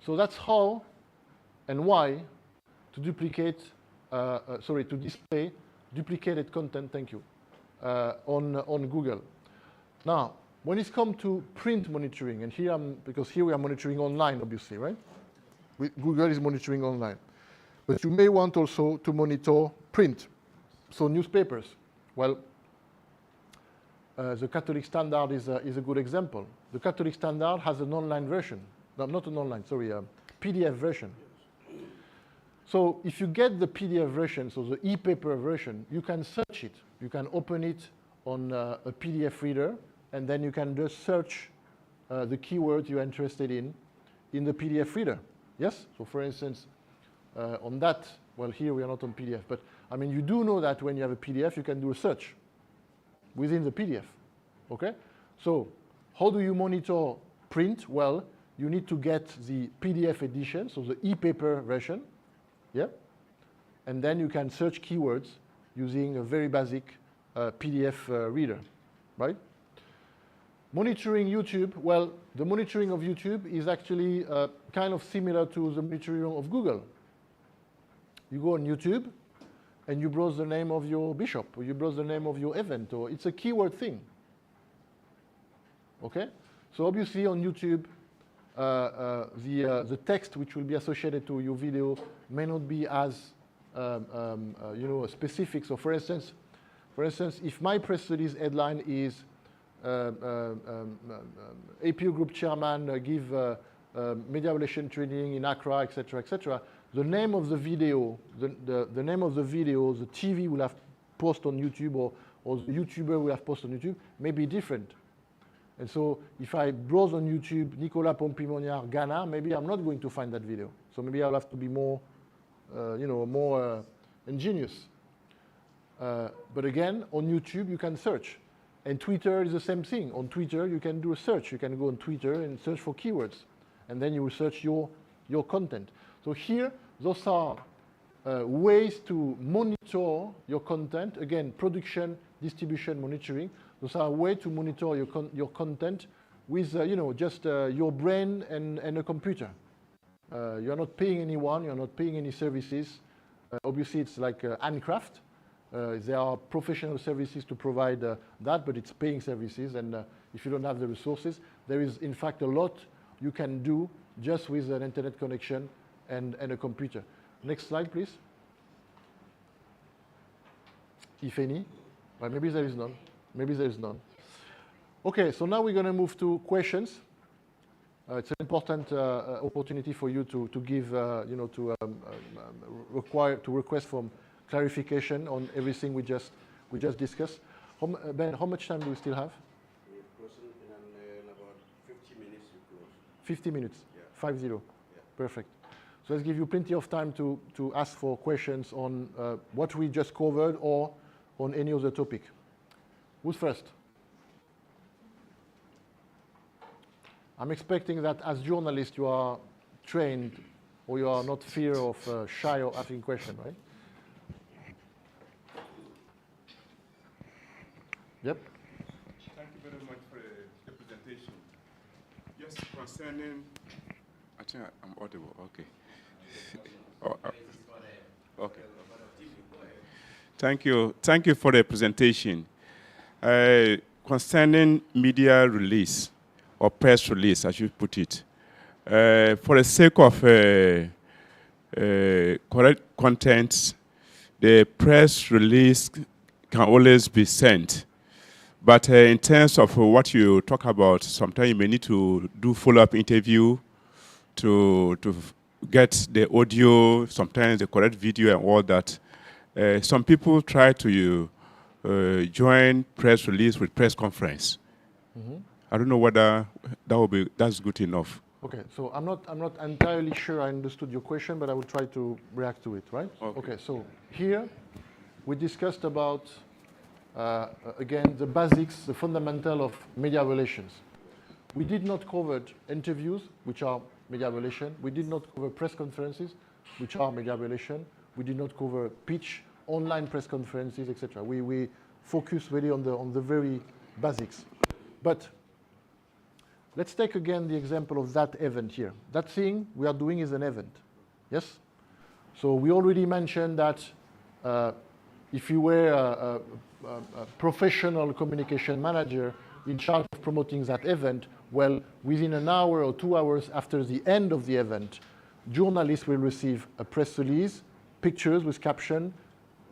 S10: So that's how and why to duplicate, to display duplicated content. Thank you, on Google. Now, when it's come to print monitoring, and because here we are monitoring online, obviously, right? Google is monitoring online. But you may want also to monitor print, so newspapers. Well, the Catholic Standard is a good example. The Catholic Standard has an online version. No, not an online, sorry, a PDF version. So if you get the PDF version, so the e-paper version, you can search it. You can open it on a PDF reader, and then you can just search the keyword you're interested in the PDF reader. Yes? So for instance, on that, well, here we are not on PDF, but I mean, you do know that when you have a PDF, you can do a search within the PDF. Okay? So how do you monitor print? Well, you need to get the PDF edition, so the e-paper version. Yeah? And then you can search keywords using a very basic PDF reader, right? Monitoring YouTube, well, the monitoring of YouTube is actually kind of similar to the monitoring of Google. You go on YouTube and you browse the name of your bishop, or you browse the name of your event, or it's a keyword thing. Okay? So obviously on YouTube, the text which will be associated to your video may not be as you know, specific. So for instance, if my press release headline is APU group chairman give media relation training in Accra, etc., etc., the name of the video, the name of the video, the TV will have post on YouTube, or the YouTuber will have post on YouTube, may be different. And so if I browse on YouTube, Nicolas Pompimoniard, Ghana, maybe I'm not going to find that video. So maybe I'll have to be more, you know, more ingenious. But again, on YouTube, you can search. And Twitter is the same thing. On Twitter, you can do a search. You can go on Twitter and search for keywords. And then you will search your content. So here, those are ways to monitor your content. Again, production, distribution, monitoring. Those are ways to monitor your content with, you know, just your brain and a computer. You're not paying anyone. You're not paying any services. Obviously, it's like handcraft. There are professional services to provide that, but it's paying services. And if you don't have the resources, there is, in fact, a lot you can do just with an internet connection and a computer. Next slide, please. If any. Well, maybe there is none. Maybe there is none. Okay, so now we're going to move to questions. It's an important opportunity for you to give, you know, to request from clarification on everything we just discussed. Ben, how much time do we still have?
S1: We're closing in about 50 minutes to close.
S10: 50 minutes,
S1: yeah.
S10: 50.
S1: Yeah.
S10: Perfect. So let's give you plenty of time to ask for questions on what we just covered or on any other topic? Who's first? I'm expecting that as journalists you are trained or you are not shy of asking questions, right? Yep.
S14: Thank you very much for the presentation. Just concerning, I think I'm audible, okay. Okay. Thank you for the presentation. Concerning media release, or press release, as you put it, for the sake of correct content, the press release can always be sent. But in terms of what you talk about, sometimes you may need to do follow-up interview to get the audio, sometimes the correct video and all that. Some people try to join press release with press conference.
S10: Mm-hmm.
S14: I don't know whether that's good enough.
S10: Okay, so I'm not entirely sure I understood your question, but I will try to react to it, right? Okay, so here we discussed about again the basics, the fundamental of media relations. We did not cover interviews, which are media relation. We did not cover press conferences, which are media relation. We did not cover pitch, online press conferences, etc. We focus really on the very basics. But let's take again the example of that event here. That thing we are doing is an event, yes? So we already mentioned that if you were a professional communication manager in charge of promoting that event, well, within an hour or 2 hours after the end of the event, journalists will receive a press release, pictures with caption,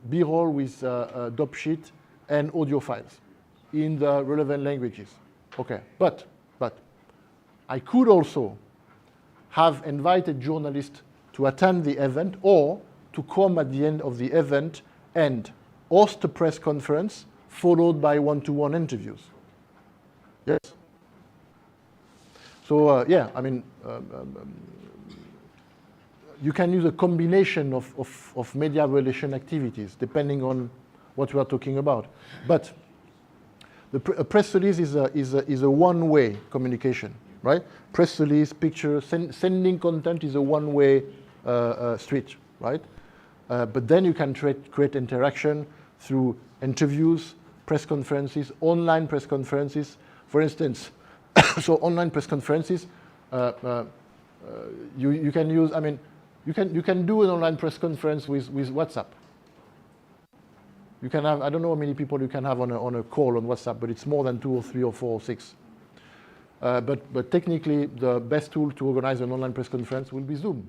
S10: B-roll with dope sheet, and audio files in the relevant languages. Okay, but I could also have invited journalists to attend the event or to come at the end of the event and host a press conference followed by one-to-one interviews. Yes? So, yeah, I mean, you can use a combination of media relation activities depending on what we are talking about. But a press release is a one-way communication, right? Press release, picture, sending content is a one-way street, right? But then you can create interaction through interviews, press conferences, online press conferences. For instance, so online press conferences, you can use, I mean, you can do an online press conference with WhatsApp. You can have, I don't know how many people you can have on a call on WhatsApp, but it's more than 2 or 3 or 4 or 6. But technically, the best tool to organize an online press conference will be Zoom.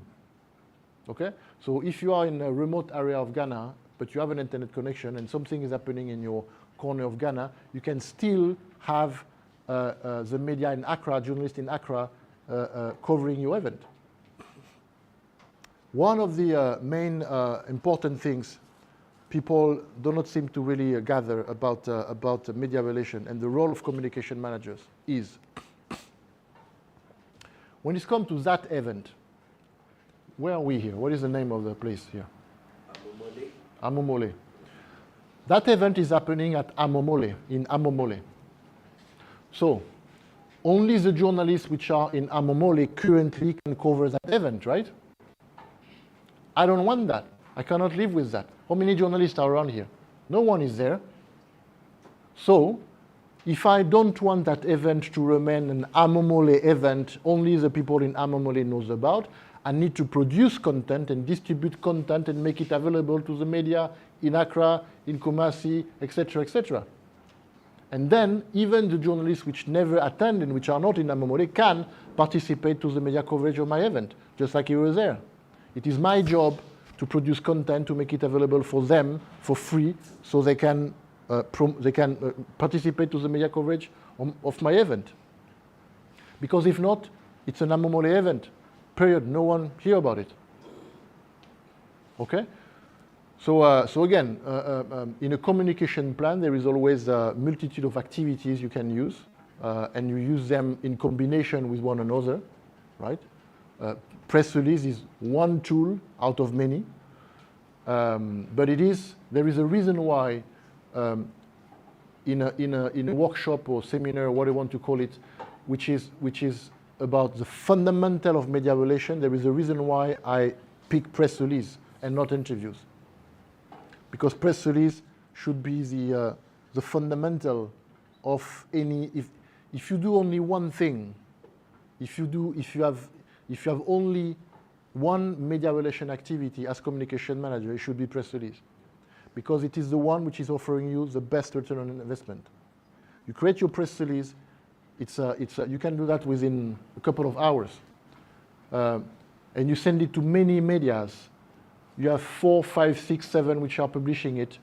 S10: Okay? So if you are in a remote area of Ghana, but you have an internet connection and something is happening in your corner of Ghana, you can still have the media in Accra, journalists in Accra, covering your event. One of the main important things people do not seem to really gather about media relation and the role of communication managers is when it comes to that event, where are we here? What is the name of the place here? Amomole. That event is happening at Amomole, in Amomole. So, only the journalists which are in Amomole currently can cover that event, right? I don't want that. I cannot live with that. How many journalists are around here? No one is there. So, if I don't want that event to remain an Amomole event, only the people in Amomole knows about, I need to produce content and distribute content and make it available to the media in Accra, in Kumasi, etc., etc. And then, even the journalists which never attend and which are not in Amomole can participate to the media coverage of my event, just like you were there. It is my job to produce content, to make it available for them for free, so they can participate to the media coverage of my event. Because if not, it's an Amomole event. Period. No one hear about it. Okay? So, so again, in a communication plan, there is always a multitude of activities you can use, and you use them in combination with one another, right? Press release is one tool out of many, but there is a reason why in a workshop or seminar, what you want to call it, which is about the fundamental of media relation. There is a reason why I pick press release and not interviews, because press release should be the fundamental of any. If you do only one thing, if you have only one media relation activity as communication manager, it should be press release, because it is the one which is offering you the best return on investment. You create your press release. You can do that within a couple of hours, and you send it to many medias. You have 4, 5, 6, 7 which are publishing it.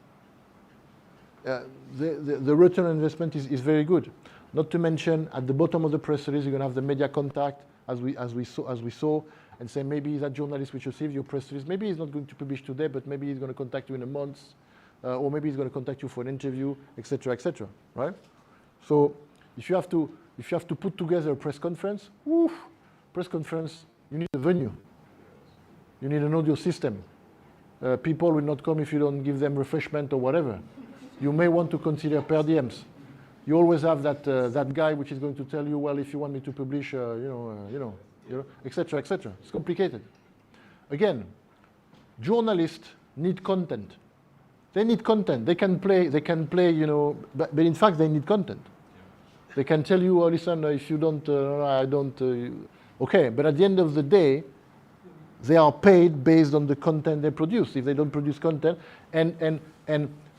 S10: The return on investment is very good. Not to mention, at the bottom of the press release, you're going to have the media contact, as we saw, and say maybe that journalist which received your press release, maybe he's not going to publish today, but maybe he's going to contact you in a month, or maybe he's going to contact you for an interview, etc., right? So if you have to put together a press conference, you need a venue. You need an audio system. People will not come if you don't give them refreshment or whatever. You may want to consider per diems. You always have that guy which is going to tell you, well, if you want me to publish, etc., etc. It's complicated. Again, journalists need content. They need content. They can play, but in fact they need content. They can tell you, oh, listen, if you don't, I don't. Okay, but at the end of the day, they are paid based on the content they produce. If they don't produce content, and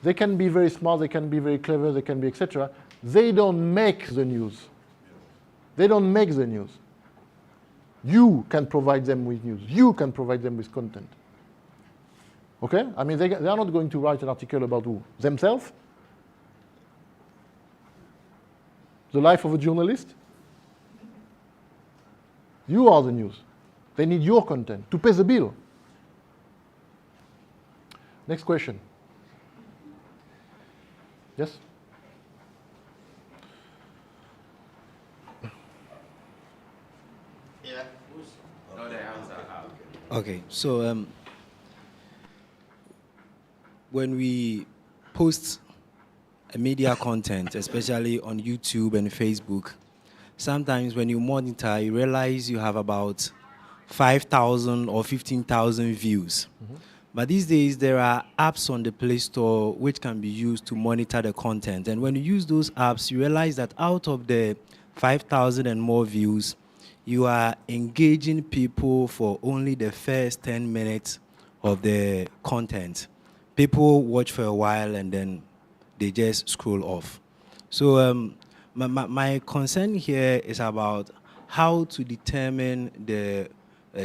S10: they can be very smart, they can be very clever, they can be etc. They don't make the news. They don't make the news. You can provide them with news. You can provide them with content. Okay? I mean, they are not going to write an article about who? Themselves? The life of a journalist? You are the news. They need your content to pay the bill. Next question. Yes?
S6: Yeah. No, the hands are out.
S15: Okay, so when we post media content, especially on YouTube and Facebook, sometimes when you monitor, you realize you have about 5,000 or 15,000 views. Mm-hmm. But these days, there are apps on the Play Store which can be used to monitor the content. And when you use those apps, you realize that out of the 5,000 and more views, you are engaging people for only the first 10 minutes of the content. People watch for a while and then they just scroll off. So my concern here is about how to determine the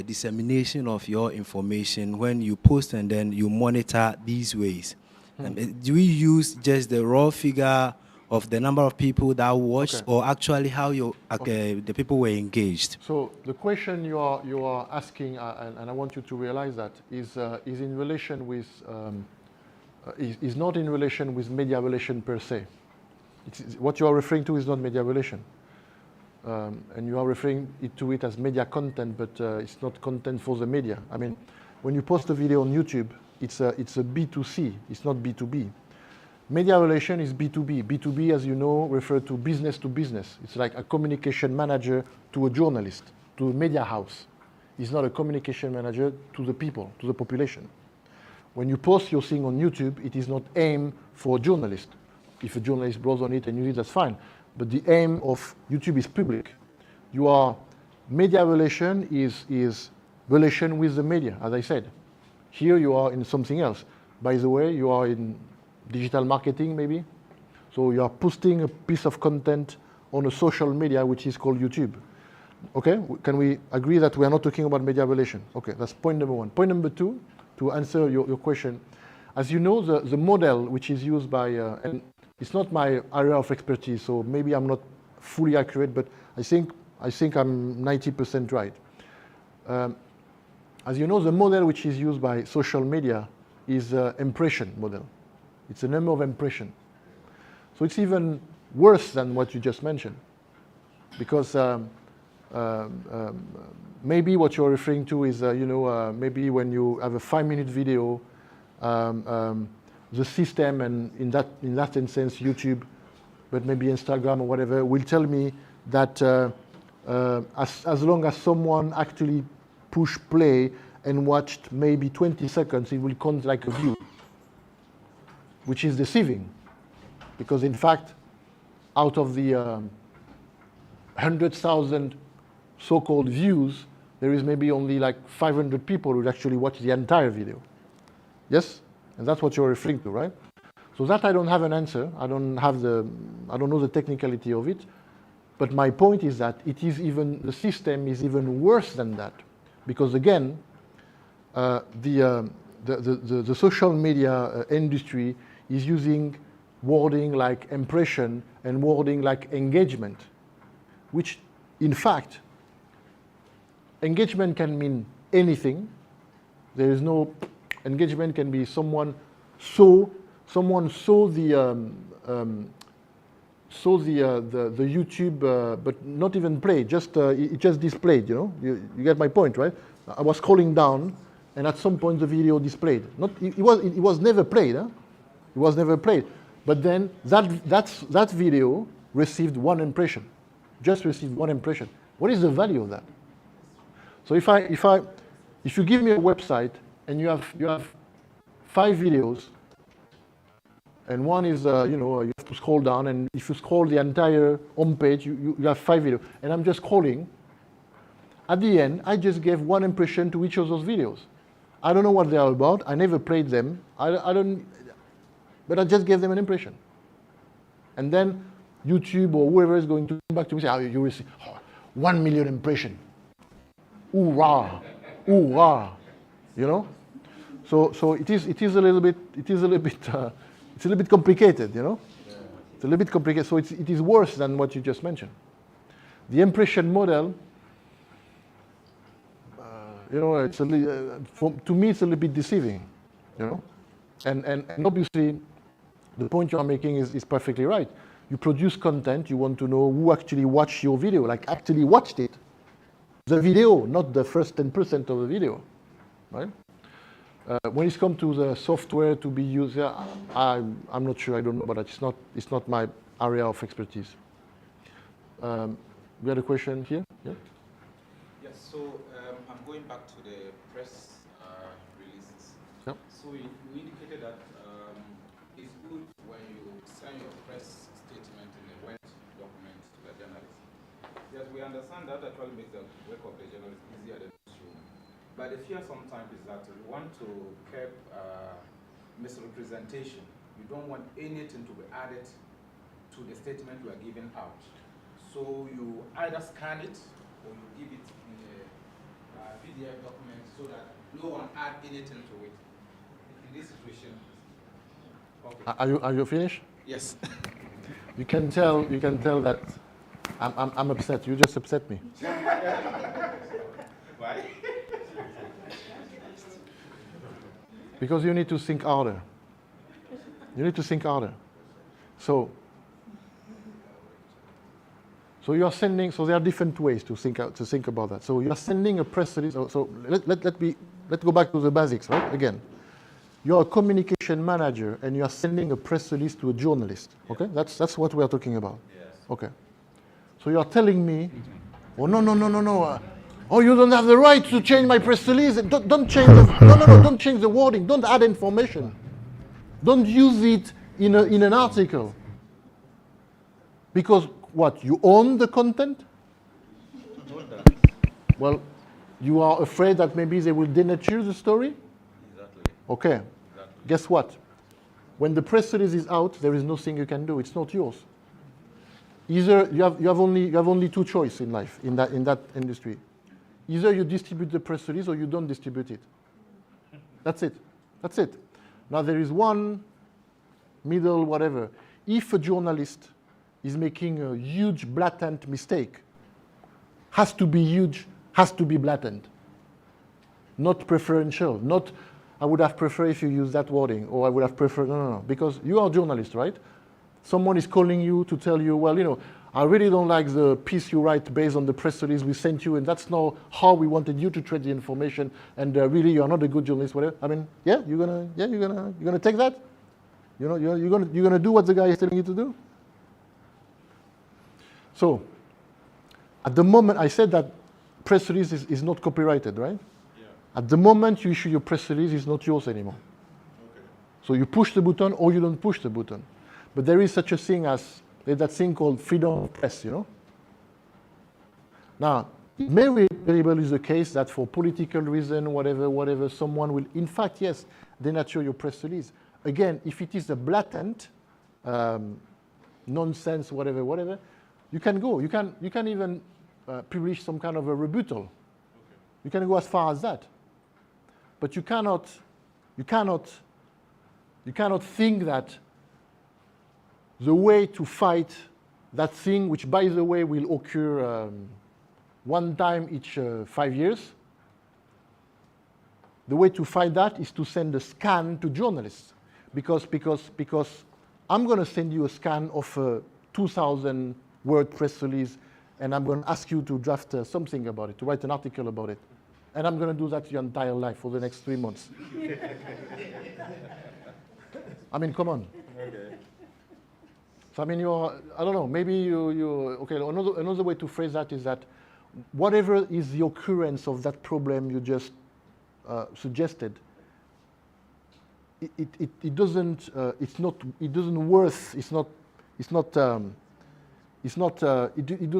S15: dissemination of your information when you post and then you monitor these ways. Do we use just the raw figure of the number of people that watched, or actually how the people were engaged?
S10: So the question you are asking, and I want you to realize that, is in relation with is not in relation with media relation per se. What you are referring to is not media relation. And you are referring to it as media content, but it's not content for the media. I mean, when you post a video on YouTube, it's a B2C, it's not B2B. Media relation is B2B. B2B, as you know, refers to business. It's like a communication manager to a journalist, to a media house. It's not a communication manager to the people, to the population. When you post your thing on YouTube, it is not aimed for a journalist. If a journalist browses on it and uses it, that's fine. But the aim of YouTube is public. Media relation is relation with the media, as I said. Here you are in something else. By the way, you are in digital marketing, maybe. So you are posting a piece of content on a social media, which is called YouTube. Okay, can we agree that we are not talking about media relation? Okay, that's point number one. Point number two, to answer your question. As you know, the model which is used by, and it's not my area of expertise, so maybe I'm not fully accurate, but I think I'm 90% right. As you know, the model which is used by social media is impression model. It's a number of impression. So it's even worse than what you just mentioned, because maybe what you're referring to is, maybe when you have a 5-minute video, the system, and in that sense, YouTube, but maybe Instagram or whatever, will tell me that as long as someone actually push play and watched maybe 20 seconds, it will count like a view, which is deceiving. Because in fact, out of the 100,000 so-called views, there is maybe only like 500 people who actually watch the entire video. Yes? And that's what you're referring to, right? So that I don't have an answer. I don't know the technicality of it. But my point is that the system is even worse than that. Because again, the social media industry is using wording like impression and wording like engagement, which in fact, engagement can mean anything. There is no engagement can be someone saw the YouTube, but not even played. Just it just displayed. You get my point, right? I was scrolling down, and at some point the video displayed. It was never played. Huh? It was never played. But then that video received one impression, just received one impression. What is the value of that? So if you give me a website and you have 5 videos, and one is you have to scroll down, and if you scroll the entire home page, you have 5 videos, and I'm just scrolling. At the end, I just gave one impression to each of those videos. I don't know what they are about. I never played them. But I just gave them an impression. And then YouTube or whoever is going to come back to me and say, you will see 1 million impression. Hoorah, hoorah, So it is a little bit complicated, It's a little bit complicated. So it is worse than what you just mentioned. The impression model, to me it's a little bit deceiving, And obviously, the point you're making is perfectly right. You produce content, you want to know who actually watched your video, like actually watched it. The video, not the first 10% of the video, right? When it comes to the software to be used, I'm not sure, I don't know, but it's not my area of expertise. We had a question here? Yeah?
S6: Yes, so I'm going back to the press releases.
S10: Yep.
S6: So you indicated that it's good when you send your press statement in a Word document to the journalist. Yes, we understand that actually makes the work of the journalist easier than the newsroom. But the fear sometimes is that you want to curb misrepresentation. You don't want anything to be added to the statement you are giving out. So you either scan it or you give it in a PDF document so that no one add anything to it. In this situation, okay.
S10: Are you finished?
S6: Yes.
S10: You can tell that I'm upset. You just upset me.
S6: Why?
S10: Because you need to think harder. You need to think harder. So you are sending. So there are different ways to think about that. So you are sending a press release. So let's go back to the basics, right? Again, you are a communication manager and you are sending a press release to a journalist. Okay, that's what we are talking about.
S6: Yes.
S10: Okay. So you are telling me, oh no. Oh, you don't have the right to change my press release. Don't change don't change the wording. Don't add information. Don't use it in an article. Because what? You own the content? Well, you are afraid that maybe they will denature the story?
S6: Exactly.
S10: Okay.
S6: Exactly.
S10: Guess what? When the press release is out, there is nothing you can do. It's not yours. Either you have only 2 choices in life in that industry. Either you distribute the press release or you don't distribute it. That's it. That's it. Now there is one middle whatever. If a journalist is making a huge blatant mistake, has to be huge, has to be blatant. Not preferential. Not I would have preferred if you use that wording, or I would have preferred no. Because you are a journalist, right? Someone is calling you to tell you, well, I really don't like the piece you write based on the press release we sent you, and that's not how we wanted you to treat the information, and really you are not a good journalist, whatever. I mean, you're gonna take that? You know, you're gonna do what the guy is telling you to do. So, at the moment, I said that press release is not copyrighted, right?
S14: Yeah.
S10: At the moment you issue your press release, it's not yours anymore.
S14: Okay.
S10: So you push the button or you don't push the button. But there is such a thing as, there's that thing called freedom of press, you know? Now, it may very well is the case that for political reason, whatever, someone will, in fact, yes, denature your press release. Again, if it is a blatant nonsense, whatever, you can go. You can even publish some kind of a rebuttal.
S14: Okay.
S10: You can go as far as that. But you cannot think that the way to fight that thing, which by the way will occur one time each 5 years, the way to fight that is to send a scan to journalists. Because I'm going to send you a scan of a 2,000 word press release, and I'm going to ask you to draft something about it, to write an article about it. And I'm going to do that your entire life for the next 3 months. I mean, come on.
S14: Okay.
S10: So I mean, I don't know, maybe okay, another way to phrase that is that whatever is the occurrence of that problem you just suggested, it doesn't do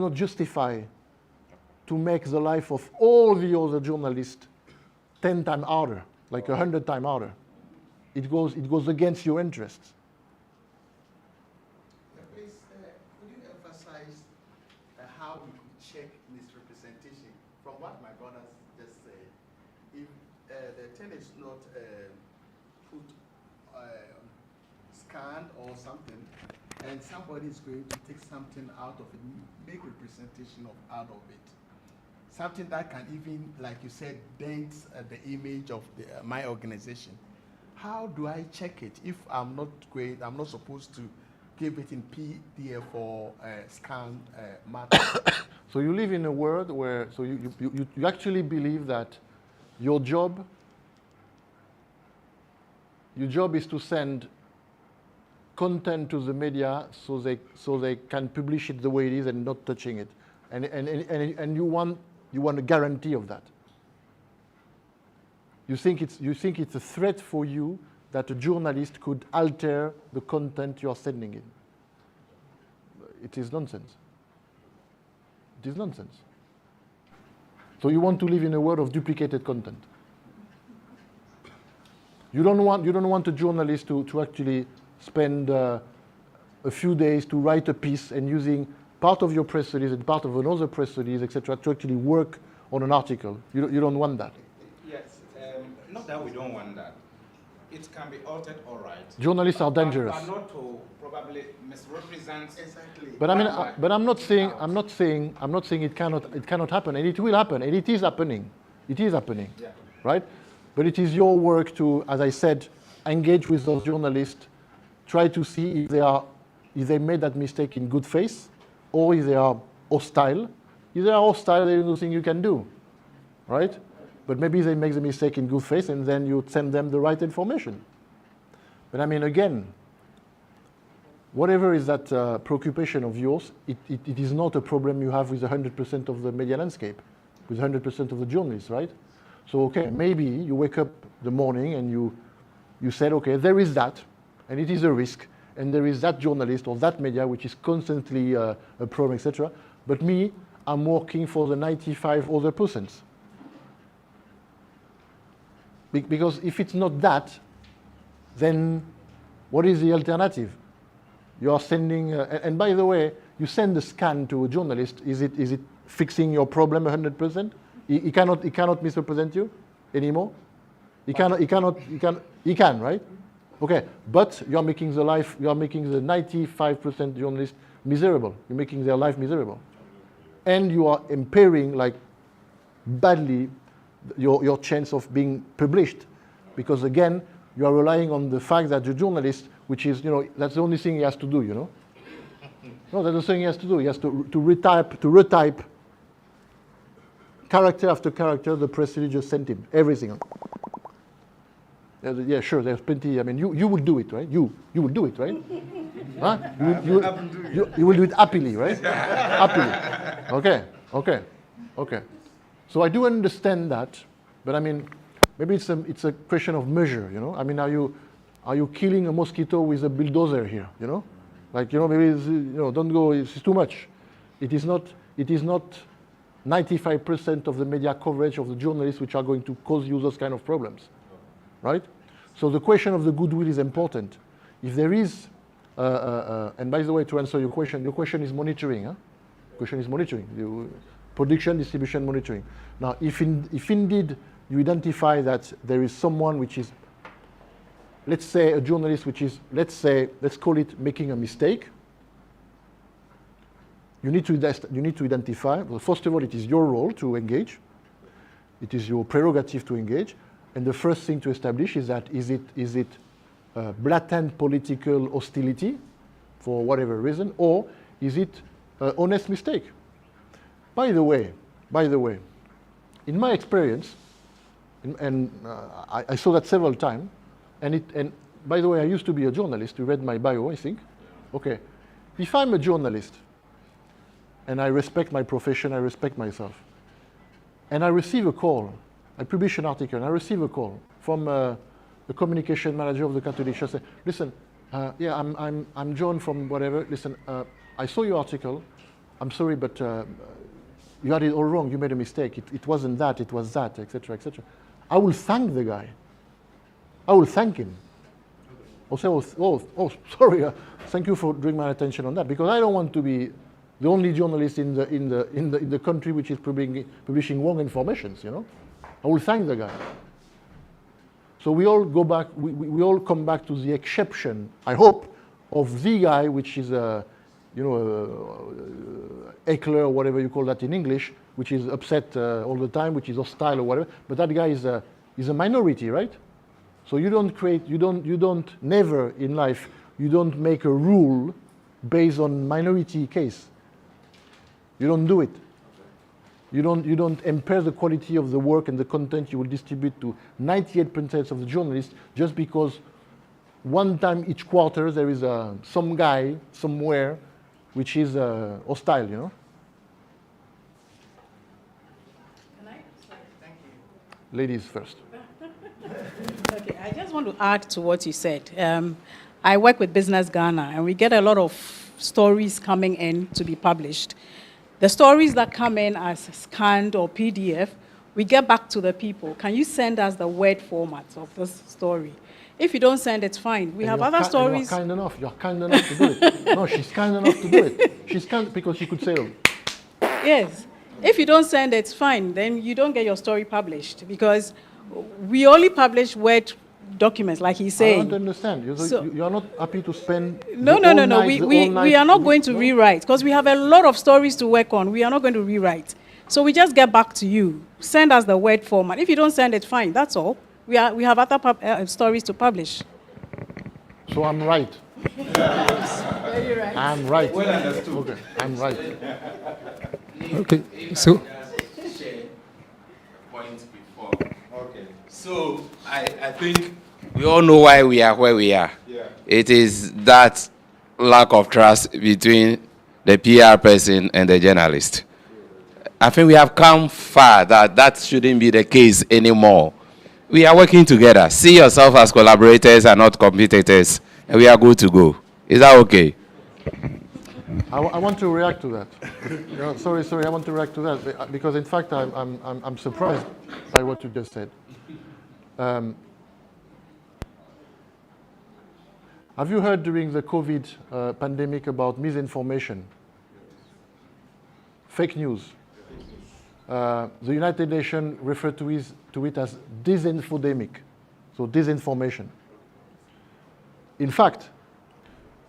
S10: not justify to make the life of all the other journalists 10 times harder, like 100 times harder. It goes against your interests.
S1: Please, could you emphasize how we could check misrepresentation? From what my brothers just said, if the thing is not put scanned or something, and somebody is going to take something out of it, make representation out of it. Something that can even, like you said, dent the image of my organization. How do I check it if I'm not supposed to give it in PDF or scanned matter?
S10: So you live in a world where, so you actually believe that your job is to send content to the media so they can publish it the way it is and not touching it, and you want a guarantee of that. You think it's a threat for you that a journalist could alter the content you are sending in. It is nonsense. It is nonsense. So you want to live in a world of duplicated content. You don't want a journalist to actually spend a few days to write a piece and using part of your press release and part of another press release, etc., to actually work on an article. You don't want that.
S6: Yes, not that we don't want that. It can be altered, all right.
S10: Journalists are dangerous.
S6: But not to probably misrepresent. Exactly.
S10: But I mean, but I'm not saying it cannot happen, and it will happen, and it is happening. It is happening,
S6: yeah.
S10: Right? But it is your work to, as I said, engage with those journalists, try to see if they made that mistake in good faith, or if they are hostile. If they are hostile, there is nothing you can do, right? But maybe they make the mistake in good faith, and then you send them the right information. But I mean, again, whatever is that preoccupation of yours, it is not a problem you have with 100% of the media landscape, with 100% of the journalists, right? So, okay, maybe you wake up the morning and you said, okay, there is that, and it is a risk, and there is that journalist or that media which is constantly a problem, etc. But me, I'm working for the 95 other percent. Because if it's not that, then what is the alternative? You are sending, and by the way, you send a scan to a journalist. Is it fixing your problem 100%? He cannot misrepresent you anymore. He can, right? Okay, but you are making the 95% journalist miserable. You're making their life miserable, and you are impairing like badly your chance of being published, because again you are relying on the fact that the journalist, which is, that's the only thing he has to do, No, that's the thing he has to do. He has to retype character after character the press release just sent him, everything. Yeah, sure, there's plenty. I mean, you will do it, right? You will do it, right? Huh? You will do it happily, right? Happily. Okay. So I do understand that, but I mean, maybe it's a question of measure, you know? I mean, are you killing a mosquito with a bulldozer here, you know? Like, you know, maybe it's, you know, don't go, it's too much. It is not 95% of the media coverage of the journalists which are going to cause you those kind of problems, right? So the question of the goodwill is important. If there is, and by the way, to answer your question is monitoring, huh? Question is monitoring, production, distribution, monitoring. Now, if indeed you identify that there is someone which is, let's say a journalist which is, let's call it making a mistake, you need to identify, well, first of all, it is your role to engage. It is your prerogative to engage. And the first thing to establish is that is it blatant political hostility for whatever reason, or is it an honest mistake? By the way, in my experience, and I saw that several times, and by the way, I used to be a journalist. You read my bio, I think. Okay. If I'm a journalist, and I respect my profession, I respect myself, and I receive a call, I publish an article, and I receive a call from the communication manager of the Catholic Church. Say, listen, yeah, I'm John from whatever. Listen, I saw your article. I'm sorry, but you had it all wrong. You made a mistake. It wasn't that. It was that, etc., etc. I will thank the guy. I will thank him. I'll say, oh, sorry. Thank you for drawing my attention on that, because I don't want to be the only journalist in the country which is publishing wrong informations. You know, I will thank the guy. So we all go back. We all come back to the exception, I hope, of the guy which is a, you know, heckler or whatever you call that in English, which is upset all the time, which is hostile or whatever. But that guy is a minority, right? So you don't never in life, you don't make a rule based on minority case. You don't do it. You don't impair the quality of the work and the content you will distribute to 98% of the journalists just because one time each quarter there is some guy somewhere which is hostile, you know?
S16: Can I? Sorry. Thank you.
S10: Ladies first.
S16: Okay, I just want to add to what you said. I work with Business Ghana, and we get a lot of stories coming in to be published. The stories that come in as scanned or PDF, we get back to the people. Can you send us the Word format of this story? If you don't send, it's fine. We have other stories.
S10: You're kind enough to do it. No, she's kind enough to do it. She's kind because she could say, oh.
S16: Yes. If you don't send, it's fine. Then you don't get your story published, because we only publish Word documents, like he's saying.
S10: I don't understand. You're not happy to spend.
S16: No. We are not going to rewrite, because we have a lot of stories to work on. We are not going to rewrite. So we just get back to you. Send us the Word format. If you don't send it, fine. That's all. We have other stories to publish.
S10: So I'm right.
S16: Very right.
S10: I'm right.
S6: Well understood.
S10: Okay, I'm right.
S17: Okay, so.
S6: Point before. Okay. So I think we all know why we are where we are. Yeah. It is that lack of trust between the PR person and the journalist. I think we have come far that shouldn't be the case anymore. We are working together. See yourself as collaborators and not competitors, and we are good to go. Is that okay?
S10: I want to react to that. Sorry. I want to react to that because, in fact, I'm surprised by what you just said. Have you heard during the COVID pandemic about misinformation, fake news? The United Nations referred to it as disinfodemic, so disinformation. In fact,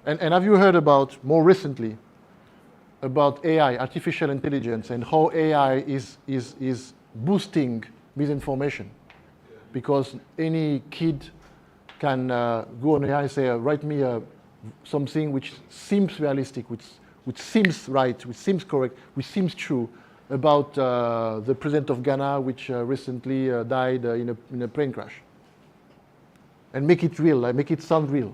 S10: and have you heard about, more recently, about AI, artificial intelligence, and how AI is boosting misinformation? Because any kid can go on AI and say, write me something which seems realistic, which seems right, which seems correct, which seems true, about the president of Ghana, which recently died in a plane crash. and make it real, like make it sound real.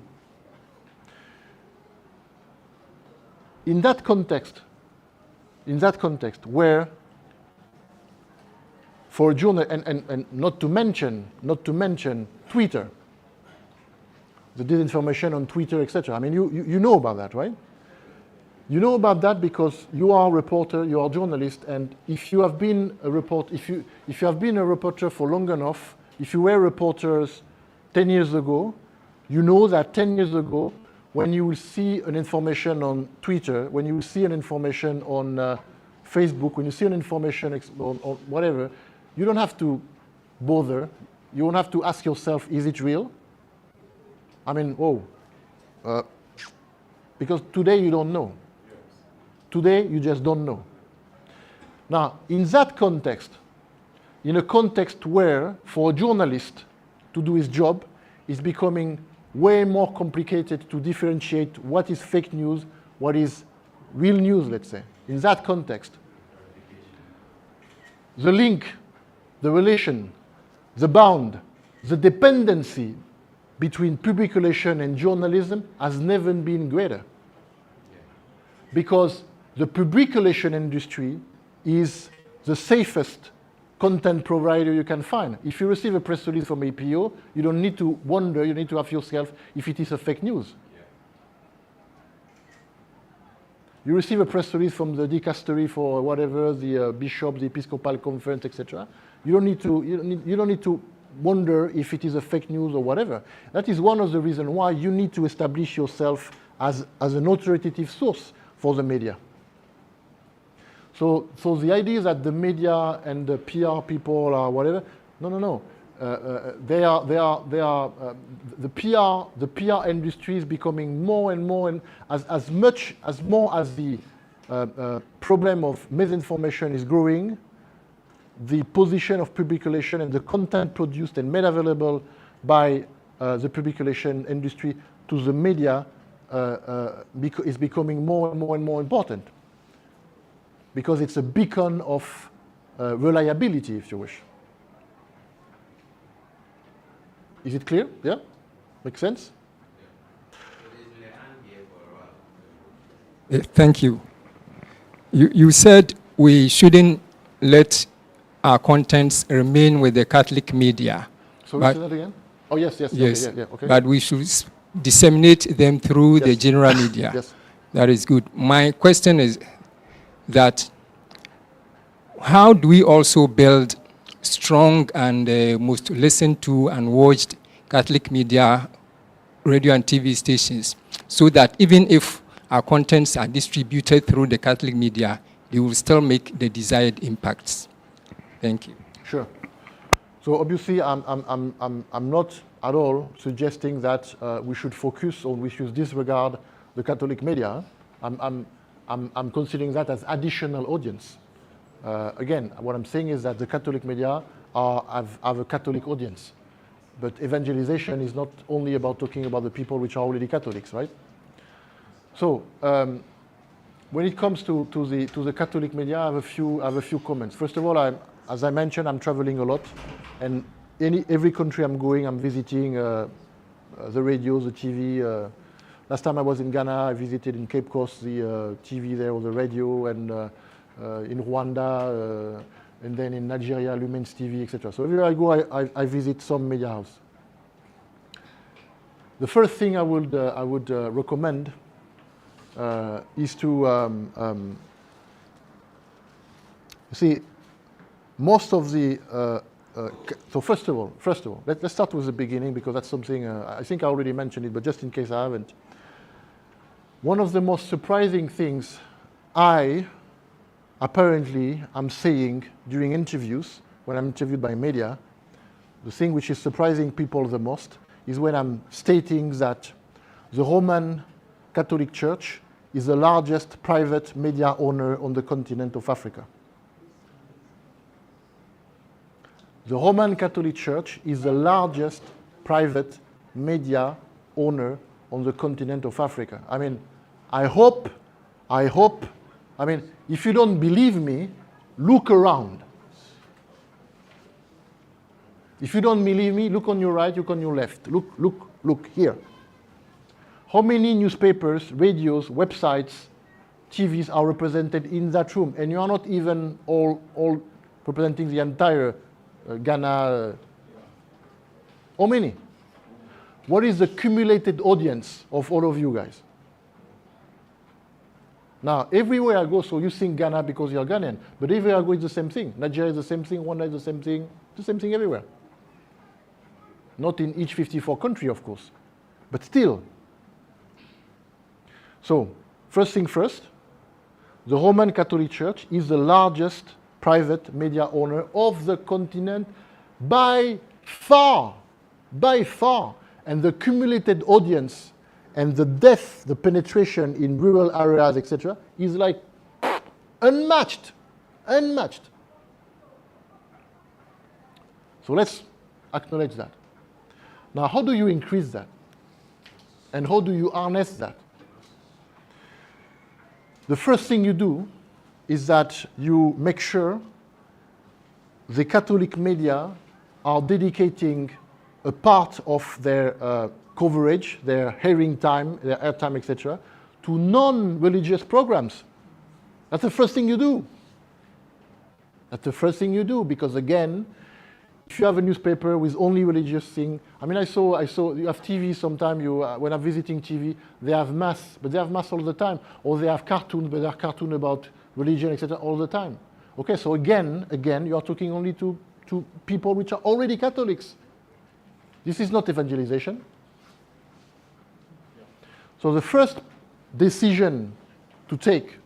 S10: In that context, where for a journal, and not to mention Twitter, the disinformation on Twitter, etc. I mean, you know about that, right? You know about that because you are a reporter, you are a journalist, and if you have been a reporter, if you have been a reporter for long enough, if you were reporters 10 years ago, you know that 10 years ago, when you will see an information on Twitter, when you will see an information on Facebook, when you see an information on whatever, you don't have to bother. You don't have to ask yourself, is it real? I mean, because today you don't know. Today you just don't know. Now, in that context, in a context where for a journalist to do his job is becoming way more complicated to differentiate what is fake news, what is real news, let's say. In that context, the link, the relation, the bound, the dependency between public relation and journalism has never been greater. Because the public relation industry is the safest content provider you can find. If you receive a press release from APO, you don't need to wonder, you need to ask yourself if it is a fake news. You receive a press release from the dicastery for whatever, the bishop, the Episcopal Conference, etc. You don't need to wonder if it is a fake news or whatever. That is one of the reasons why you need to establish yourself as an authoritative source for the media. So the idea that the media and the PR people are whatever, no. The PR industry is becoming more and more, and as more as the problem of misinformation is growing, the position of public relation and the content produced and made available by the public relation industry to the media is becoming more and more important, because it's a beacon of reliability, if you wish. Is it clear? Yeah? Makes sense?
S17: Thank you. You said we shouldn't let our contents remain with the Catholic media.
S10: So say that again? Oh, yes. Okay.
S17: But we should disseminate them through the general media.
S10: Yes.
S17: That is good. My question is that how do we also build strong and most listened to and watched Catholic media, radio and TV stations, so that even if our contents are distributed through the Catholic media, they will still make the desired impacts? Thank you.
S10: Sure. So obviously, I'm not at all suggesting that we should focus or we should disregard the Catholic media. I'm considering that as additional audience. Again, what I'm saying is that the Catholic media have a Catholic audience. But evangelization is not only about talking about the people which are already Catholics, right? So when it comes to the Catholic media, I have a few comments. First of all, as I mentioned, I'm traveling a lot, and every country I'm going, I'm visiting the radio, the TV. Last time I was in Ghana, I visited in Cape Coast the TV there, or the radio, and in Rwanda, and then in Nigeria, Lumens TV, etc. So everywhere I go, I visit some media house. The first thing I would recommend is to see most of the. So first of all, let's start with the beginning, because that's something I think I already mentioned it, but just in case I haven't. One of the most surprising things apparently I'm saying during interviews, when I'm interviewed by media, the thing which is surprising people the most is when I'm stating that the Roman Catholic Church is the largest private media owner on the continent of Africa. The Roman Catholic Church is the largest private media owner on the continent of Africa. I mean, I hope, if you don't believe me, look around. If you don't believe me, look on your right, look on your left. Look here. How many newspapers, radios, websites, TVs are represented in that room? And you are not even all representing the entire Ghana. How many? What is the cumulated audience of all of you guys? Now, everywhere I go, so you think Ghana because you're Ghanaian, but everywhere I go, it's the same thing. Nigeria is the same thing, Rwanda is the same thing everywhere. Not in each 54 country, of course, but still. So, first thing first, the Roman Catholic Church is the largest private media owner of the continent by far, and the cumulated audience and the depth, the penetration in rural areas, etc., is like unmatched. So let's acknowledge that. Now, how do you increase that? And how do you harness that? The first thing you do is that you make sure the Catholic media are dedicating a part of their coverage, their hearing time, their airtime, etc., to non-religious programs. That's the first thing you do. That's the first thing you do, because again, if you have a newspaper with only religious thing, I mean, I saw you have TV sometimes. When I'm visiting TV, they have mass, but they have mass all the time, or they have cartoons, but they have cartoons about religion, etc., all the time. Okay, so again, you are talking only to people which are already Catholics. This is not evangelization. So the first decision to take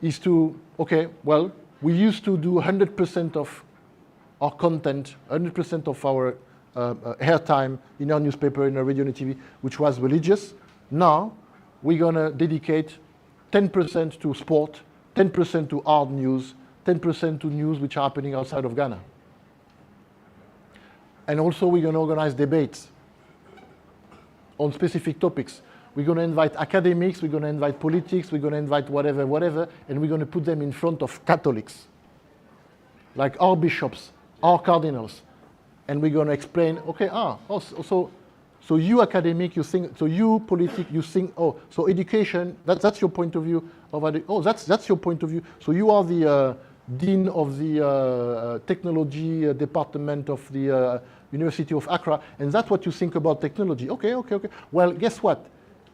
S10: is to, okay, well, we used to do 100% of our content, 100% of our airtime in our newspaper, in our radio and TV, which was religious. Now, we're going to dedicate 10% to sport, 10% to hard news, 10% to news which are happening outside of Ghana. And also, we're going to organize debates on specific topics. We're going to invite academics, we're going to invite politics, we're going to invite whatever, and we're going to put them in front of Catholics, like our bishops, our cardinals, and we're going to explain, okay, so you academic, you think, so you politic, you think, so education, that's your point of view, that's your point of view, so you are the dean of the technology department of the University of Accra, and that's what you think about technology. Okay. Well, guess what?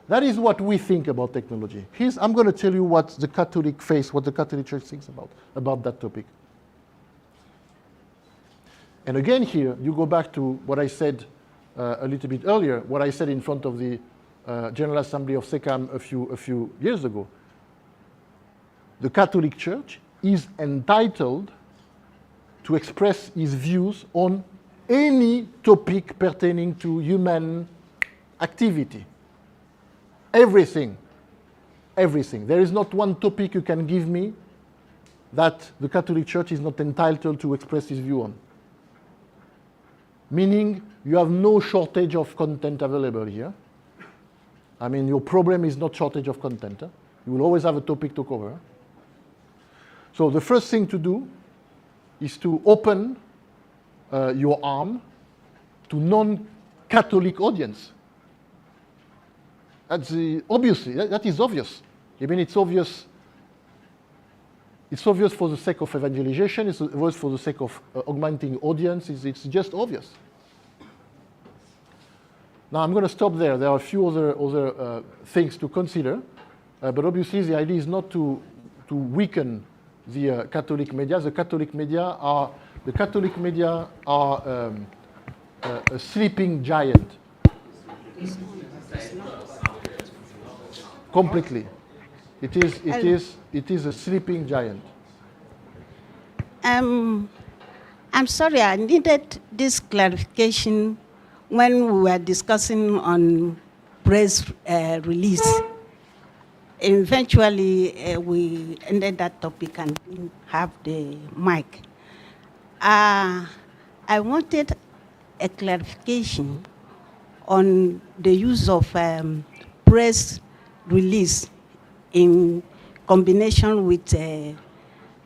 S10: That is what we think about technology. I'm going to tell you what the Catholic faith, what the Catholic Church thinks about that topic. And again here, you go back to what I said a little bit earlier, what I said in front of the General Assembly of SECAM a few years ago. The Catholic Church is entitled to express its views on any topic pertaining to human activity. Everything. There is not one topic you can give me that the Catholic Church is not entitled to express its view on. Meaning, you have no shortage of content available here. I mean, your problem is not shortage of content. You will always have a topic to cover. So the first thing to do is to open your arm to non-Catholic audience. That is obvious. I mean, it's obvious. It's obvious for the sake of evangelization. It's obvious for the sake of augmenting audience. It's just obvious. Now I'm going to stop there. There are a few other things to consider, but obviously the idea is not to weaken the Catholic media. The Catholic media are a sleeping giant. Completely. It is a sleeping giant.
S7: I'm sorry, I needed this clarification when we were discussing on press release. Eventually, we ended that topic and didn't have the mic. I wanted a clarification on the use of press release in combination with a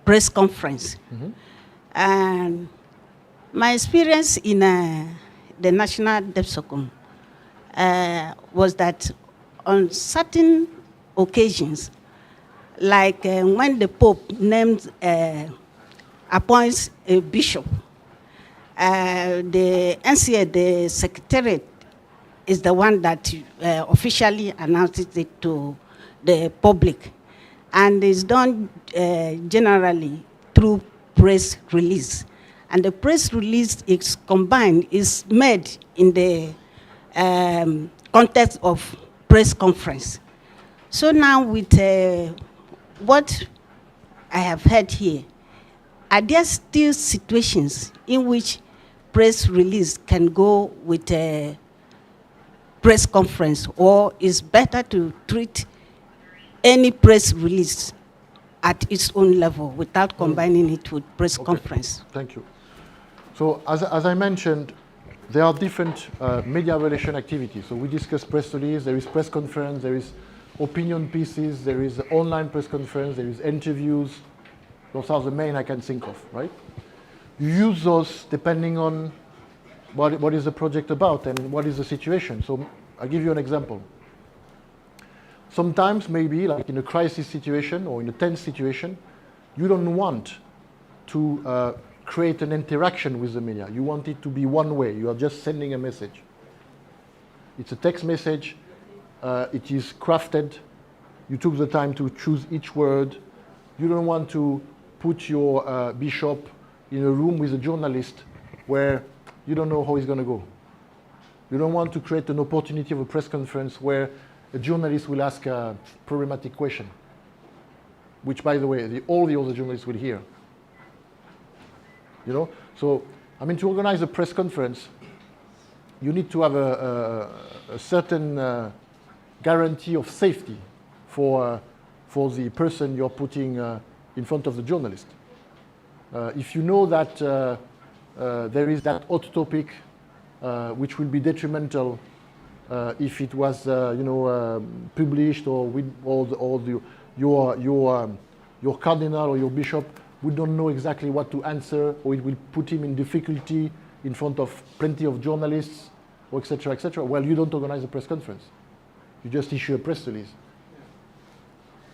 S7: press conference.
S10: Mm-hmm.
S7: And My experience in the National DEPSOCOM was that on certain occasions, like when the Pope appoints a bishop, the NCA, the Secretariat, is the one that officially announces it to the public. And it's done generally through press release. And the press release is combined, is made in the context of press conference. So now with what I have heard here, are there still situations in which press release can go with a press conference, or is better to treat any press release at its own level without combining it with press conference?
S10: Thank you. So as I mentioned, there are different media relation activities. So we discussed press release, there is press conference, there is opinion pieces, there is online press conference, there is interviews. Those are the main I can think of, right? You use those depending on what is the project about and what is the situation. So I'll give you an example. Sometimes maybe, like in a crisis situation or in a tense situation, you don't want to create an interaction with the media. You want it to be one way. You are just sending a message. It's a text message. It is crafted. You took the time to choose each word. You don't want to put your bishop in a room with a journalist where you don't know how he's going to go. You don't want to create an opportunity of a press conference where a journalist will ask a problematic question, which, by the way, all the other journalists will hear. You know, so I mean, to organize a press conference, you need to have a certain guarantee of safety for the person you're putting in front of the journalist. If you know that there is that hot topic which will be detrimental if it was, published, or with your cardinal or your bishop, we don't know exactly what to answer, or it will put him in difficulty in front of plenty of journalists, or etc., etc. Well, you don't organize a press conference. You just issue a press release.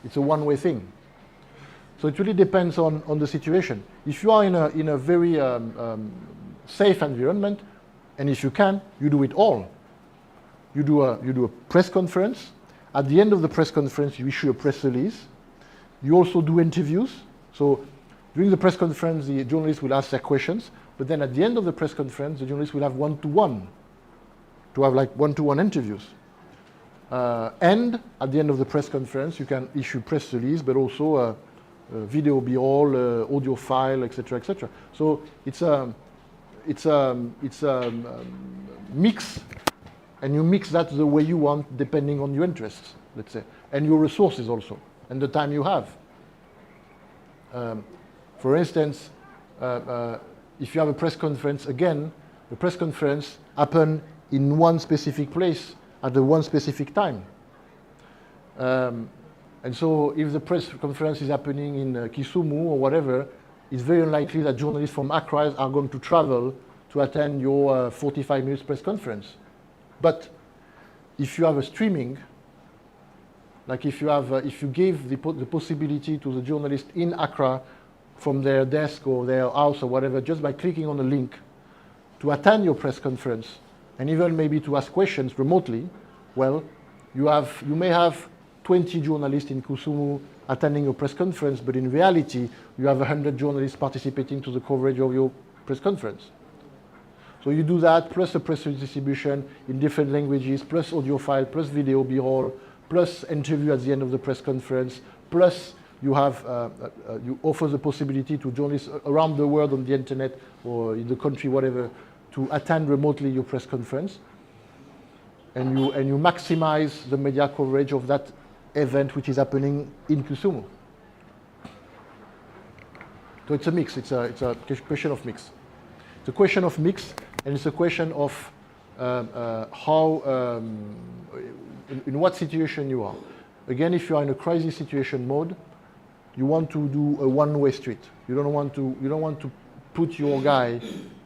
S10: It's a one-way thing. So it really depends on the situation. If you are in a very safe environment, and if you can, you do it all. You do a press conference. At the end of the press conference, you issue a press release. You also do interviews. So during the press conference, the journalists will ask their questions. But then at the end of the press conference, the journalists will have one-to-one, to have like one-to-one interviews. And at the end of the press conference, you can issue press release, but also video B-roll, audio file, etc., etc. So it's a mix, and you mix that the way you want, depending on your interests, let's say, and your resources also, and the time you have. For instance, if you have a press conference, again, the press conference happens in one specific place at the one specific time. And so if the press conference is happening in Kisumu or whatever, it's very unlikely that journalists from Accra are going to travel to attend your 45 minutes press conference. But if you have a streaming, like if you give the possibility to the journalist in Accra from their desk or their house or whatever, just by clicking on a link to attend your press conference, and even maybe to ask questions remotely, well, you may have 20 journalists in Kisumu attending your press conference, but in reality, you have 100 journalists participating to the coverage of your press conference. So you do that, plus a press release distribution in different languages, plus audio file, plus video B-roll, plus interview at the end of the press conference, plus you offer the possibility to journalists around the world on the internet or in the country, whatever, to attend remotely your press conference. And you maximize the media coverage of that event which is happening in Kisumu. So it's a mix, it's a question of mix. It's a question of mix, and it's a question of how, in what situation you are. Again, if you are in a crisis situation mode, you want to do a one-way street. You don't want to put your guy,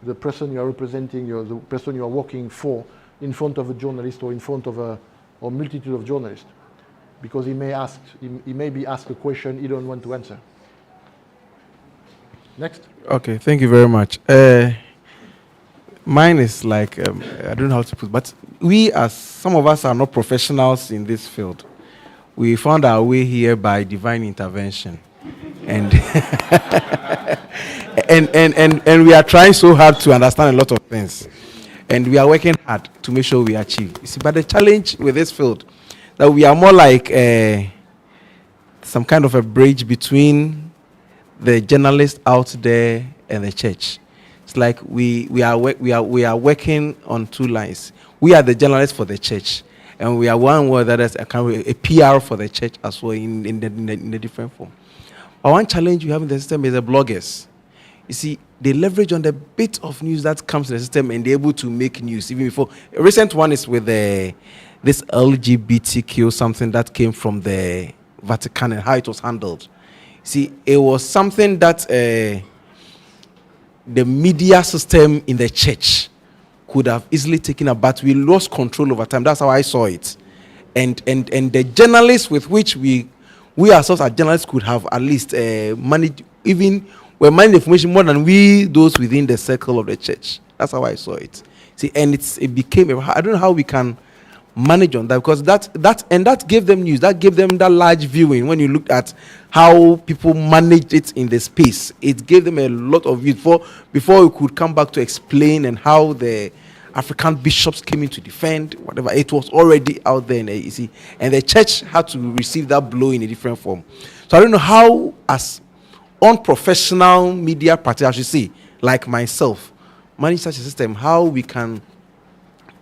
S10: the person you are representing, the person you are working for, in front of a journalist or in front of a multitude of journalists, because he may be asked a question he don't want to answer. Next.
S9: Okay, thank you very much. Mine is like, I don't know how to put, but some of us are not professionals in this field. We found our way here by divine intervention. And and we are trying so hard to understand a lot of things. And we are working hard to make sure we achieve. You see, but the challenge with this field, that we are more like some kind of a bridge between the journalists out there and the church. It's like we are working on two lines. We are the journalists for the church, and we are one word that is a PR for the church as well in the different form. But one challenge we have in the system is the bloggers. You see, they leverage on the bit of news that comes in the system, and they're able to make news even before. A recent one is with this LGBTQ something that came from the Vatican and how it was handled. See, it was something that the media system in the church could have easily taken up, but we lost control over time. That's how I saw it. And the journalists with which we ourselves as journalists could have at least managed, even we're managing information more than those within the circle of the church. That's how I saw it. See, and it became, I don't know how we can manage on that, because that gave them news, that gave them that large viewing. When you looked at how people managed it in the space, it gave them a lot of views before we could come back to explain, and how the African bishops came in to defend whatever. It was already out there, you see, and the church had to receive that blow in a different form. So I don't know how, as unprofessional media practitioners, you see, like myself, manage such a system, how we can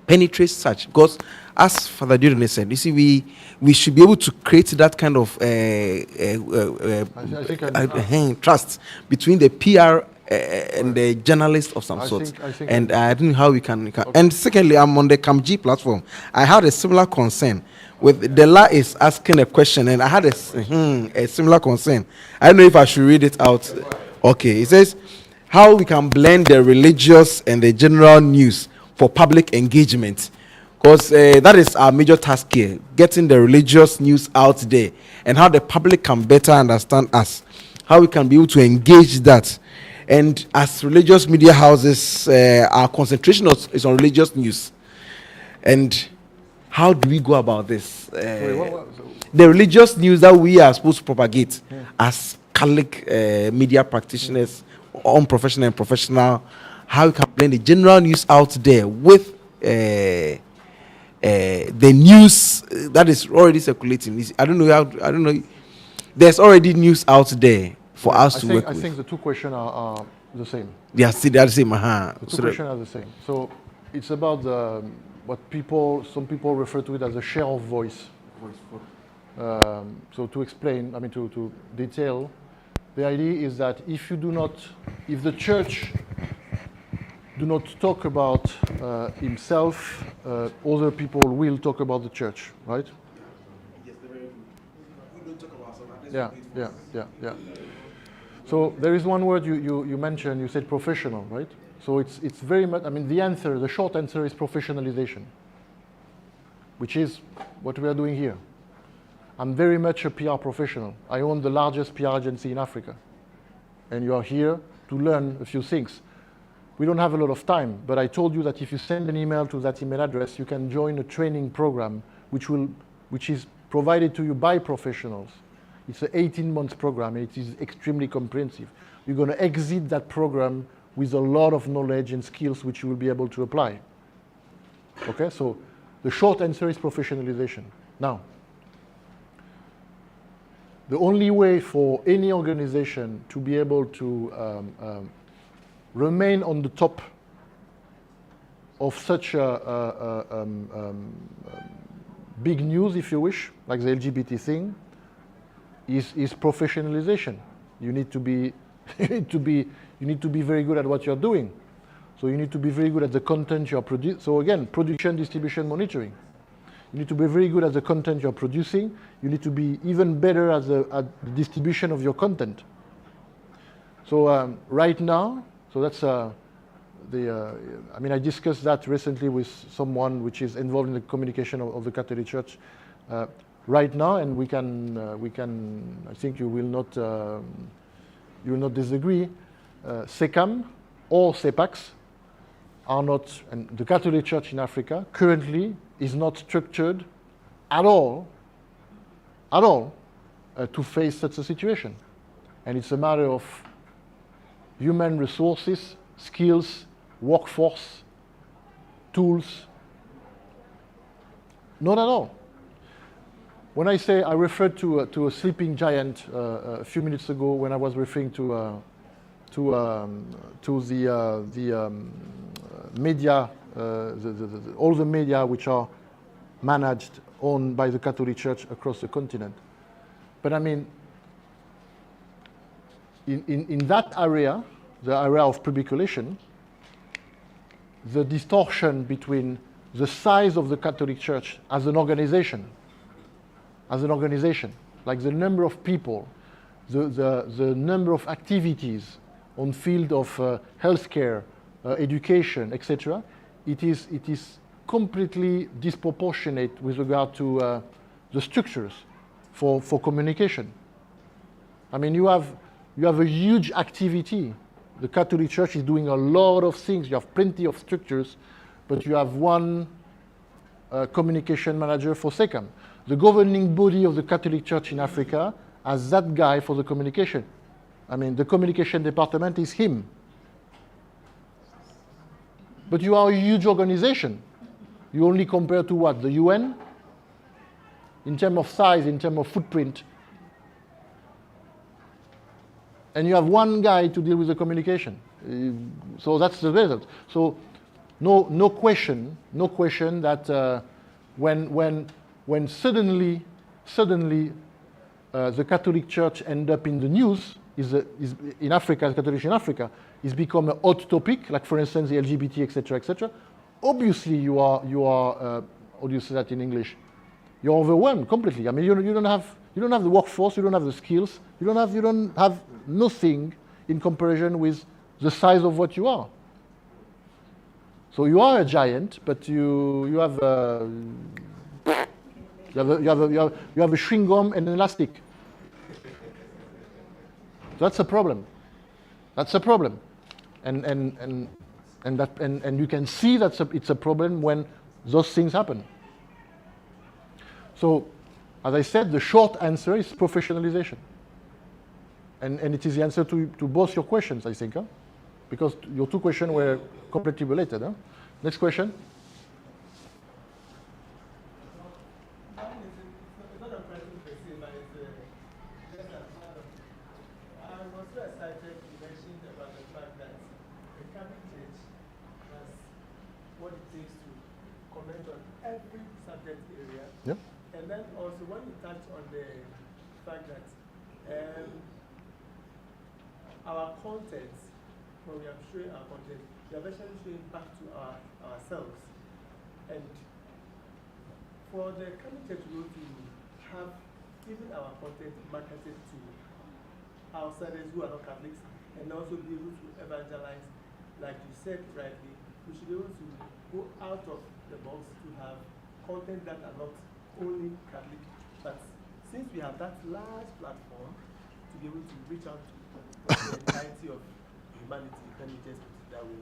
S9: penetrate such, because as Father Dieudonné said, you see, we should be able to create that kind of trust between the PR and the journalist of some sort. And I don't know how we can. Okay. And secondly, I'm on the CAMG platform. I had a similar concern. With Dela is asking a question, and I had a similar concern. I don't know if I should read it out. Okay, it says how we can blend the religious and the general news for public engagement. Because that is our major task here, getting the religious news out there, and how the public can better understand us, how we can be able to engage that. And as religious media houses, our concentration is on religious news. And how do we go about this? The religious news that we are supposed to propagate as Catholic media practitioners, unprofessional and professional, how we can blend the general news out there with the news that is already circulating. I don't know. There's already news out there for us to work with.
S10: I think the two questions are the same.
S9: Yeah, they are the same.
S10: The two questions are the same. So it's about what some people refer to it as a share of voice. So to explain, to detail, the idea is that if the church do not talk about himself, other people will talk about the church, right?
S9: Yes, we don't talk about ourselves.
S10: Yeah. So there is one word you mentioned. You said professional, right? So it's very much. The short answer is professionalization, which is what we are doing here. I'm very much a PR professional. I own the largest PR agency in Africa, and you are here to learn a few things. We don't have a lot of time, but I told you that if you send an email to that email address, you can join a training program which is provided to you by professionals. It's an 18-month program, and it is extremely comprehensive. You're going to exit that program with a lot of knowledge and skills which you will be able to apply. Okay, so the short answer is professionalization. Now, the only way for any organization to be able to remain on the top of such big news, if you wish, like the LGBT thing, is professionalization. You need to be very good at what you're doing. So you need to be very good at the content you're producing. So again, production, distribution, monitoring. You need to be very good at the content you're producing. You need to be even better at the distribution of your content. So right now, So that's I mean, I discussed that recently with someone which is involved in the communication of the Catholic Church right now, and we can, I think you will not disagree. SECAM or CEPAX are not, and the Catholic Church in Africa currently is not structured at all, to face such a situation. And it's a matter of human resources, skills, workforce, tools. Not at all. When I say I referred to a sleeping giant a few minutes ago when I was referring to the media, all the media which are managed, owned by the Catholic Church across the continent. But I mean, in that area, the area of public relation, the distortion between the size of the Catholic Church as an organization, like the number of people, the number of activities on field of healthcare, education, etc., it is completely disproportionate with regard to the structures for communication. I mean, you have a huge activity. The Catholic Church is doing a lot of things. You have plenty of structures, but you have one communication manager for SECAM. The governing body of the Catholic Church in Africa has that guy for the communication. I mean, the communication department is him. But you are a huge organization. You only compare to what? The UN? In terms of size, in terms of footprint. And you have one guy to deal with the communication. So that's the result. So no question that when suddenly the Catholic Church end up in the news, is in Africa, the Catholic Church in Africa, is become a hot topic, like for instance the LGBT, etc., etc. Obviously, you are how do you say that in English? You're overwhelmed completely. I mean, you don't have the workforce, you don't have the skills, you don't have nothing in comparison with the size of what you are. So you are a giant, but you have a chewing gum and an elastic. That's a problem. That's a problem, and you can see that it's a problem when those things happen. So, as I said, the short answer is professionalization, and it is the answer to both your questions, I think, huh? Because your two questions were completely related. Huh? Next question.
S3: Yep. And then also when you touch on the fact that our content, when we are showing our content, we are actually showing back to ourselves. And for the Catholic Church to have even our content marketed to outsiders who are not Catholics, and also be able to evangelize, like you said rightly, we should be able to go out of the box to have content that are not only Catholic, but since we have that large platform to be able to reach out to the entirety of humanity, let me just put it that way,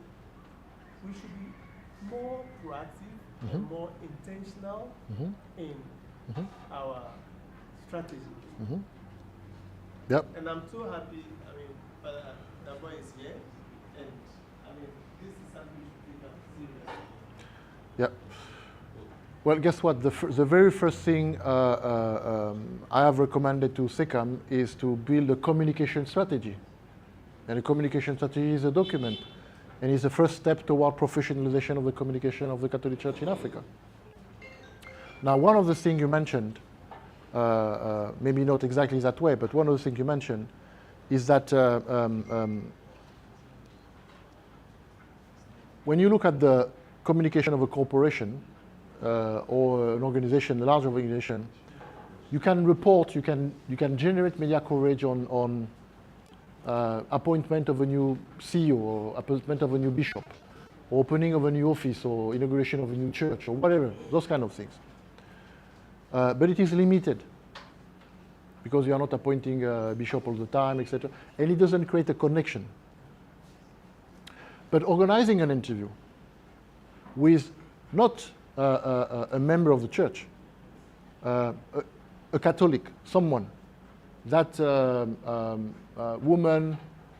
S3: we should be more proactive and more intentional in our strategy.
S10: Yep.
S3: And I'm so happy, I mean, Father Dabo is here, and I mean, this is something we should take up seriously.
S10: Yep. Well, guess what? The very first thing I have recommended to SECAM is to build a communication strategy. And a communication strategy is a document. And it's the first step toward professionalization of the communication of the Catholic Church in Africa. Now, one of the things you mentioned, maybe not exactly that way, but one of the things you mentioned is that when you look at the communication of a corporation, or an organization, a large organization, you can report, you can generate media coverage on appointment of a new CEO or appointment of a new bishop, or opening of a new office or inauguration of a new church or whatever, those kind of things. But it is limited because you are not appointing a bishop all the time, etc. And it doesn't create a connection. But organizing an interview with not a member of the church, a Catholic, someone, that woman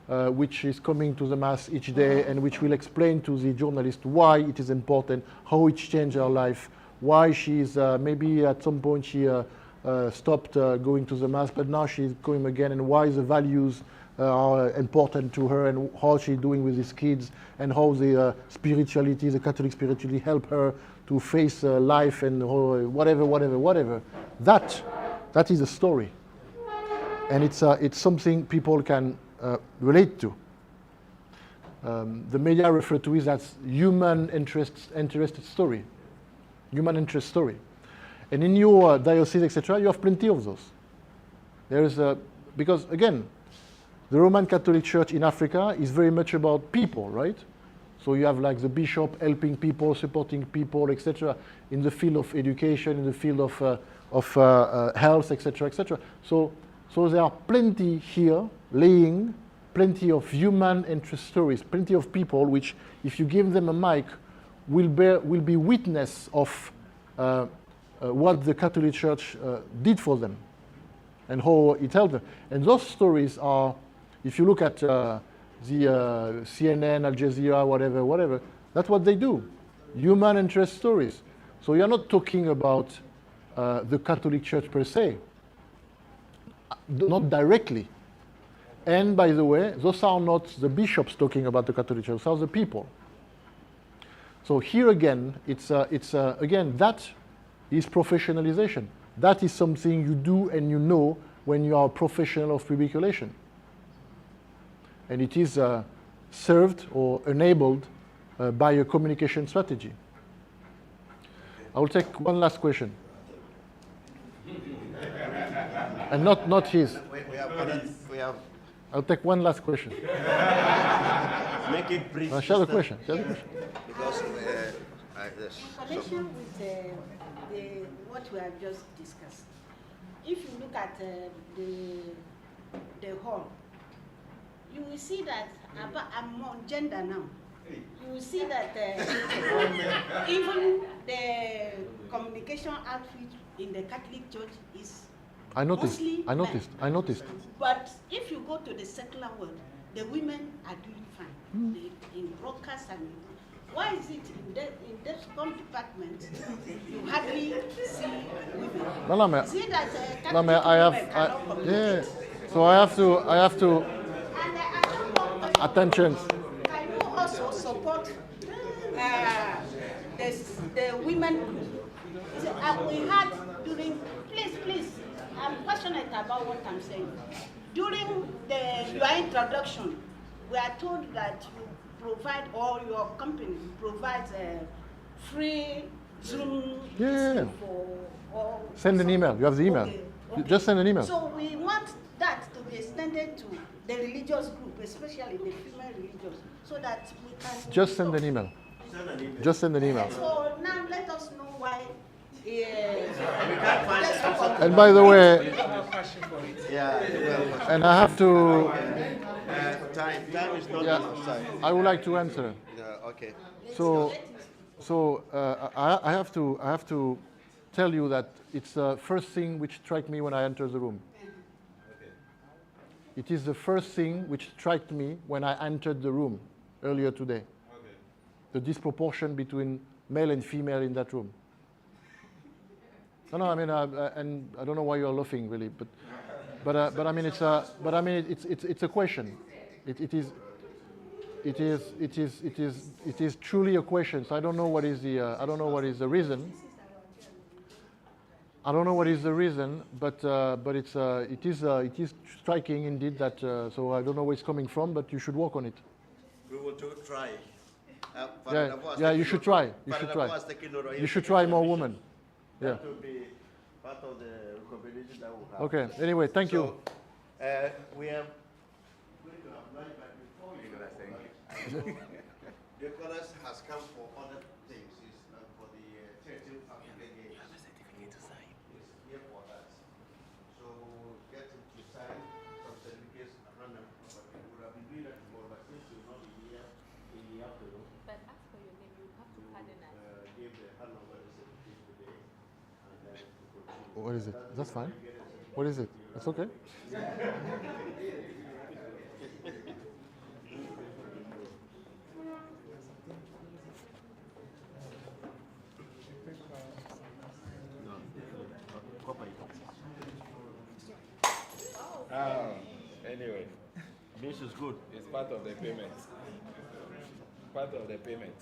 S10: which is coming to the Mass each day and which will explain to the journalist why it is important, how it changed her life, why she's maybe at some point she stopped going to the Mass, but now she's going again, and why the values are important to her, and how she's doing with his kids, and how the spirituality, the Catholic spirituality, help her to face life and whatever. That is a story, and it's something people can relate to. The media refer to it as human interested story, human interest story. And in your diocese, etc., you have plenty of those. There is because again, the Roman Catholic Church in Africa is very much about people, right? So you have like the bishop helping people, supporting people, etc., in the field of education, in the field of health, etc., etc. So there are plenty here, laying plenty of human interest stories, plenty of people which, if you give them a mic, will be witness of what the Catholic Church did for them and how it helped them. And those stories are, if you look at the CNN, Al Jazeera, whatever, that's what they do. Human interest stories. So you're not talking about the Catholic Church per se, not directly. And by the way, those are not the bishops talking about the Catholic Church, those are the people. So here again, again, that is professionalization. That is something you do and you know when you are a professional of public relations. And it is served or enabled by a communication strategy. I will take one last question. And not his.
S1: We have
S10: I'll take one last question.
S1: Make it brief.
S10: Share the question.
S1: Because yes.
S7: In connection with what we have just discussed, if you look at the hall, you will see that I'm on gender now. You will see that even the communication outfit in the Catholic Church is
S10: I noticed.
S7: But if you go to the secular world, the women are doing fine. In broadcast and why is it in the some departments you hardly see women? See that
S10: yeah. So I have to. Attention.
S7: Can you also support the women group? We had during please. I'm passionate about what I'm saying. During your introduction, we are told that you provide, or your company provides free Zoom for all.
S10: Send an email. You have the email.
S7: Okay.
S10: Just send an email.
S7: So we want that to be extended to the religious group, especially the female religious, so that we can.
S10: Just send an email. Just send an email.
S7: So now let us know why.
S10: And by the way, and I have to.
S1: Time is not on our side.
S10: I would like to answer.
S1: Okay.
S10: So I have to tell you that it's the first thing which struck me when I entered the room. It is the first thing which struck me when I entered the room earlier today. The disproportion between male and female in that room. No, I mean, and I don't know why you're laughing, really, but I mean, it's a question. It is truly a question. So I don't know what is the reason. I don't know what is the reason, but it is striking indeed that. So I don't know where it's coming from, but you should work on it.
S1: We will try.
S10: You should try. You should try more women. Yeah.
S1: That will be part of the recommendation that we have.
S10: Okay. Anyway, thank you.
S1: We have Nicholas has come for other things. He's for the 13th Africa Games. You have a certificate to sign. He's here for that. So get him to sign some certificates and run them. But we would have been doing that tomorrow, but since you're not here in the afternoon,
S11: But as for your name, you have to pardon us.
S1: give the handover the certificate today, and then to continue.
S10: What is it? That's fine. What is it? It's okay.
S14: Anyway,
S1: this is good.
S14: It's part of the payment. Part of the payment.